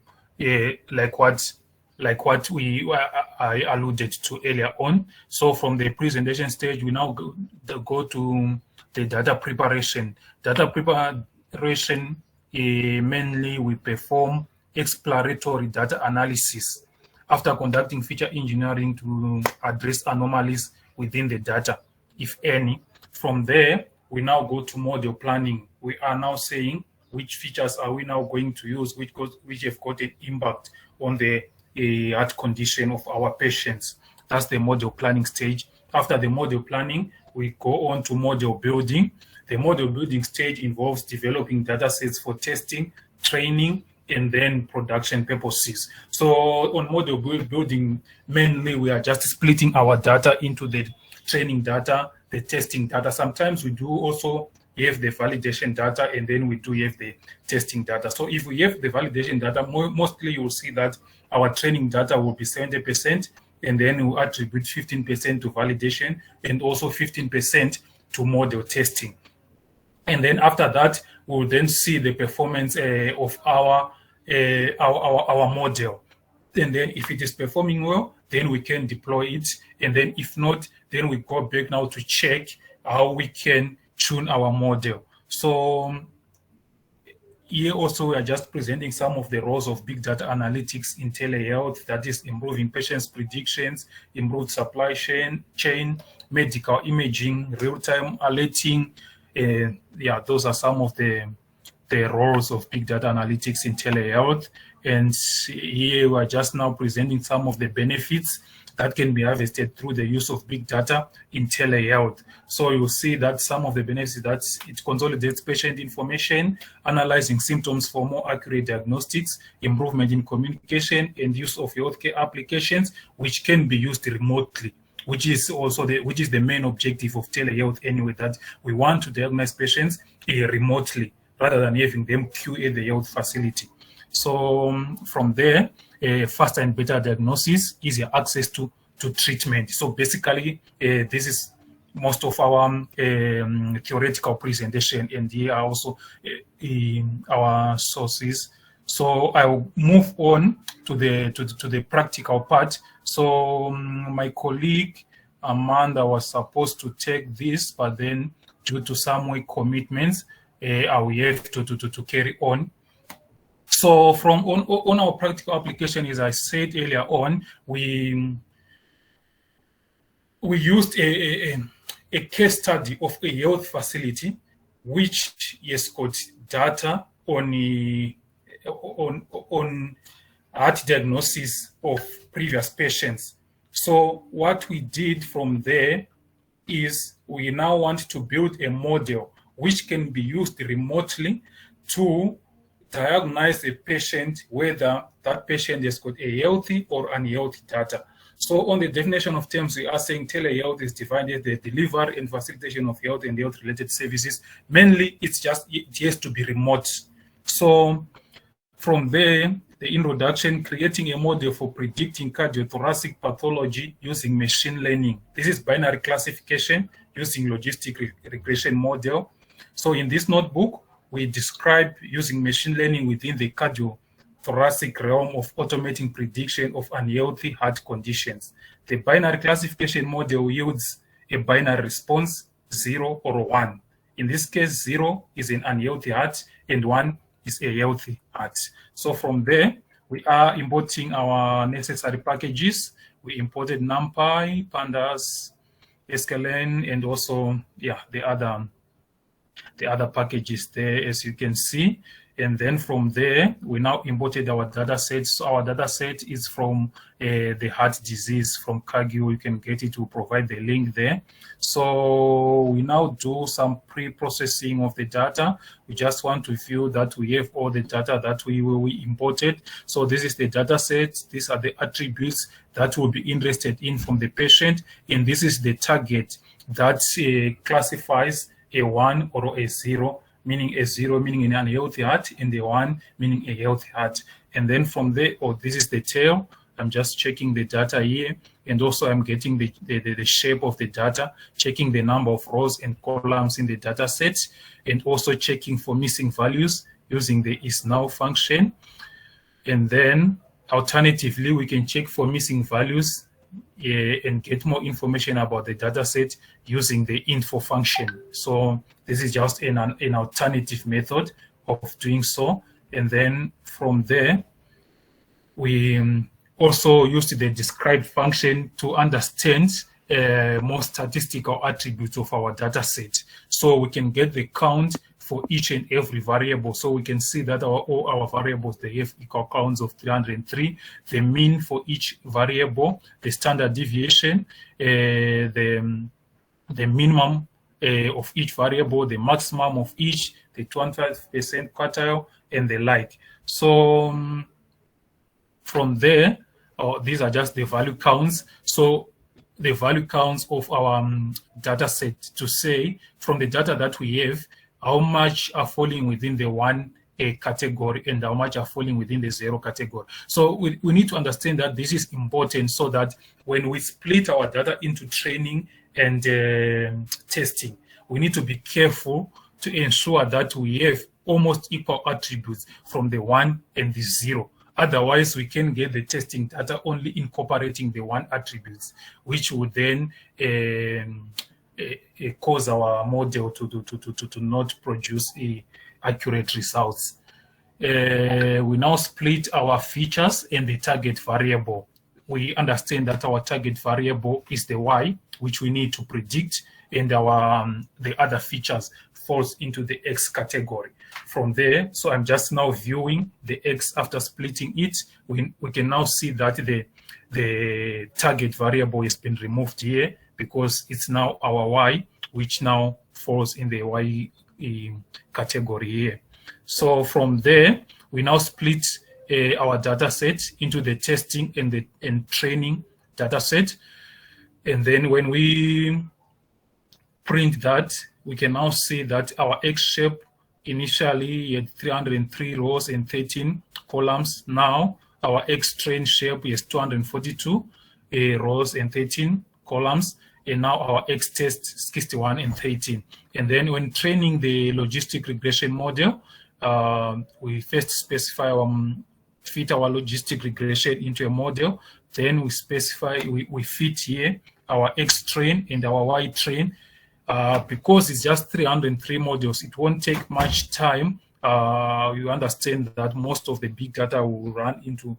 like what I alluded to earlier on. So from the presentation stage, we now go to the data preparation. Data preparation, mainly we perform exploratory data analysis after conducting feature engineering to address anomalies within the data, if any. From there, we now go to model planning. We are now saying which features are we now going to use, which have got an impact on the heart condition of our patients. That's the model planning stage. after the model planning, we go on to model building. The model building stage involves developing data sets for testing, training, and then production purposes. So on model building, mainly we are just splitting our data into the training data, the testing data. Sometimes we do also have the validation data, and then we do have the testing data. So if we have the validation data, mostly you will see that our training data will be 70%, and then we attribute 15% to validation and also 15% to model testing. And then after that, we'll then see the performance of our model. And then if it is performing well, then we can deploy it. And then if not, then we go back now to check how we can tune our model. So here also we are just presenting some of the roles of big data analytics in telehealth, that is improving patients' predictions, improved supply chain, medical imaging, real-time alerting. Yeah, those are some of the roles of big data analytics in telehealth. And here we are just now presenting some of the benefits that can be harvested through the use of big data in telehealth. So you'll see that some of the benefits that it consolidates patient information, analyzing symptoms for more accurate diagnostics, improvement in communication, and use of healthcare applications, which can be used remotely, which is also the main objective of telehealth anyway, that we want to diagnose patients remotely rather than having them queue at the health facility. So from there, faster and better diagnosis, easier access to treatment. So basically, this is most of our theoretical presentation, and here are also our sources. So I'll move on to the practical part. So my colleague Amanda was supposed to take this, but then due to some work commitments, I will have to carry on. So from on our practical application, as I said earlier on, we used a case study of a health facility which has got data on heart diagnosis of previous patients. So what we did from there is we now want to build a model which can be used remotely to diagnose a patient, whether that patient has got a healthy or unhealthy data. So on the definition of terms, we are saying telehealth is defined as the delivery and facilitation of health and health-related services. Mainly, it has to be remote. So from there, the introduction, creating a model for predicting cardiothoracic pathology using machine learning. This is binary classification using logistic regression model. So in this notebook, we describe using machine learning within the cardiothoracic realm of automating prediction of unhealthy heart conditions. The binary classification model yields a binary response, 0 or 1. In this case, 0 is an unhealthy heart and 1 is a healthy heart. So from there, we are importing our necessary packages. We imported NumPy, Pandas, sklearn, and also the other packages there, as you can see. And then from there, we now imported our data set. So our data set is from the heart disease from Cargill. You can get it to provide the link there. So we now do some pre-processing of the data. We just want to view that we have all the data that we imported. So this is the data set. These are the attributes that we'll be interested in from the patient. And this is the target that classifies a 1 or a 0, meaning a 0 meaning an unhealthy heart, and a 1 meaning a healthy heart. And then from there, this is the tail. I'm just checking the data here, and also I'm getting the shape of the data, checking the number of rows and columns in the data set, and also checking for missing values using the isNow function. And then alternatively, we can check for missing values and get more information about the data set using the info function. So this is just an alternative method of doing so. And then from there, we also used the describe function to understand more statistical attributes of our data set. So we can get the count for each and every variable. So we can see that all our variables, they have equal counts of 303, the mean for each variable, the standard deviation, the minimum of each variable, the maximum of each, the 25% quartile, and the like. So from there, these are just the value counts. So the value counts of our data set to say from the data that we have, how much are falling within the 1 category and how much are falling within the 0 category. So we need to understand that this is important so that when we split our data into training and testing, we need to be careful to ensure that we have almost equal attributes from the 1 and the 0. Otherwise, we can get the testing data only incorporating the 1 attributes, which would then cause our model to not produce accurate results. We now split our features and the target variable. We understand that our target variable is the Y, which we need to predict, and our the other features falls into the X category. From there, so I'm just now viewing the X after splitting it. We can now see that the target variable has been removed here because it's now our Y, which now falls in the Y category here. So from there, we now split our data set into the testing and training data set. And then when we print that, we can now see that our X shape initially had 303 rows and 13 columns. Now our X train shape is 242 rows and 13 columns. And now our X test 61 and 13. And then when training the logistic regression model, we first specify fit our logistic regression into a model. Then we specify, we fit here our X train and our Y train. Because it's just 303 modules, it won't take much time. You understand that most of the big data will run into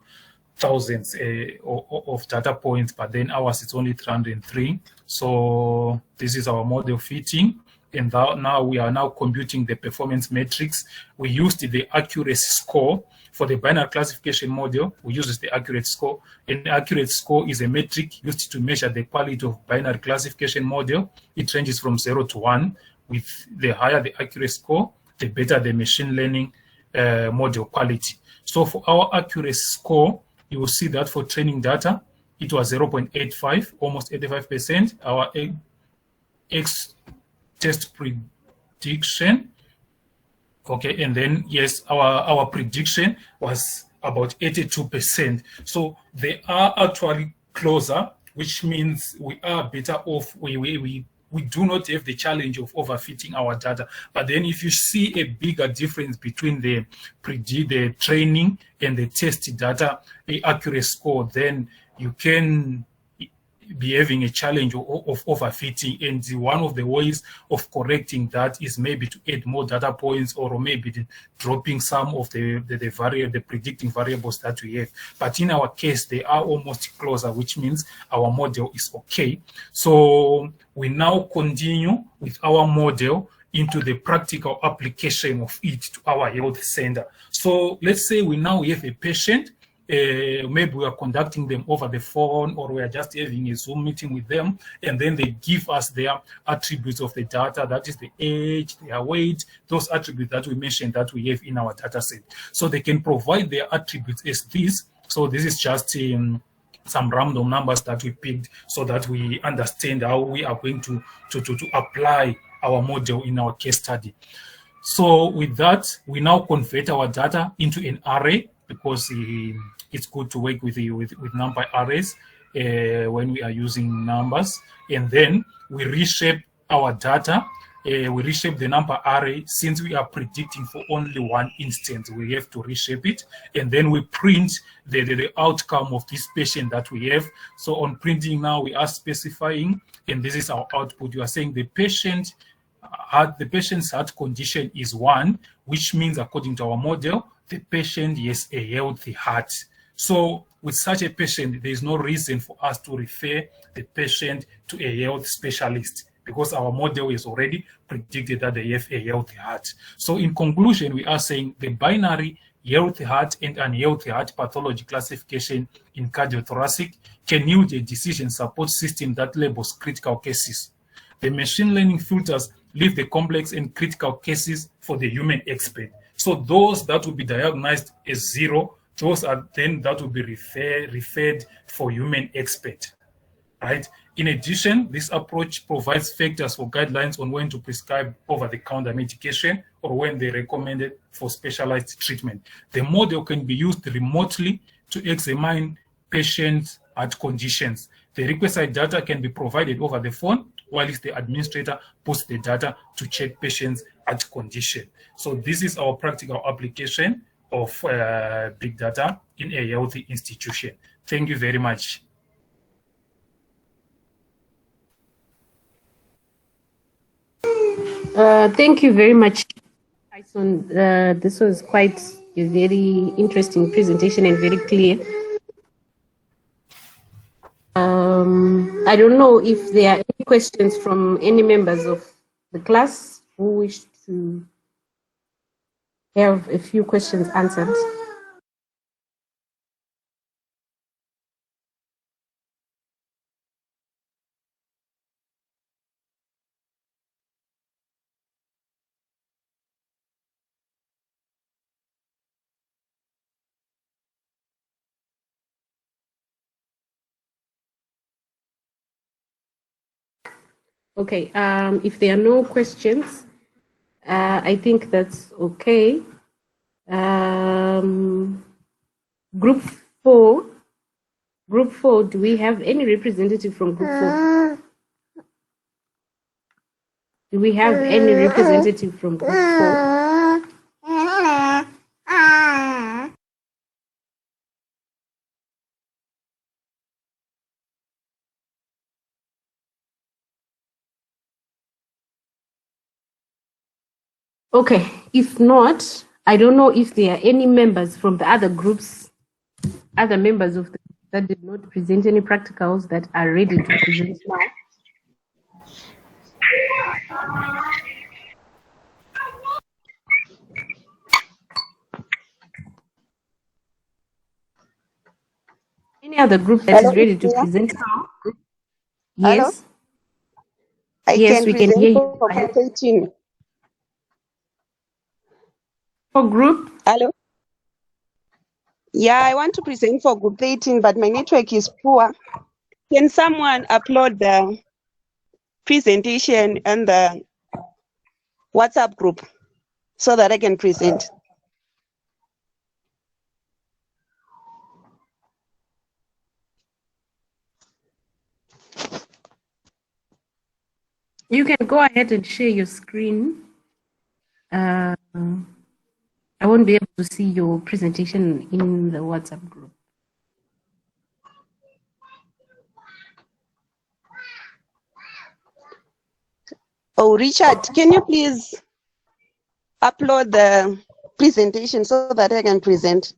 thousands of data points, but then ours it's only 303. So this is our model fitting. And now we are now computing the performance metrics. We used the accuracy score. For the binary classification model, we use the accurate score. And the accurate score is a metric used to measure the quality of binary classification model. It ranges from 0 to 1. With the higher the accurate score, the better the machine learning model quality. So for our accuracy score, you will see that for training data, it was 0.85, almost 85%. Our X test prediction, okay, and then yes, our prediction was about 82%. So they are actually closer, which means we are better off. We do not have the challenge of overfitting our data. But then if you see a bigger difference between the training and the test data, the accuracy score, then you can be having a challenge of overfitting. And one of the ways of correcting that is maybe to add more data points or maybe dropping some of the predicting variables that we have. But in our case, they are almost closer, which means our model is okay. So we now continue with our model into the practical application of it to our health center. So let's say we now have a patient. Maybe we are conducting them over the phone, or we are just having a Zoom meeting with them, and then they give us their attributes of the data, that is the age, their weight, those attributes that we mentioned that we have in our data set. So they can provide their attributes as this. So this is just some random numbers that we picked so that we understand how we are going to apply our model in our case study. So with that, we now convert our data into an array, because it's good to work with NumPy arrays when we are using numbers. And then we reshape our data. We reshape the NumPy array. Since we are predicting for only one instance, we have to reshape it. And then we print the outcome of this patient that we have. So on printing now, we are specifying, and this is our output. You are saying the patient's heart condition is 1, which means according to our model, the patient has a healthy heart. So with such a patient, there is no reason for us to refer the patient to a health specialist, because our model is already predicted that they have a healthy heart. So in conclusion, we are saying the binary healthy heart and unhealthy heart pathology classification in cardiothoracic can yield a decision support system that labels critical cases. The machine learning filters leave the complex and critical cases for the human expert. So those that will be diagnosed as 0, those are then that will be referred for human expert, right? In addition, this approach provides factors for guidelines on when to prescribe over-the-counter medication or when they recommend it for specialized treatment. The model can be used remotely to examine patients' heart conditions. The requested data can be provided over the phone, while the administrator puts the data to check patients' heart condition. So this is our practical application of big data in a healthy institution. Thank you very much. Thank you very much, Tyson. This was quite a very interesting presentation and very clear. I don't know if there are any questions from any members of the class who wish to have a few questions answered. Okay, if there are no questions, I think that's okay. Group four, do we have any representative from group 4? Do we have any representative from group 4? Okay, if not, I don't know if there are any members from the other groups, other members of the that did not present any practicals that are ready to present now. Any other group that is ready to present now? Yes. Yes, we can hear you. For group 18. For group? Hello? Yeah, I want to present for group 18, but my network is poor. Can someone upload the presentation and the WhatsApp group so that I can present? You can go ahead and share your screen. I won't be able to see your presentation in the WhatsApp group. Oh, Richard, can you please upload the presentation so that I can present?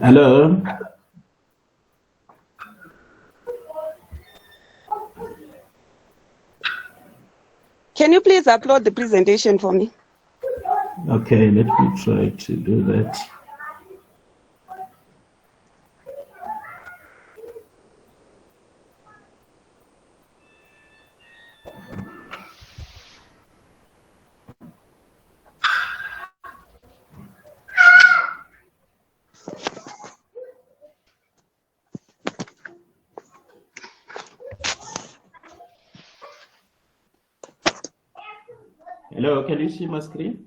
Hello. Can you please upload the presentation for me? Okay, let me try to do that. Hello, can you see my screen?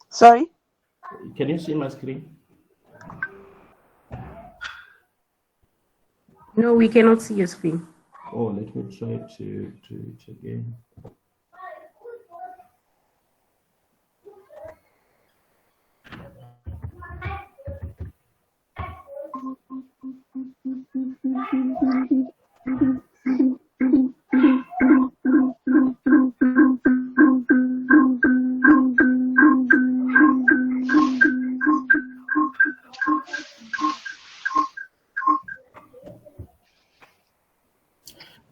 Sorry? Can you see my screen? No, we cannot see your screen. Oh, let me try to it again.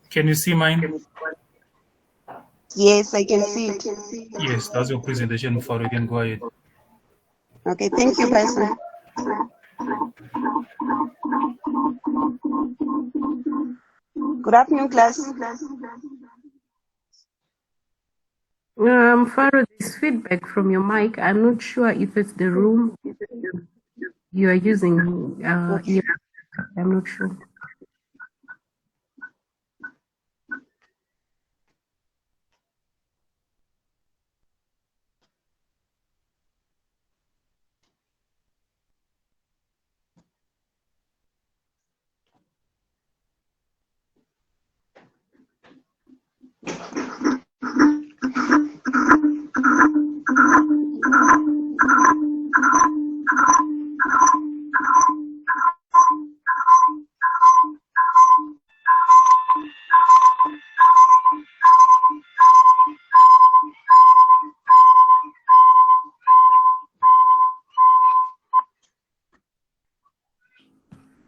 Can you see mine? Yes, I can see it. Yes, that's your presentation, Mufaro. You can go ahead. Okay, thank you, Pastor. Good afternoon, class. Faro, there's feedback from your mic. I'm not sure if it's the room you are using. Yeah, I'm not sure.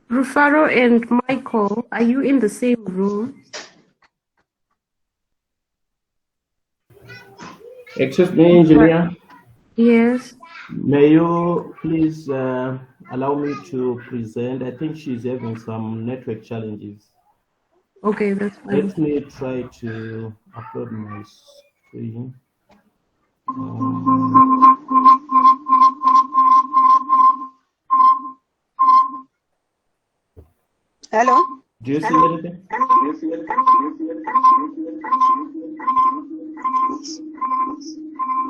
Rufaro and Michael, are you in the same room? Excuse me, engineer. Yes. May you please allow me to present? I think she's having some network challenges. Okay, that's fine. Let me try to upload my screen. Hello? Do you see anything?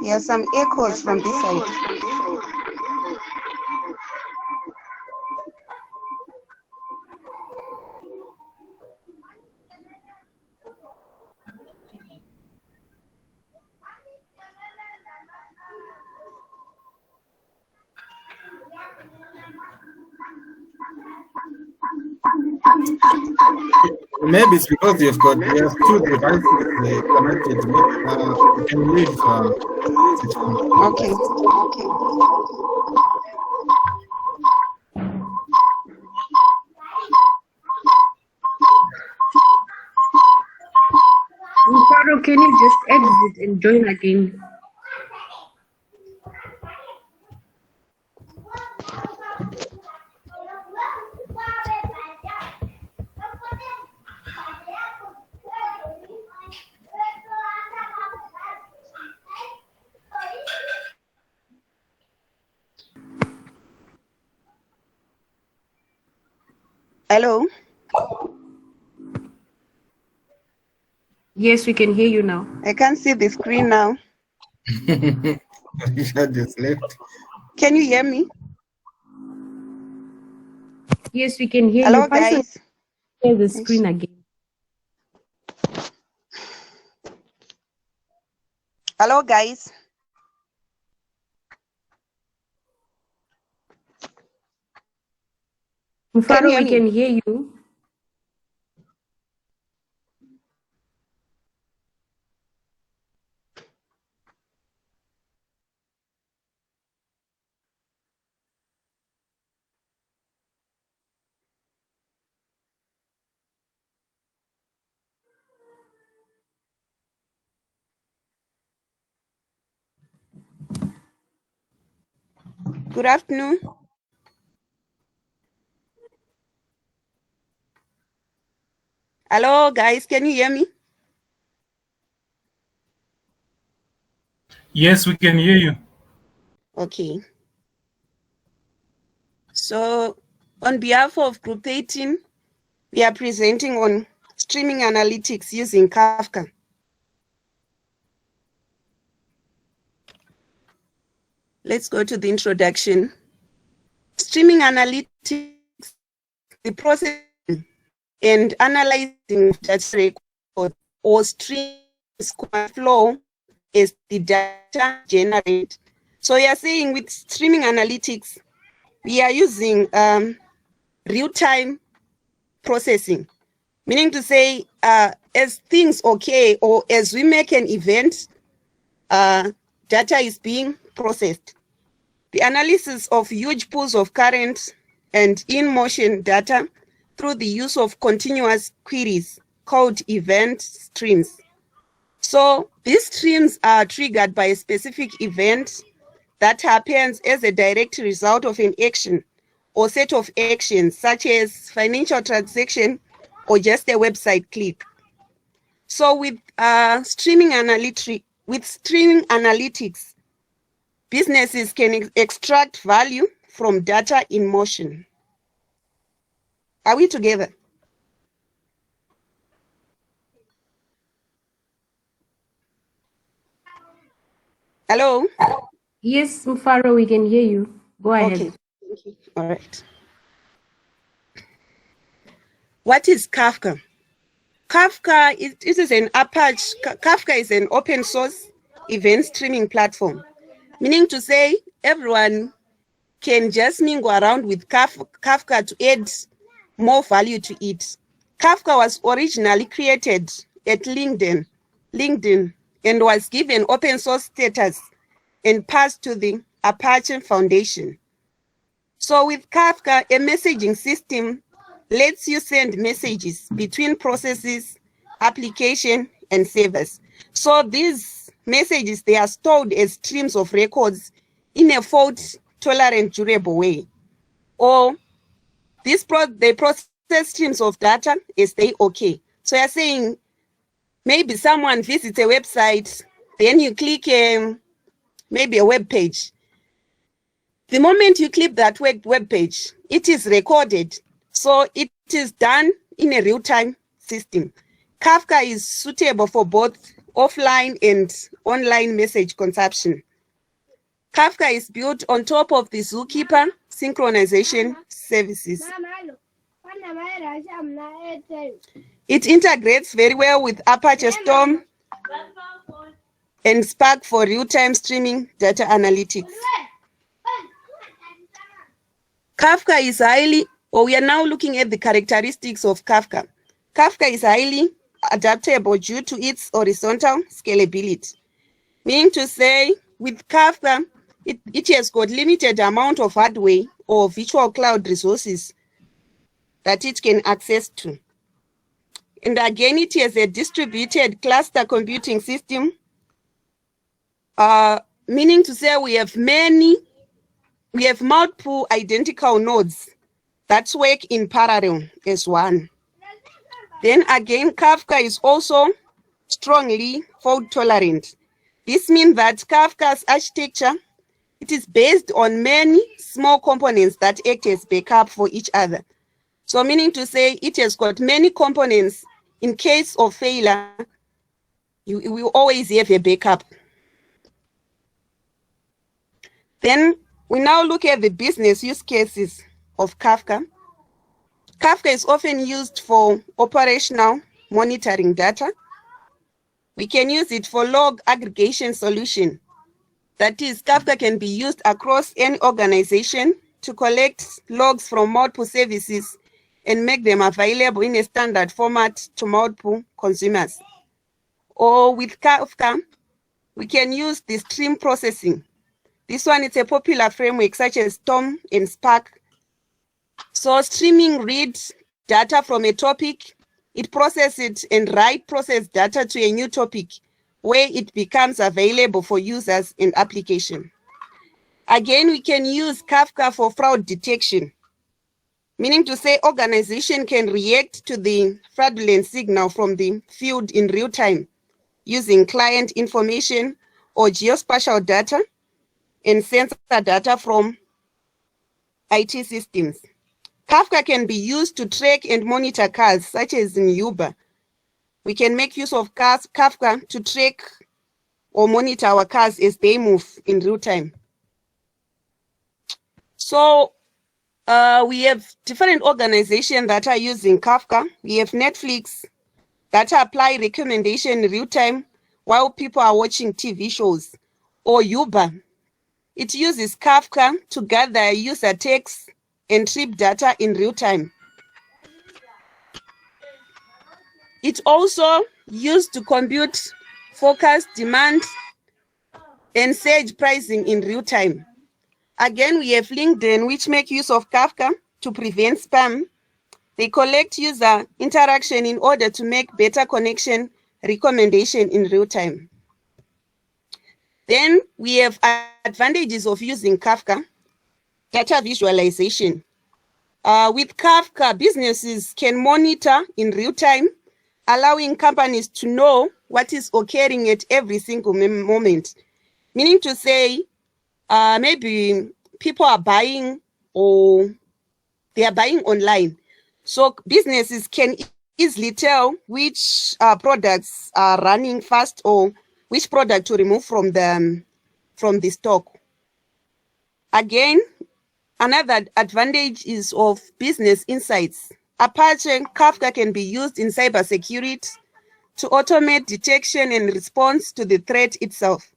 Yes, some echoes from this side. Maybe it's because you've got two devices connected. You can leave. Okay. Rufaro, can you just exit and join again? Hello? Yes, we can hear you now. I can't see the screen now. Just left. Can you hear me? Yes, we can hear Hello, you. Python, guys. share the screen again. Hello, guys. Mufaro, hear we me? can hear you. Good afternoon. Hello, guys. Can you hear me? Yes, we can hear you. Okay. So, on behalf of Group 18, we are presenting on streaming analytics using Kafka. Let's go to the introduction. Streaming analytics, the process and analyzing data record or stream flow as the data generated. So you are saying with streaming analytics, we are using real-time processing, meaning to say as things occur or as we make an event, data is being processed. The analysis of huge pools of current and in-motion data through the use of continuous queries called event streams. So these streams are triggered by a specific event that happens as a direct result of an action or set of actions, such as financial transaction or just a website click. So with streaming analytics, businesses can extract value from data in motion. Are we together? Hello? Yes, Mufaro, we can hear you. Go ahead. Okay, thank you. All right. What is Kafka? Kafka is an Apache. Kafka is an open source event streaming platform, meaning to say everyone can just mingle around with Kafka to add more value to it. Kafka was originally created at LinkedIn and was given open source status and passed to the Apache Foundation. So with Kafka, a messaging system lets you send messages between processes, application, and servers. So these messages, they are stored as streams of records in a fault-tolerant, durable way. Or they process streams of data as they okay. So you're saying maybe someone visits a website, then you click maybe a web page. The moment you click that web page, it is recorded. So it is done in a real-time system. Kafka is suitable for both offline and online message consumption. Kafka is built on top of the Zookeeper synchronization services. It integrates very well with Apache Storm and Spark for real-time streaming data analytics. Kafka is we are now looking at the characteristics of Kafka. Kafka is highly adaptable due to its horizontal scalability. Meaning to say, with Kafka, it has got limited amount of hardware or virtual cloud resources that it can access to. And again, it has a distributed cluster computing system, meaning to say we have multiple identical nodes that work in parallel as one. Then again, Kafka is also strongly fault tolerant. This means that Kafka's architecture, it is based on many small components that act as backup for each other. So meaning to say it has got many components. In case of failure, you will always have a backup. Then we now look at the business use cases of Kafka. Kafka is often used for operational monitoring data. We can use it for log aggregation solution. That is, Kafka can be used across any organization to collect logs from multiple services and make them available in a standard format to multiple consumers. Or with Kafka, we can use the stream processing. This one is a popular framework such as Storm and Spark. So streaming reads data from a topic, it processes it and process data to a new topic where it becomes available for users and application. Again, we can use Kafka for fraud detection, meaning to say organization can react to the fraudulent signal from the field in real time using client information or geospatial data and sensor data from IT systems. Kafka can be used to track and monitor cars, such as in Uber. We can make use of Kafka to track or monitor our cars as they move in real time. So we have different organizations that are using Kafka. We have Netflix that apply recommendation in real time while people are watching TV shows. Or Uber, it uses Kafka to gather user text and trip data in real time. It's also used to compute forecast, demand, and surge pricing in real time. Again, we have LinkedIn, which make use of Kafka to prevent spam. They collect user interaction in order to make better connection recommendation in real time. Then we have advantages of using Kafka, data visualization. With Kafka, businesses can monitor in real time, allowing companies to know what is occurring at every single moment. Meaning to say, maybe people are buying or they are buying online. So businesses can easily tell which products are running fast or which product to remove from the stock. Again, another advantage is of business insights. Apache Kafka can be used in cybersecurity to automate detection and response to the threat itself.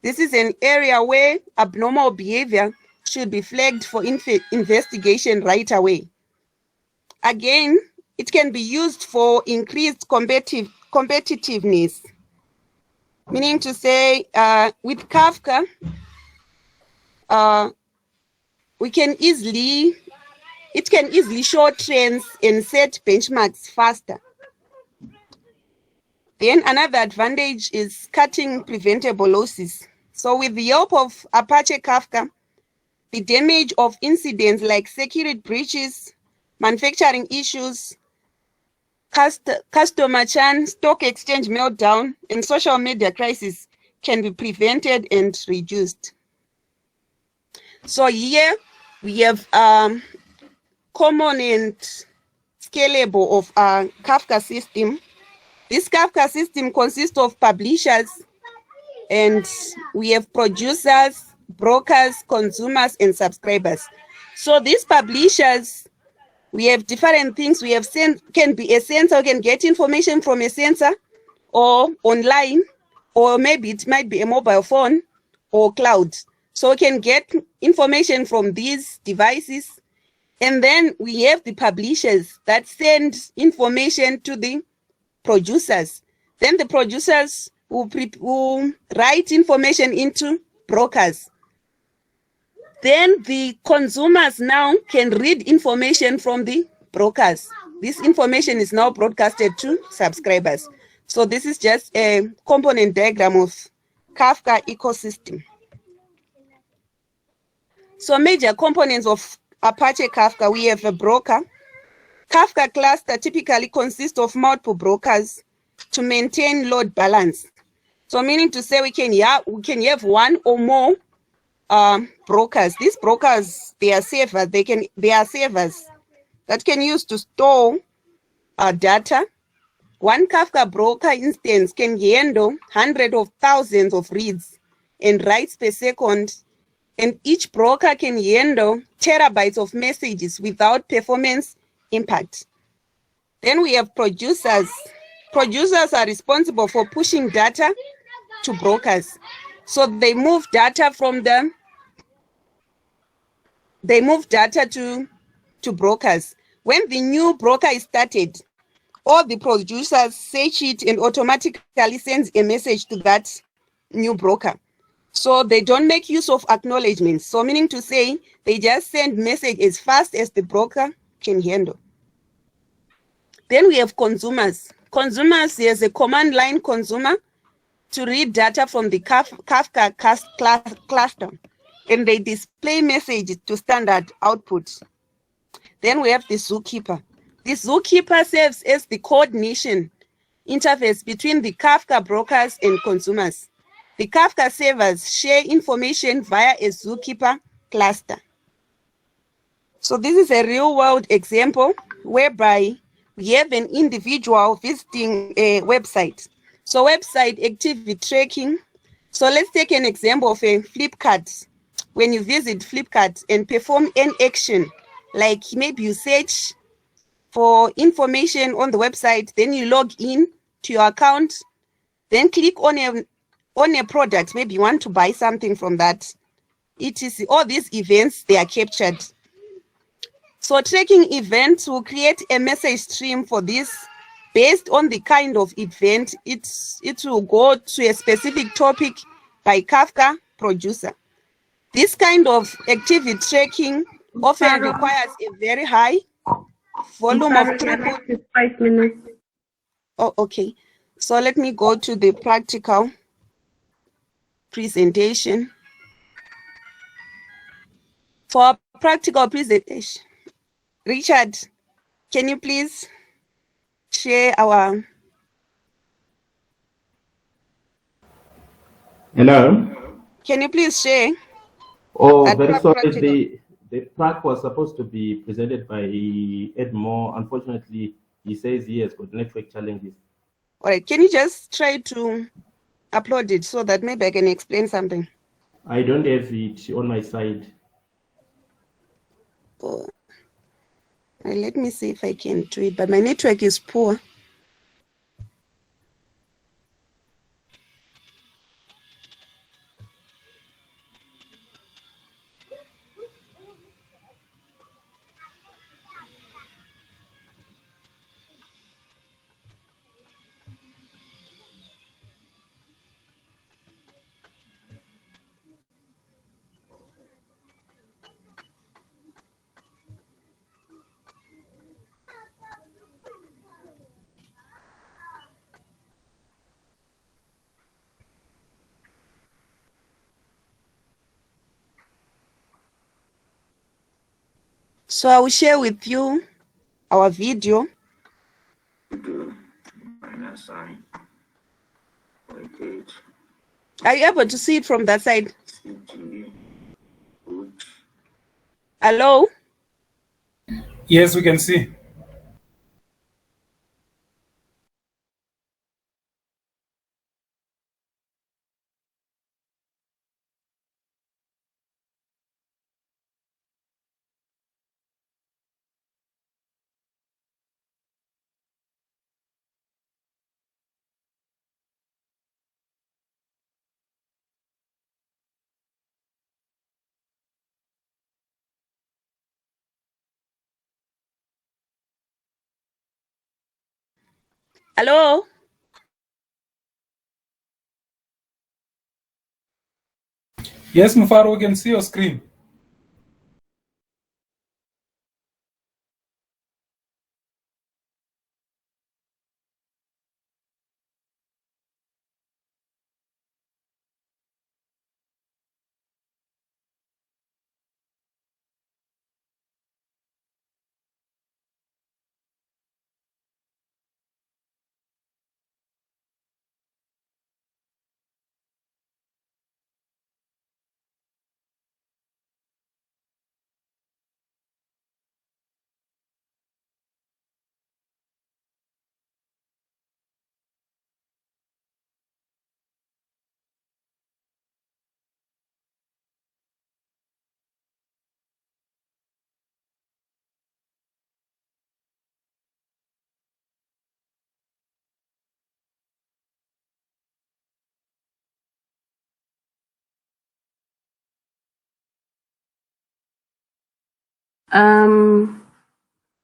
This is an area where abnormal behavior should be flagged for investigation right away. Again, it can be used for increased competitiveness. Meaning to say, with Kafka, it can easily show trends and set benchmarks faster. Then another advantage is cutting preventable losses. So with the help of Apache Kafka, the damage of incidents like security breaches, manufacturing issues, customer churn, stock exchange meltdown, and social media crisis can be prevented and reduced. So here we have common and scalable of our Kafka system. This Kafka system consists of publishers, and we have producers, brokers, consumers, and subscribers. So these publishers, we have different things. We have can be a sensor, can get information from a sensor or online, or maybe it might be a mobile phone or cloud. So we can get information from these devices. And then we have the publishers that send information to the producers. Then the producers will write information into brokers. Then the consumers now can read information from the brokers. This information is now broadcasted to subscribers. So this is just a component diagram of Kafka ecosystem. So major components of Apache Kafka, we have a broker. Kafka cluster typically consists of multiple brokers to maintain load balance. So meaning to say we can have one or more brokers. These brokers, they are servers. They are servers that can use to store data. One Kafka broker instance can handle hundreds of thousands of reads and writes per second, and each broker can handle terabytes of messages without performance impact. Then we have producers. Producers are responsible for pushing data to brokers. So they move data from them. They move data to brokers. When the new broker is started, all the producers search it and automatically sends a message to that new broker. So they don't make use of acknowledgements. So meaning to say, they just send message as fast as the broker can handle. Then we have consumers. Consumers, there's a command line consumer to read data from the Kafka cluster, and they display messages to standard output. Then we have the zookeeper. The zookeeper serves as the coordination interface between the Kafka brokers and consumers. The Kafka servers share information via a zookeeper cluster. So this is a real-world example whereby we have an individual visiting a website. So website activity tracking. So let's take an example of a Flipkart. When you visit Flipkart and perform an action, like maybe you search for information on the website, then you log in to your account, then click on a product, maybe you want to buy something from that. It is all these events, they are captured. So tracking events will create a message stream for this. Based on the kind of event, it will go to a specific topic by Kafka producer. This kind of activity tracking often requires a very high Volume of throughput. 5 minutes. Oh, okay. So let me go to the practical presentation. For practical presentation, Richard, can you please share our... Hello. Can you please share? Oh, that very sorry. practical? The track was supposed to be presented by Edmore. Unfortunately, he says he has got network challenges. All right, can you just try to upload it so that maybe I can explain something? I don't have it on my side. Oh, let me see if I can do it, but my network is poor. So I will share with you our video. Are you able to see it from that side? Hello? Yes, we can see. Hello? Yes, Mufaro, we can see your screen.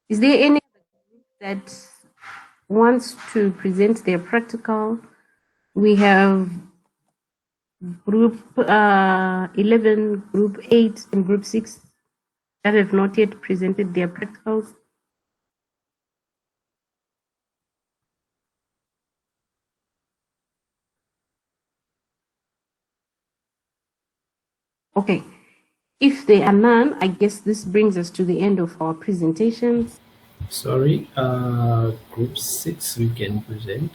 Is there any that wants to present their practical? We have group 11, group 8, and group 6 that have not yet presented their practicals. Okay, if there are none, I guess this brings us to the end of our presentations. Sorry, group 6 we can present.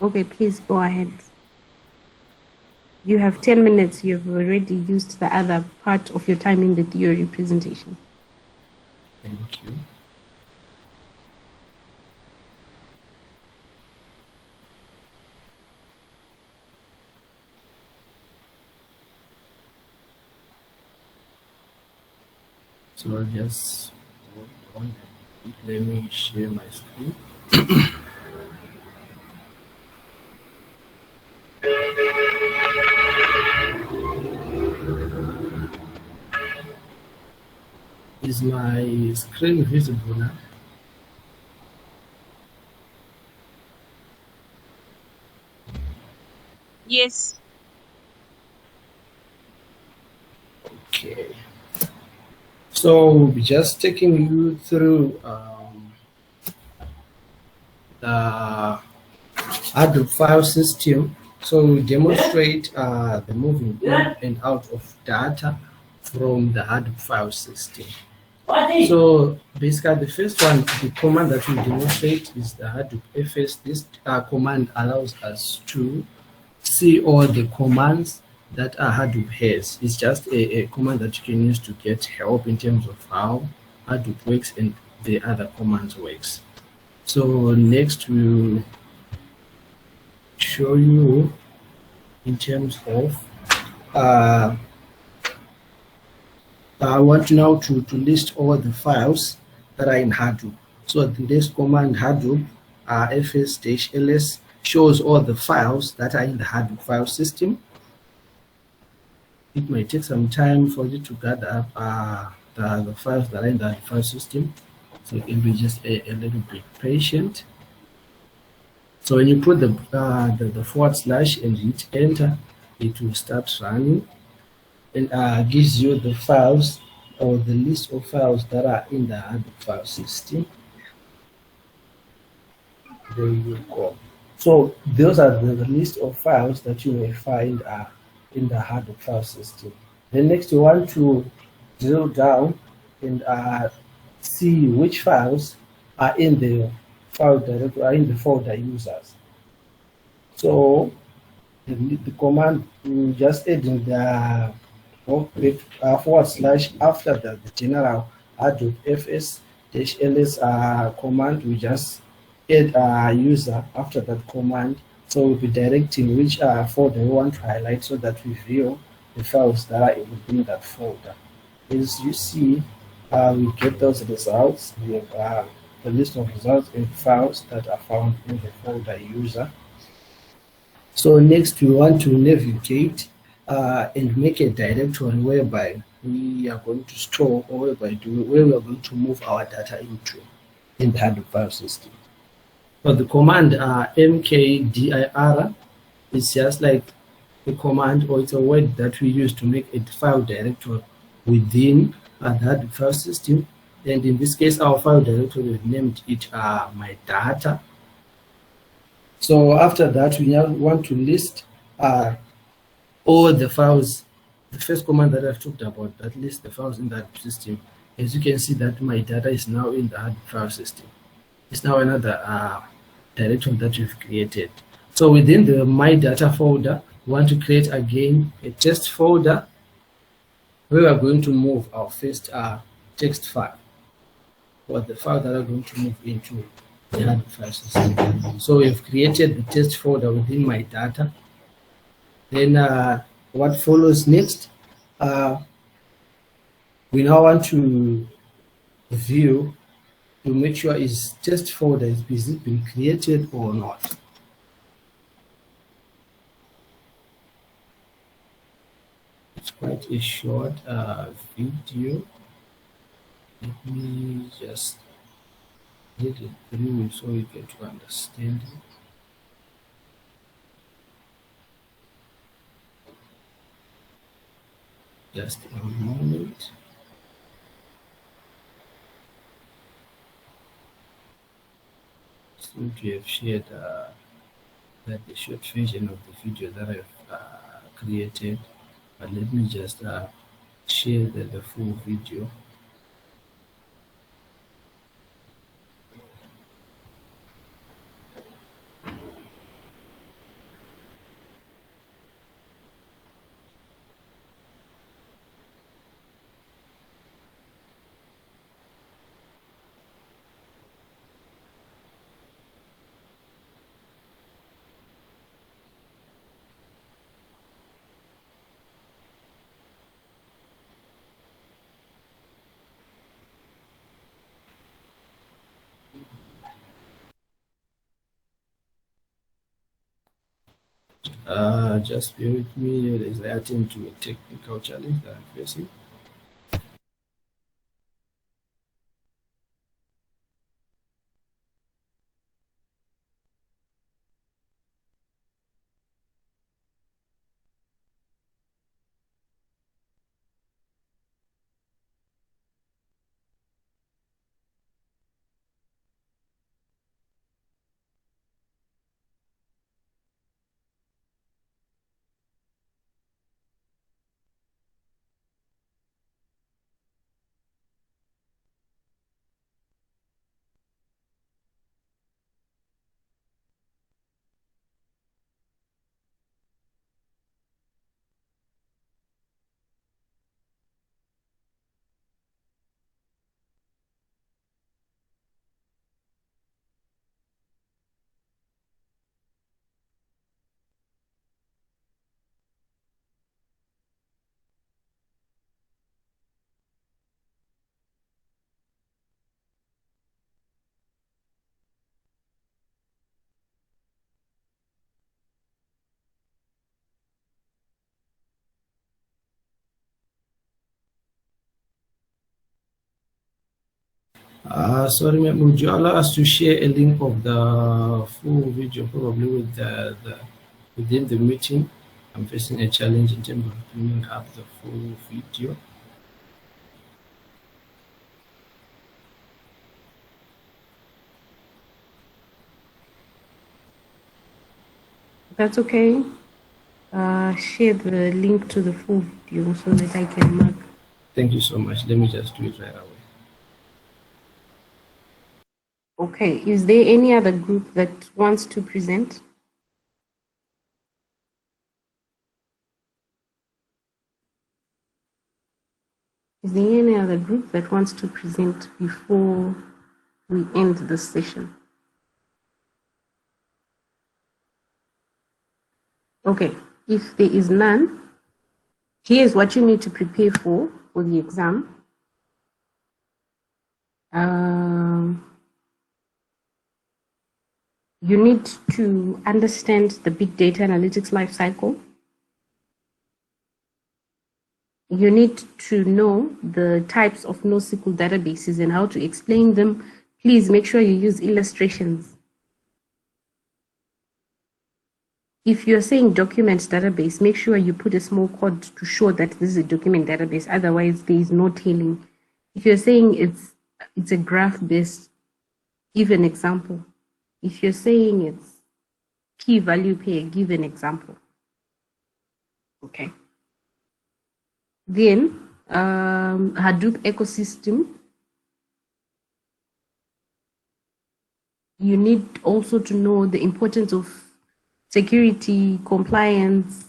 Okay, please go ahead. You have 10 minutes. You've already used the other part of your time in the theory presentation. Thank you. So just hold on. Let me share my screen. Is my screen visible now? Yes. Okay. So we'll be just taking you through the Hadoop file system. So we demonstrate the moving in and out of data from the Hadoop file system. So basically the first one, the command that we demonstrate is the Hadoop FS. This command allows us to see all the commands that Hadoop has. It's just a command that you can use to get help in terms of how Hadoop works and the other commands works. So next we'll show you in terms of I want now to list all the files that are in Hadoop. So the next command Hadoop fs-ls shows all the files that are in the Hadoop file system. It might take some time for you to gather up the files that are in the Hadoop file system. So you can be just a little bit patient. So when you put the / and hit enter, it will start running and gives you the files or the list of files that are in the Hadoop file system. There you go. So those are the list of files that you may find in the Hadoop file system. Then next you want to drill down and see which files are in the file directory, are in the folder users. So the command you just add in the / after the general Hadoop fs-ls command, we just add a user after that command. So we'll be directing which folder we want to highlight so that we view the files that are within that folder. As you see, we get those results. We have the list of results and files that are found in the folder user. So next we want to navigate and make a directory whereby we are going to store or where we are going to move our data into in the Hadoop file system. So the command mkdir is just like a command, or it's a word that we use to make a file directory within the Hadoop file system. And in this case, our file directory, we've named it my data. So after that, we now want to list all the files. The first command that I've talked about, that lists the files in that system. As you can see, that my data is now in the Hadoop file system. It's now another directory that we've created. So within the my data folder, we want to create again a test folder where we are going to move our first text file, or the file that are going to move into the Hadoop file system. So we've created the test folder within my data. Then what follows next? We now want to view to make sure is test folder is it been created or not. It's quite a short video. Let me just get it through so you get to understand it. Just a moment. Seem to have shared that the short version of the video that I've created, but let me just share the full video. Just bear with me as I attend to a technical challenge that I'm facing. Sorry, ma'am, would you allow us to share a link of the full video, probably with within the meeting? I'm facing a challenge in terms of bringing up the full video. That's okay. Share the link to the full video so that I can mark. Thank you so much. Let me just do it right away. Okay, is there any other group that wants to present? Is there any other group that wants to present before we end the session? Okay, if there is none, here's what you need to prepare for the exam. You need to understand the big data analytics lifecycle. You need to know the types of NoSQL databases and how to explain them. Please make sure you use illustrations. If you're saying document database, make sure you put a small code to show that this is a document database. Otherwise, there is no tailing. If you're saying it's a graph-based, give an example. If you're saying it's key value pair, give an example. Okay. Then Hadoop ecosystem. You need also to know the importance of security, compliance,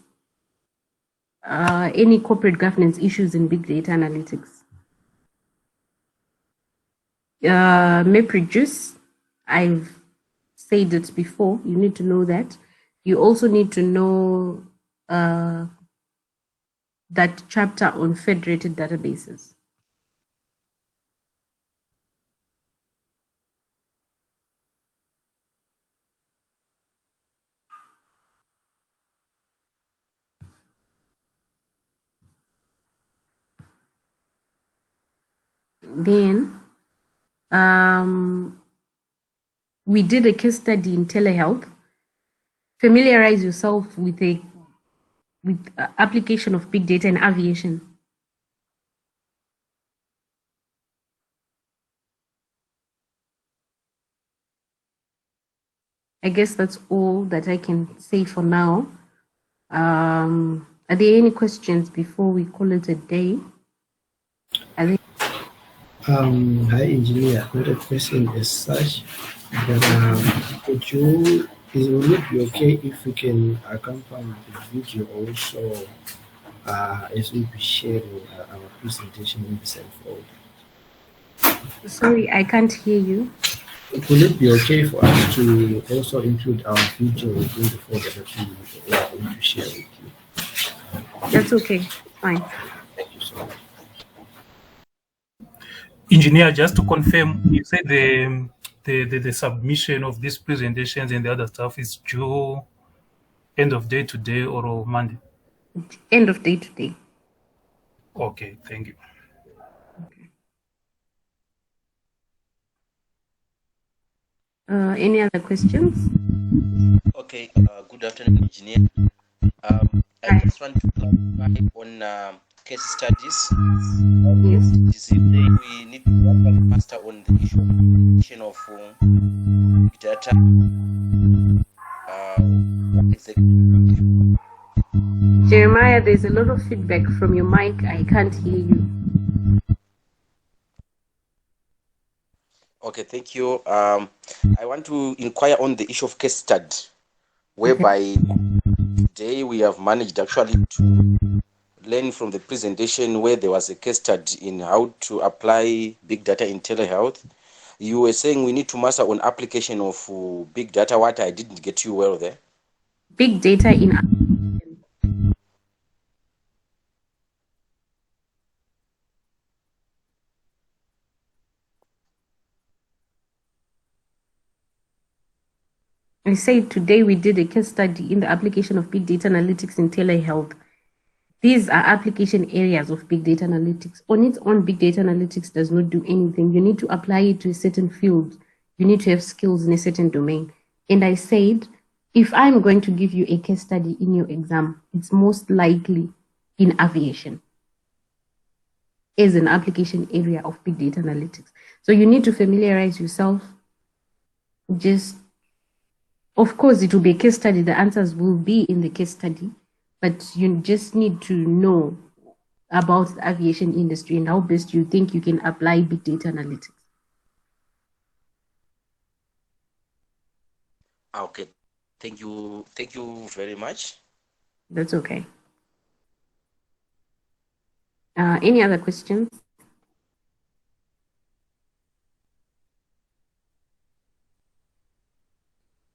any corporate governance issues in big data analytics. MapReduce, I've said it before, you need to know that. You also need to know that chapter on federated databases. Then we did a case study in telehealth. Familiarize yourself with application of big data in aviation. I guess that's all that I can say for now. Are there any questions before we call it a day? Hi, engineer. Not a question as such, but would will it be okay if we can accompany the video also as we be sharing our presentation in the same folder? Sorry, I can't hear you. Will it be okay for us to also include our video within the folder that we are going to share with you? That's okay. Fine. Thank you so much. Engineer, just to confirm, you said the submission of these presentations and the other stuff is due end of day today or Monday? End of day today. Okay, thank you. Any other questions? Okay, good afternoon, engineer. I just want to clarify on case studies. Yes. We need to master on the issue of data. Jeremiah, there's a lot of feedback from your mic. I can't hear you. Okay, thank you. I want to inquire on the issue of case study, whereby today we have managed actually to learn from the presentation where there was a case study in how to apply big data in telehealth. You were saying we need to master on application of big data. What I didn't get you well there. Big data in I said today we did a case study in the application of big data analytics in telehealth. These are application areas of big data analytics. On its own, big data analytics does not do anything. You need to apply it to a certain field. You need to have skills in a certain domain. And I said, if I'm going to give you a case study in your exam, it's most likely in aviation as an application area of big data analytics. So you need to familiarize yourself. Of course, it will be a case study. The answers will be in the case study, but you just need to know about the aviation industry and how best you think you can apply big data analytics. Okay. Thank you very much. That's okay. Any other questions?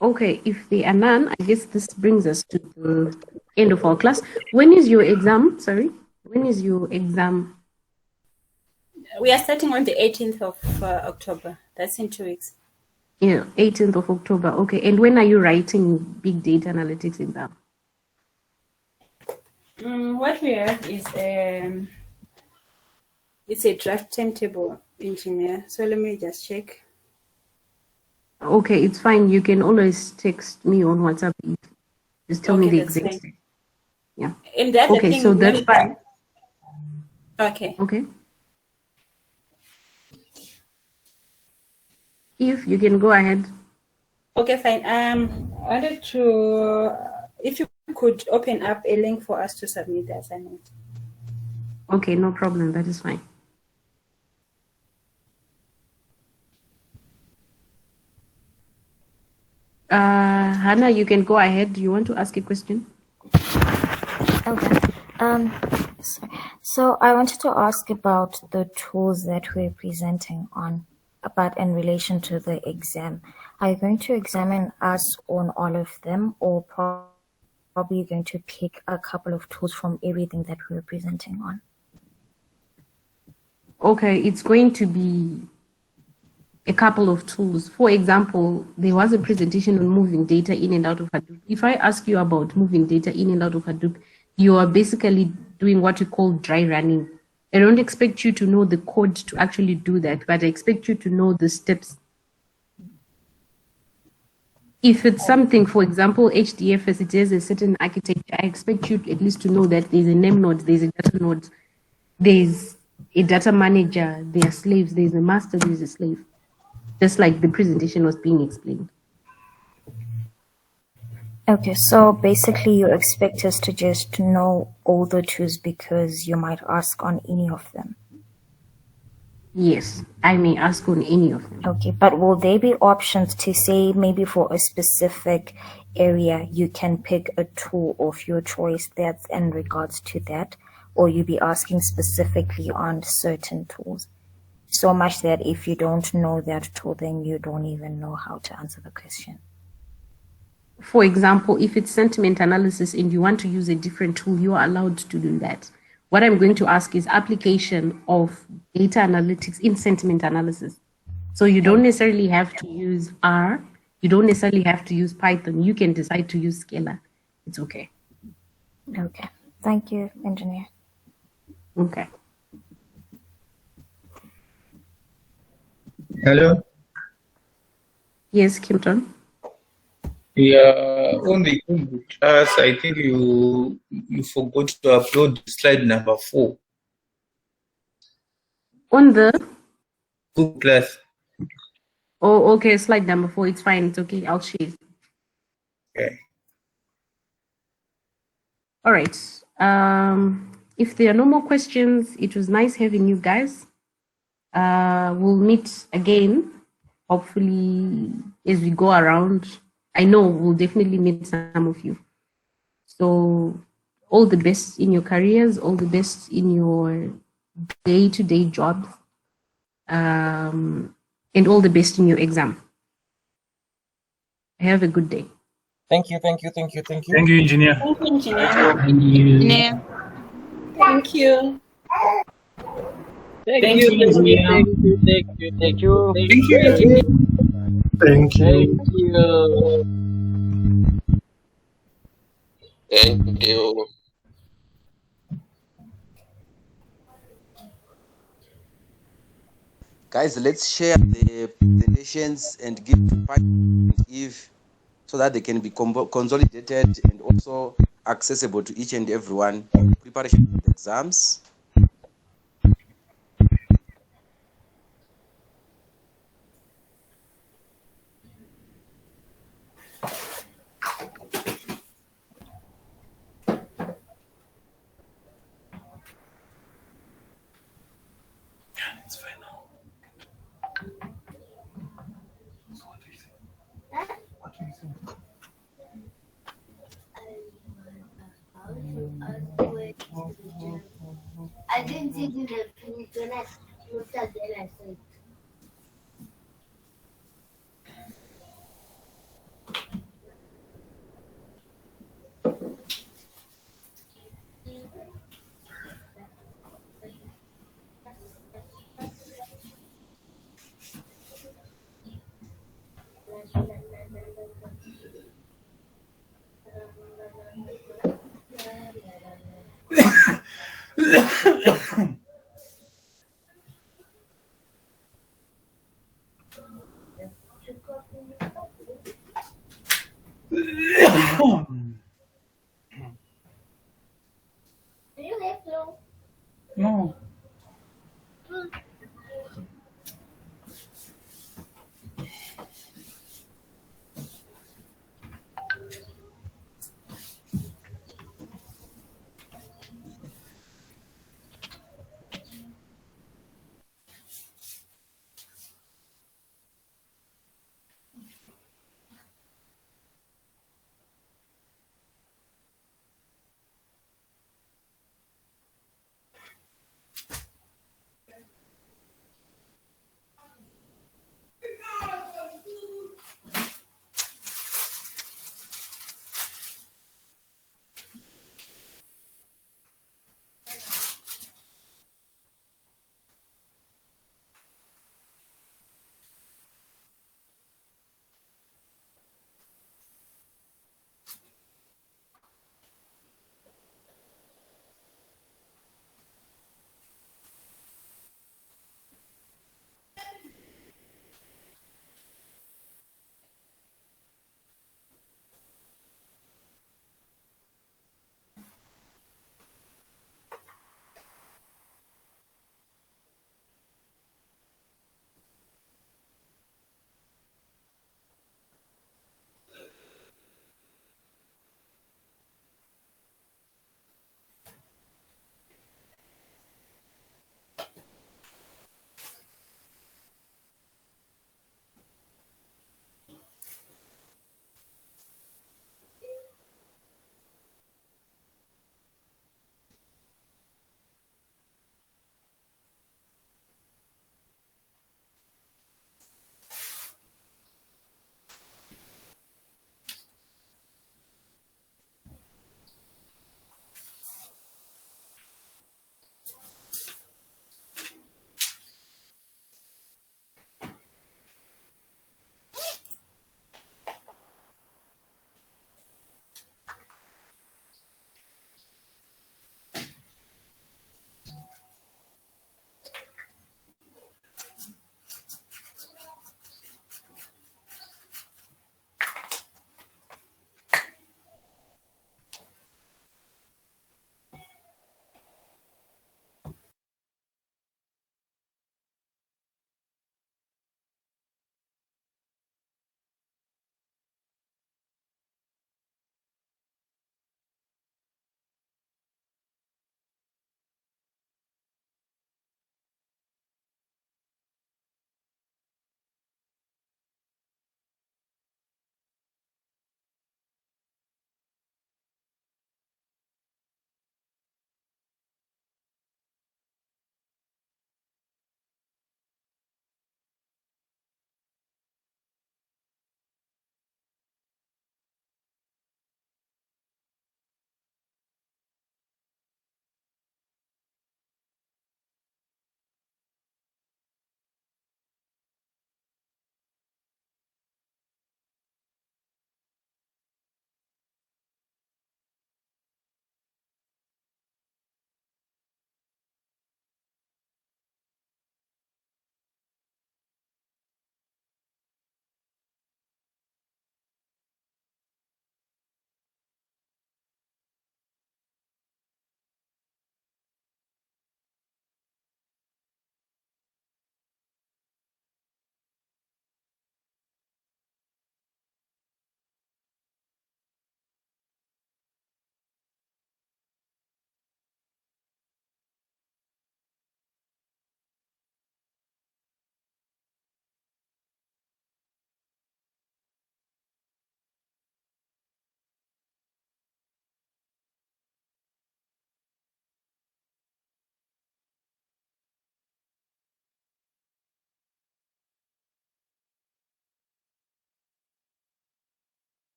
Okay, if there are none, I guess this brings us to the end of our class. When is your exam? Sorry, when is your exam? We are starting on the 18th of October. That's in 2 weeks. Yeah, 18th of October. Okay, and when are you writing big data analytics exam? What we have is it's a draft timetable, engineer. So let me just check. Okay, it's fine. You can always text me on WhatsApp. Just tell me the that's exact fine. date. Yeah. And the other Okay, thing so we that's need- fine. Okay. Okay. If you can go ahead. Okay, fine. I wanted to, if you could open up a link for us to submit the assignment. Okay, no problem. That is fine. Hannah, you can go ahead. Do you want to ask a question? Okay. So I wanted to ask about the tools that we're presenting on, but in relation to the exam. Are you going to examine us on all of them, or probably going to pick a couple of tools from everything that we're presenting on? Okay, it's going to be a couple of tools. For example, there was a presentation on moving data in and out of Hadoop. If I ask you about moving data in and out of Hadoop, you are basically doing what you call dry running. I don't expect you to know the code to actually do that, but I expect you to know the steps. If it's something, for example, HDFS, it has a certain architecture, I expect you at least to know that there's a name node, there's a data node, there's a data manager, there are slaves, there's a master, there's a slave. Just like the presentation was being explained. Okay, so basically you expect us to just know all the tools because you might ask on any of them. Yes, I may ask on any of them. Okay, but will there be options to say maybe for a specific area you can pick a tool of your choice that's in regards to that, or you be asking specifically on certain tools? So much that if you don't know that tool, then you don't even know how to answer the question. For example, if it's sentiment analysis and you want to use a different tool, you are allowed to do that. What I'm going to ask is application of data analytics in sentiment analysis. So you don't necessarily have to use R. You don't necessarily have to use Python. You can decide to use Scala. It's okay. Okay. Thank you, engineer. Okay. Hello. Yes, Kimpton. Yeah, on the class, I think you forgot to upload slide number 4. On the? Google class. Oh, okay. Slide number 4. It's fine. It's okay. I'll share. Okay. All right. If there are no more questions, it was nice having you guys. We'll meet again, hopefully, as we go around. I know we'll definitely meet some of you. So all the best in your careers, all the best in your day-to-day jobs, and all the best in your exam. Have a good day. Thank you, thank you, thank you, thank you. Thank you, engineer. Thank you, engineer. Thank you. Engineer. Thank you. Thank you, engineer. Thank you, thank you, thank you. Thank you, engineer. Thank you. Thank you. Guys, let's share the presentations and give feedback if so that they can be consolidated and also accessible to each and everyone. Preparation for the exams. It's fine now. So what do you think? What do you think? I didn't see the finish when I looked at it. I said,